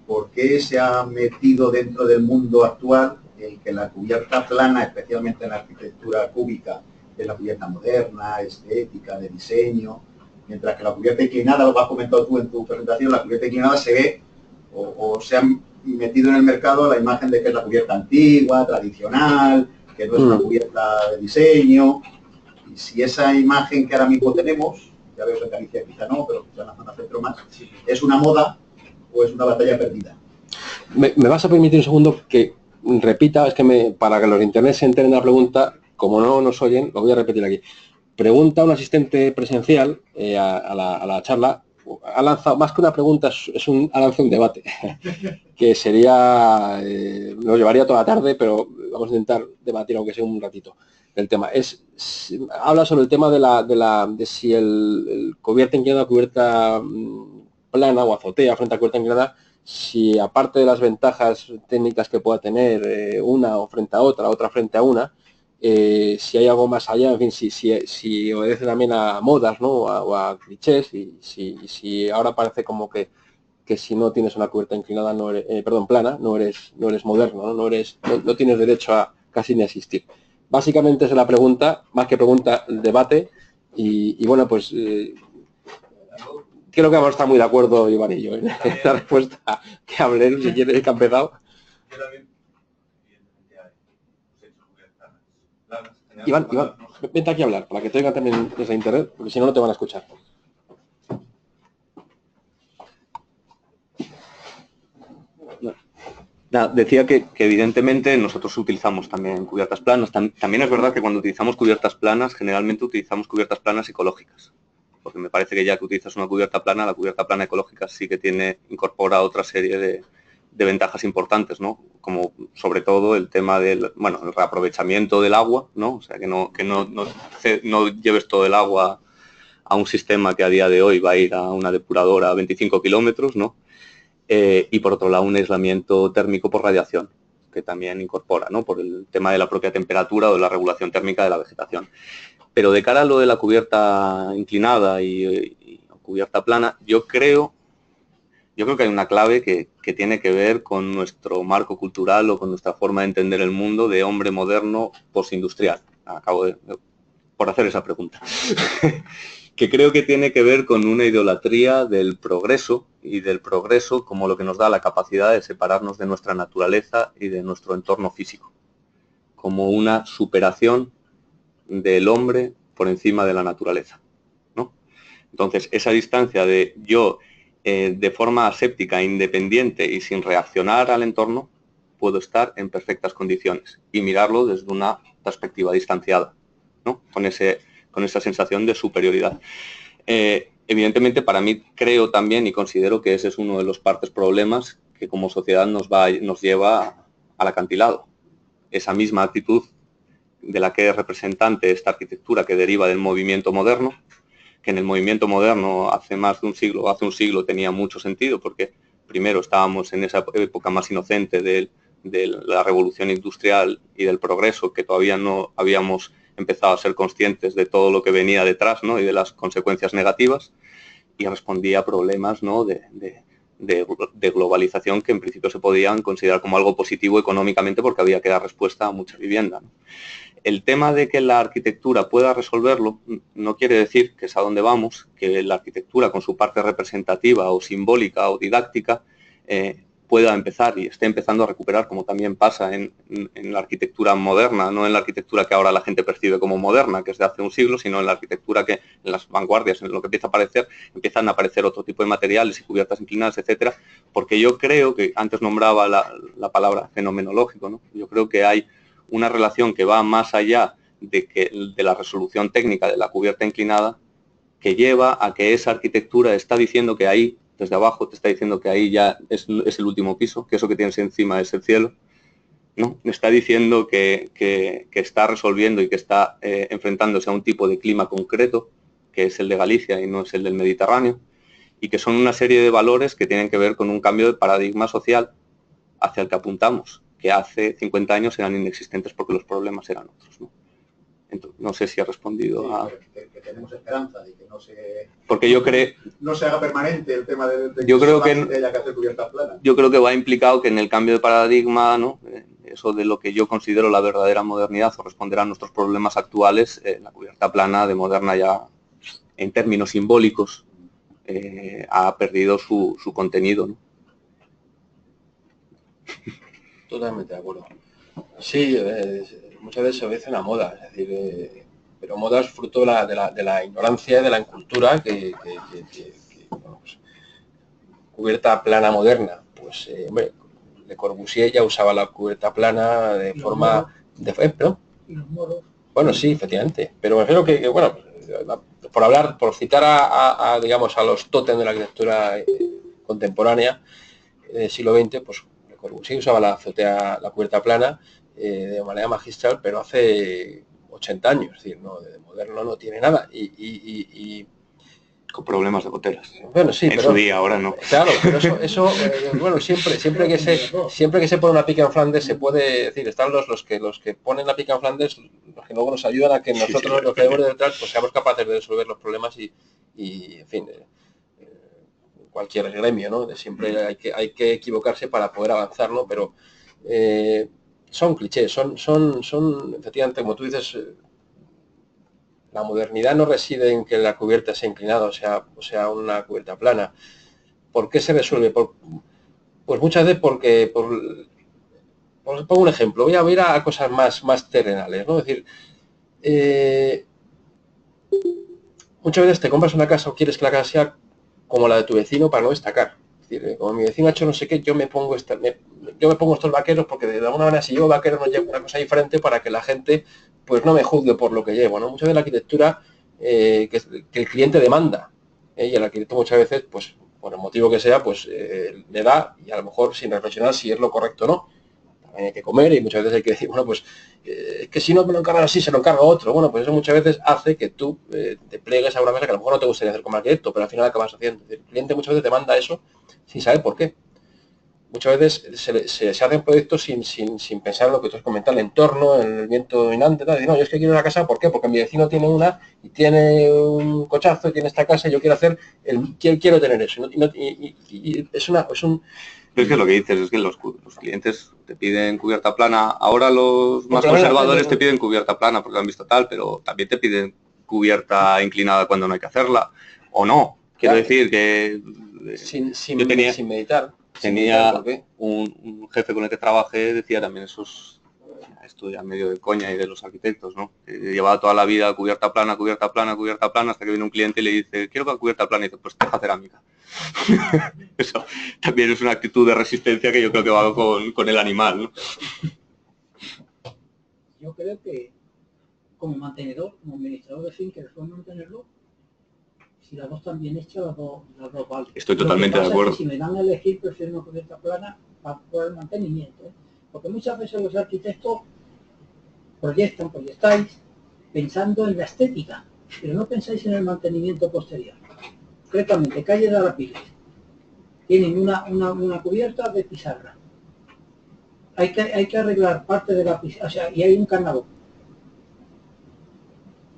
¿por qué se ha metido dentro del mundo actual el que la cubierta plana, especialmente en la arquitectura cúbica, es la cubierta moderna, estética, de diseño, mientras que la cubierta inclinada, lo has comentado tú en tu presentación, la cubierta inclinada se ve o se ha metido en el mercado la imagen de que es la cubierta antigua, tradicional, que no es una cubierta de diseño? Y si esa imagen que ahora mismo tenemos, ya veo que en Galicia quizá no, pero quizá en la zona centro más, es una moda o es una batalla perdida. ¿Me vas a permitir un segundo que repita? Es que para que los de internet se enteren de la pregunta, como no nos oyen, lo voy a repetir aquí. Pregunta un asistente presencial a la charla, ha lanzado, más que una pregunta, ha lanzado un debate, que sería, nos llevaría toda la tarde, pero vamos a intentar debatir, aunque sea un ratito, el tema. Habla sobre el tema de si el cubierta inclinada, cubierta plana o azotea frente a cubierta inclinada, si aparte de las ventajas técnicas que pueda tener una o frente a otra frente a una, si hay algo más allá, en fin, si obedece también a modas, ¿no? o a clichés, y si ahora parece como que si no tienes una cubierta inclinada, no eres, plana, no eres moderno, no tienes derecho a casi ni asistir. Básicamente es la pregunta, más que pregunta, el debate, y bueno, pues creo que vamos a estar muy de acuerdo, Iván y yo, en la respuesta que hablé, si quieres, que ha empezado. Iván, vente aquí a hablar, para que te oigan también desde internet, porque si no, no te van a escuchar. Decía que evidentemente nosotros utilizamos también cubiertas planas. También es verdad que cuando utilizamos cubiertas planas, generalmente utilizamos cubiertas planas ecológicas. Porque me parece que ya que utilizas una cubierta plana, la cubierta plana ecológica sí que incorpora otra serie de ventajas importantes, ¿no? Como sobre todo el tema del, el reaprovechamiento del agua, ¿no? O sea, que no lleves todo el agua a un sistema que a día de hoy va a ir a una depuradora a 25 kilómetros, ¿no? Y por otro lado un aislamiento térmico por radiación, que también incorpora, ¿no? Por el tema de la propia temperatura o de la regulación térmica de la vegetación. Pero de cara a lo de la cubierta inclinada y cubierta plana, yo creo que hay una clave que tiene que ver con nuestro marco cultural o con nuestra forma de entender el mundo de hombre moderno postindustrial. Acabo por hacer esa pregunta. Que creo que tiene que ver con una idolatría del progreso y del progreso como lo que nos da la capacidad de separarnos de nuestra naturaleza y de nuestro entorno físico, como una superación del hombre por encima de la naturaleza, ¿no? Entonces, esa distancia de yo, de forma aséptica, independiente y sin reaccionar al entorno, puedo estar en perfectas condiciones y mirarlo desde una perspectiva distanciada, ¿no? Con esa sensación de superioridad. Evidentemente, para mí creo también y considero que ese es uno de los partes problemas que como sociedad nos lleva al acantilado. Esa misma actitud de la que es representante esta arquitectura que deriva del movimiento moderno, que en el movimiento moderno hace un siglo tenía mucho sentido, porque primero estábamos en esa época más inocente de la revolución industrial y del progreso, que todavía no habíamos empezado a ser conscientes de todo lo que venía detrás, ¿no? Y de las consecuencias negativas, y respondía a problemas, ¿no? de globalización que en principio se podían considerar como algo positivo económicamente porque había que dar respuesta a mucha vivienda, ¿no? El tema de que la arquitectura pueda resolverlo no quiere decir, que es a donde vamos, que la arquitectura con su parte representativa o simbólica o didáctica pueda empezar y esté empezando a recuperar, como también pasa en la arquitectura moderna, no en la arquitectura que ahora la gente percibe como moderna, que es de hace un siglo, sino en la arquitectura que en las vanguardias, en lo que empiezan a aparecer otro tipo de materiales y cubiertas inclinadas, etcétera, porque yo creo que, antes nombraba la palabra fenomenológico, ¿no? Yo creo que hay una relación que va más allá de la resolución técnica de la cubierta inclinada, que lleva a que esa arquitectura está diciendo que ahí, desde abajo, te está diciendo que ahí ya es el último piso, que eso que tienes encima es el cielo, ¿no? Me está diciendo que está resolviendo y que está enfrentándose a un tipo de clima concreto, que es el de Galicia y no es el del Mediterráneo, y que son una serie de valores que tienen que ver con un cambio de paradigma social hacia el que apuntamos, que hace 50 años eran inexistentes porque los problemas eran otros, ¿no? Entonces, no sé si ha respondido a... tenemos esperanza de que no se... Porque yo creo... No se haga permanente el tema de yo creo que haya que hacer cubiertas planas. Yo creo que va implicado que en el cambio de paradigma, ¿no? Eso de lo que yo considero la verdadera modernidad o responder a nuestros problemas actuales, la cubierta plana de moderna ya, en términos simbólicos, ha perdido su contenido, ¿no? Totalmente de acuerdo. Sí, muchas veces se obedece una moda, es decir, pero moda es fruto de la ignorancia y de la incultura que bueno, pues, cubierta plana moderna. Pues, hombre, Le Corbusier ya usaba la cubierta plana de forma... ¿Perdón? Y los moros. Bueno, sí, efectivamente. Pero me refiero que bueno, por citar digamos, a los tótems de la arquitectura contemporánea del siglo XX, pues Le Corbusier usaba la cubierta plana de manera magistral, pero hace 80 años, es decir, no, de moderno no tiene nada. Con problemas de goteras. Bueno, sí, en su día, ahora no. Claro, pero eso bueno, siempre que se pone una pica en Flandes se puede decir, están los que ponen la pica en Flandes, los que luego nos ayudan a que nosotros, los que debemos detrás, pues seamos capaces de resolver los problemas y en fin, cualquier gremio, ¿no? Siempre hay que equivocarse para poder avanzar, ¿no? Pero son clichés, son efectivamente, como tú dices, la modernidad no reside en que la cubierta sea inclinada, o sea una cubierta plana. ¿Por qué se resuelve? Pues muchas veces porque, pongo un ejemplo, voy a ir a cosas más terrenales, ¿no? Es decir, muchas veces te compras una casa o quieres que la casa sea como la de tu vecino para no destacar. Es decir, como mi vecino ha hecho no sé qué, yo me pongo estos vaqueros porque de alguna manera si llevo vaqueros no llevo una cosa diferente para que la gente pues no me juzgue por lo que llevo, ¿no? Muchas de la arquitectura que el cliente demanda, y el arquitecto muchas veces, pues por el motivo que sea, pues le da, y a lo mejor sin reflexionar si es lo correcto o no. También hay que comer y muchas veces hay que decir, bueno, pues que si no me lo encargan así, se lo encarga otro. Bueno, pues eso muchas veces hace que tú te plegues a una cosa que a lo mejor no te gustaría hacer como arquitecto, pero al final acabas haciendo. El cliente muchas veces demanda eso sin saber por qué. Muchas veces se hacen proyectos sin pensar en lo que tú has comentado, el entorno, el viento dominante, tal. Y no, yo es que quiero una casa, ¿por qué? Porque mi vecino tiene una y tiene un cochazo y tiene esta casa y yo quiero hacer, quiero tener eso. Y es un... Pero es que lo que dices es que los clientes te piden cubierta plana. Ahora los más conservadores te piden cubierta plana porque lo han visto tal, pero también te piden cubierta inclinada cuando no hay que hacerla. O no. Quiero decir que... sin meditar. Tenía un jefe con el que trabajé, decía también esto ya medio de coña y de los arquitectos, ¿no? Que llevaba toda la vida cubierta plana, hasta que viene un cliente y le dice, quiero que cubierta plana, y dice, pues teja cerámica. Eso también es una actitud de resistencia que yo creo que va con el animal, ¿no? Yo creo que como mantenedor, como administrador de finca, después de mantenerlo, si las dos están bien hechas, las dos valen. Estoy totalmente de acuerdo. Es que si me dan a elegir, prefiero una cubierta plana por el mantenimiento, ¿eh? Porque muchas veces los arquitectos proyectáis pensando en la estética, pero no pensáis en el mantenimiento posterior. Concretamente, calle de Arapiles, tienen una cubierta de pizarra. Hay que arreglar parte de la pizarra, o sea, y hay un canal.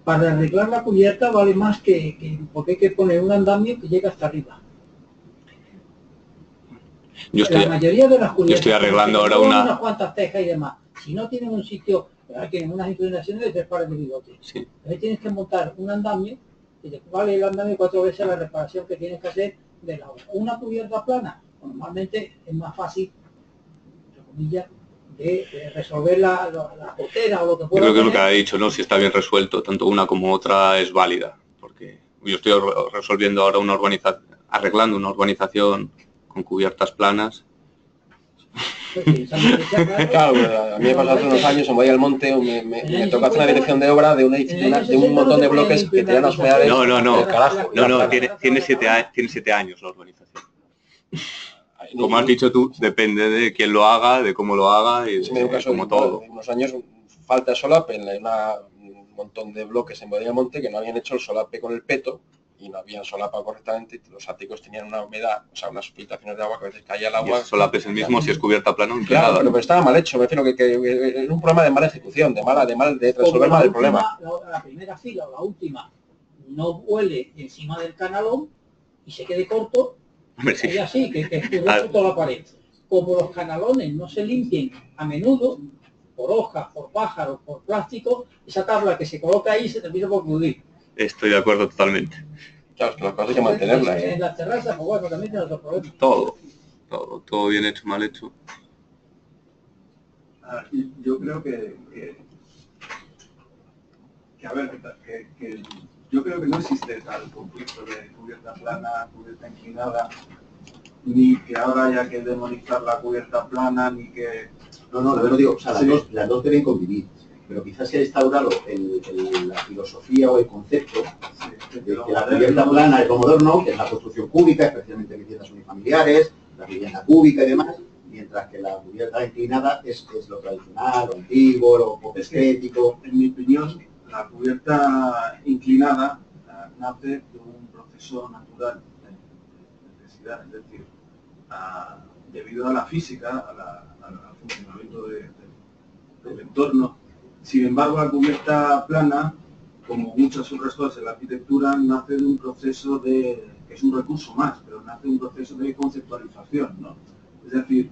Para arreglar la cubierta vale más porque hay que poner un andamio que llega hasta arriba. La mayoría de las cubiertas, yo estoy arreglando ahora unas cuantas tejas y demás. Si no tienen un sitio, tienen unas inclinaciones de 3 pares de bigotes. Sí. Entonces tienes que montar un andamio y te vale el andamio 4 veces la reparación que tienes que hacer de la obra. Una cubierta plana, normalmente es más fácil, entre comillas, de resolver la gotera o lo que pueda. Yo creo que es lo que ha dicho, ¿no? Si está bien resuelto, tanto una como otra es válida, porque yo estoy resolviendo ahora arreglando una urbanización con cubiertas planas. Claro, a mí me pasó hace unos años en Valle del Monte, me tocó hacer una dirección de obra de un montón de bloques que tenían las humedades. No, carajo. Tiene 7 años la urbanización. Como has dicho tú, depende de quién lo haga, de cómo lo haga y como todo. En unos años falta de solape, un montón de bloques en Valle del Monte que no habían hecho el solape con el peto y no habían solapado correctamente, los áticos tenían una humedad, o sea, unas filtraciones de agua que a veces caía el agua. Y el solape es el mismo si es cubierta plana o inclinada. Claro, pero estaba mal hecho, me refiero que es un problema de mala ejecución, de resolver mal el problema. La primera fila o la última no vuele encima del canalón y se quede corto, Hombre, sí. y así, que escurra por toda la pared. Como los canalones no se limpien a menudo, por hojas, por pájaros, por plástico, esa tabla que se coloca ahí se termina por pudrir. Estoy de acuerdo totalmente. Claro, es que las cosas hay que mantenerlas. En las terrazas, pues bueno, también tiene otros problemas. Todo bien hecho, mal hecho. Yo creo a ver, que yo creo que no existe tal conflicto de cubierta plana, cubierta inclinada, ni que ahora haya que demonizar la cubierta plana, ni que... No, yo no digo, o sea, las dos deben convivir, pero quizás se ha instaurado la filosofía o el concepto de que la cubierta plana es lo moderno, que es la construcción cúbica, especialmente viviendas unifamiliares, la vivienda cúbica y demás, mientras que la cubierta inclinada es lo tradicional, lo antiguo, lo poco estético. En mi opinión, la cubierta inclinada nace de un proceso natural de necesidad, es decir, debido a la física, al funcionamiento del entorno. Sin embargo, la cubierta plana, como muchas otras cosas en la arquitectura, nace de un proceso que es un recurso más, pero nace de un proceso de conceptualización, ¿no? Es decir,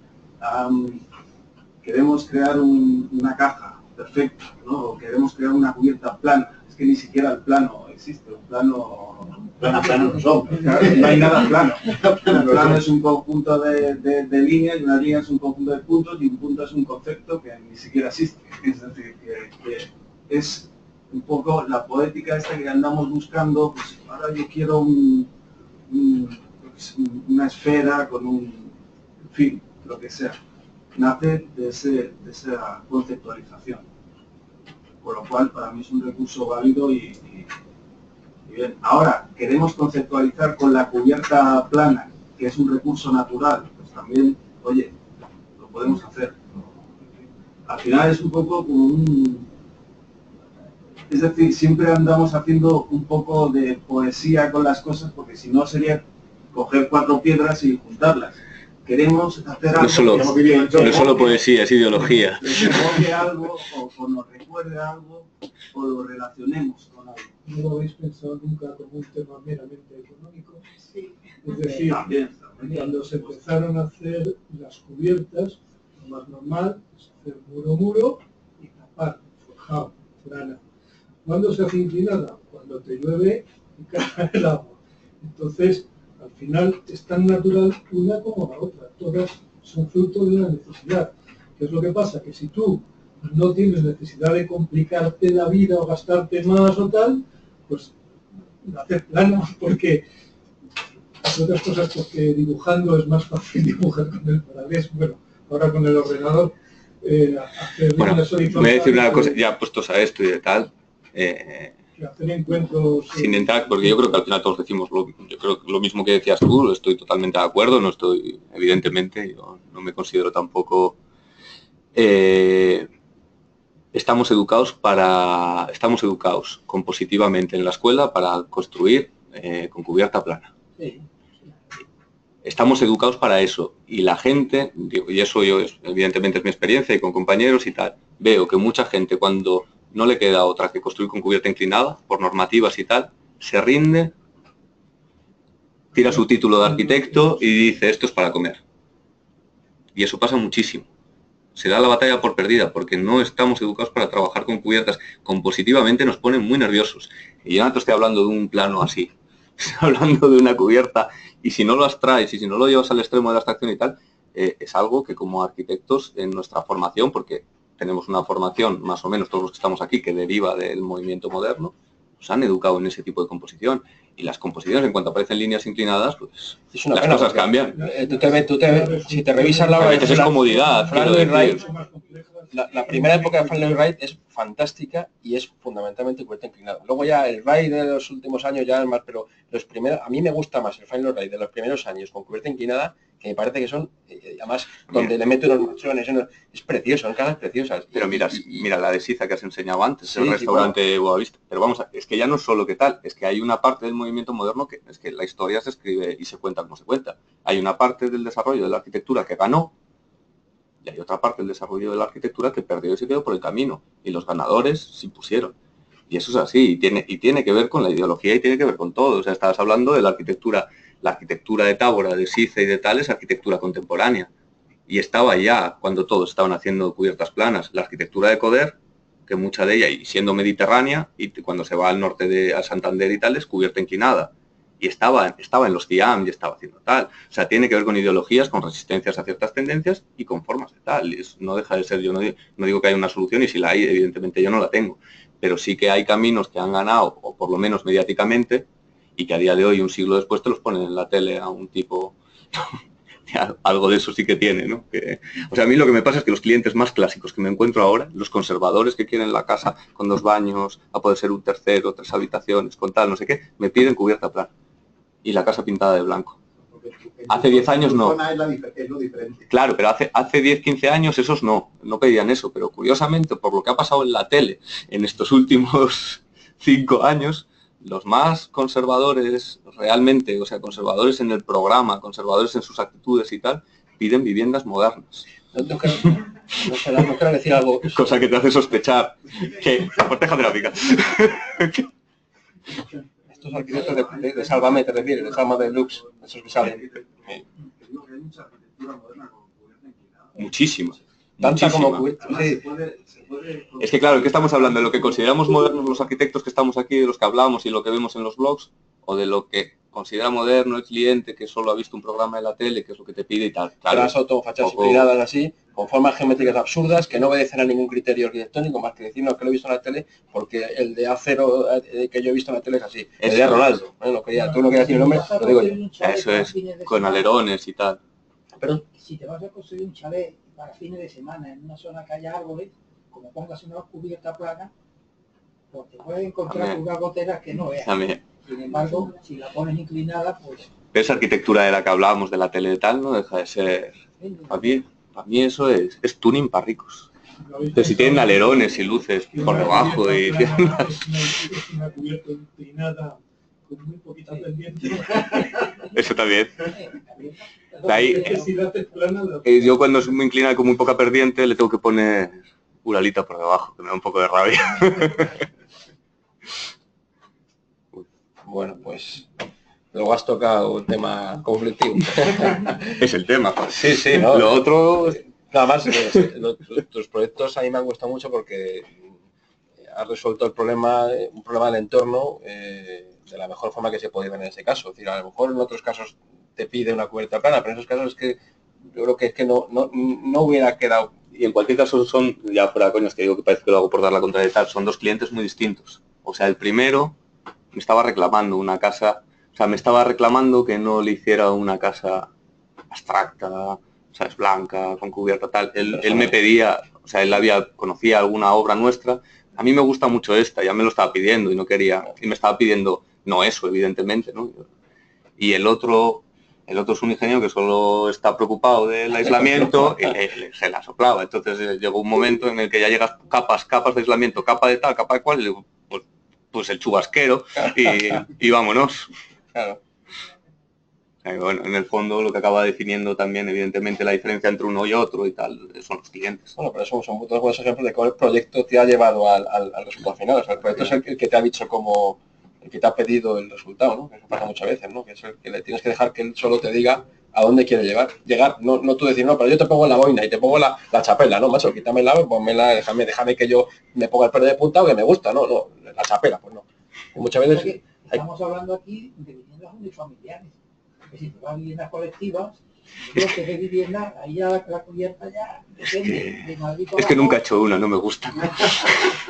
queremos crear una caja perfecta, ¿no? O queremos crear una cubierta plana. Es que ni siquiera el plano existe, un plano... Plano no son. No hay nada plano. El plano es un conjunto de líneas, y una línea es un conjunto de puntos, y un punto es un concepto que ni siquiera existe. Es decir, que es un poco la poética esta que andamos buscando. Pues ahora yo quiero una esfera con un... En fin, lo que sea. Nace de esa conceptualización. Por lo cual, para mí es un recurso válido y bien. Ahora, queremos conceptualizar con la cubierta plana, que es un recurso natural, pues también, oye, lo podemos hacer. Al final es un poco como es decir, siempre andamos haciendo un poco de poesía con las cosas, porque si no sería coger 4 piedras y juntarlas. Queremos hacer algo... No solo poesía, es ideología. Que evoque algo, o nos recuerde algo, o lo relacionemos con algo. ¿No lo habéis pensado nunca como un tema meramente económico? Sí. Es decir, También. cuando se empezaron a hacer las cubiertas, lo más normal es hacer muro y tapar, forjado, plana. ¿Cuándo se hace inclinada? Cuando te llueve y cae el agua. Entonces, al final es tan natural una como la otra. Todas son fruto de una necesidad. ¿Qué es lo que pasa? Que si tú no tienes necesidad de complicarte la vida o gastarte más o tal, pues hacer plano, porque entre otras cosas, porque dibujando es más fácil dibujar con el paralés, bueno, ahora con el ordenador, hacer Bueno, líneas horizontales, voy a decir una cosa, ya puestos a esto y de tal, que hacer encuentros... sin entrar, porque yo creo que al final todos decimos yo creo que lo mismo que decías tú, estoy totalmente de acuerdo, no estoy, evidentemente, yo no me considero tampoco... Estamos educados compositivamente en la escuela para construir con cubierta plana. Sí. Estamos educados para eso y la gente, digo, y eso yo evidentemente es mi experiencia y con compañeros y tal, veo que mucha gente cuando no le queda otra que construir con cubierta inclinada, por normativas y tal, se rinde, tira su título de arquitecto y dice esto es para comer. Y eso pasa muchísimo. Se da la batalla por perdida porque no estamos educados para trabajar con cubiertas. Compositivamente nos ponen muy nerviosos. Y yo no te estoy hablando de un plano así. Estoy hablando de una cubierta y si no lo abstraes y si no lo llevas al extremo de la abstracción y tal, es algo que como arquitectos en nuestra formación, porque tenemos una formación más o menos todos los que estamos aquí que deriva del movimiento moderno, nos han educado en ese tipo de composición. Y las composiciones, en cuanto aparecen líneas inclinadas, pues Es una las pena, cosas porque cambian. si te revisas la A obra veces es comodidad, Frank quiero Lloyd Wright, decir. la primera época de Frank Lloyd Wright es fantástica y es fundamentalmente cubierta inclinada. Luego ya el Wright de los últimos años ya es más, pero los primeros, a mí me gusta más el Frank Lloyd Wright de los primeros años con cubierta inclinada, que me parece que son, además, donde le meto unos machones, es precioso, son caras preciosas. Pero mira la de Siza que has enseñado antes, Sí, el sí, restaurante Boavista. Pero vamos, es que ya no es solo que tal, es que hay una parte del movimiento moderno que es que la historia se escribe y se cuenta como se cuenta. Hay una parte del desarrollo de la arquitectura que ganó y hay otra parte del desarrollo de la arquitectura que perdió y se quedó por el camino. Y los ganadores se impusieron. Y eso es así, y tiene que ver con la ideología y tiene que ver con todo. O sea, estabas hablando de la arquitectura de Tábora, de Siza y de tal, es arquitectura contemporánea. Y estaba ya cuando todos estaban haciendo cubiertas planas. La arquitectura de Coder, que mucha de ella, y siendo mediterránea, y cuando se va al norte a Santander y tal, es cubierta inclinada. Y estaba en los CIAM y estaba haciendo tal. O sea, tiene que ver con ideologías, con resistencias a ciertas tendencias y con formas de tal. Y no deja de ser, yo no digo que haya una solución, y si la hay, evidentemente yo no la tengo. Pero sí que hay caminos que han ganado, o por lo menos mediáticamente, y que a día de hoy, un siglo después, te los ponen en la tele a un tipo... Algo de eso sí que tiene, ¿no? O sea, a mí lo que me pasa es que los clientes más clásicos que me encuentro ahora, los conservadores que quieren la casa con 2 baños, a poder ser un tercero, 3 habitaciones, con tal, no sé qué, me piden cubierta plana y la casa pintada de blanco. Hace 10 años no. Es lo diferente. Claro, pero hace 10, 15 años esos no pedían eso, pero curiosamente, por lo que ha pasado en la tele en estos últimos 5 años, los más conservadores realmente, o sea, conservadores en el programa, conservadores en sus actitudes y tal, piden viviendas modernas. No quiero decir algo. Cosa que te hace sospechar que... Corteja gráfica. Estos arquitectos de Sálvame, te refieres, de Sálvame Deluxe, esos que salen. Muchísima. Tanta como Muchísima. sí. Es que claro, ¿de qué estamos hablando? ¿De lo que consideramos modernos los arquitectos que estamos aquí, de los que hablamos y lo que vemos en los blogs? ¿O de lo que considera moderno el cliente que solo ha visto un programa de la tele, que es lo que te pide y tal? Claro, Fachas inclinadas así, con formas geométricas absurdas, que no obedecen a ningún criterio arquitectónico, más que decir, no, que lo he visto en la tele, porque el de A0 que yo he visto en la tele es así. El de Ronaldo. Bueno, tú no querías decir el nombre, lo digo yo. Eso es, con alerones y tal. Pero si te vas a construir un chalet para fines de semana en una zona que haya árboles, como pongas una cubierta plana, pues te puedes encontrar unas goteras que no veas. Sin embargo, si la pones inclinada, pues... Esa arquitectura de la que hablábamos de la tele y tal no deja de ser... Para mí eso es tuning para ricos. Pero si tienen alerones y luces por debajo y... Es una cubierta inclinada con muy poquita pendiente. Eso también. Ahí, yo cuando es muy inclinada con muy poca pendiente le tengo que poner uralita por debajo, que me da un poco de rabia. Bueno, pues luego has tocado un tema conflictivo. Es el tema. Sí, sí, ¿no? Lo otro... Nada más, tus proyectos a mí me han gustado mucho porque has resuelto un problema del entorno de la mejor forma que se podía ver en ese caso. Es decir, a lo mejor en otros casos te pide una cubierta plana, pero en esos casos es que yo creo que es que no hubiera quedado. Y en cualquier caso son, ya fuera coños que digo que parece que lo hago por dar la contraria y tal, son 2 clientes muy distintos. O sea, el primero me estaba reclamando una casa, o sea, me estaba reclamando que no le hiciera una casa abstracta, ¿sabes? Blanca, con cubierta tal. Él me pedía, o sea, conocía alguna obra nuestra. A mí me gusta mucho esta, ya me lo estaba pidiendo y no quería, y me estaba pidiendo no eso, evidentemente, ¿no? Y el otro es un ingeniero que solo está preocupado del aislamiento y se la soplaba. Entonces llegó un momento en el que ya llegas capas de aislamiento, capa de tal, capa de cual, y digo, pues el chubasquero y vámonos. Claro. Bueno, en el fondo lo que acaba definiendo también evidentemente la diferencia entre uno y otro y tal son los clientes. Bueno, pero eso son todos buenos ejemplos de cómo el proyecto te ha llevado al resultado final. O sea, el proyecto es el que te ha dicho como el que te ha pedido el resultado, ¿no? Que eso pasa muchas veces, ¿no? Que es el que le tienes que dejar que él solo te diga a dónde quiere llegar. No tú decir, no, pero yo te pongo la boina y te pongo la chapela, ¿no, macho? Quítamela, ponmela, déjame que yo me ponga el pelo de punta o que me gusta, no, la chapela, pues no. Y muchas veces... Estamos hablando aquí de viviendas unifamiliares. Que si te vas a viviendas colectivas, bloques de vivienda, ahí ya la cubierta ya depende de Madrid. Es que nunca he hecho una, no me gusta.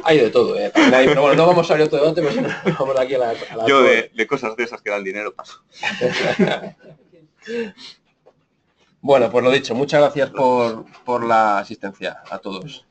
Hay de todo, pero bueno, no vamos a abrir otro debate, pero si no, vamos aquí a la yo de cosas de esas que dan dinero paso. Bueno, pues lo dicho, muchas gracias por la asistencia a todos.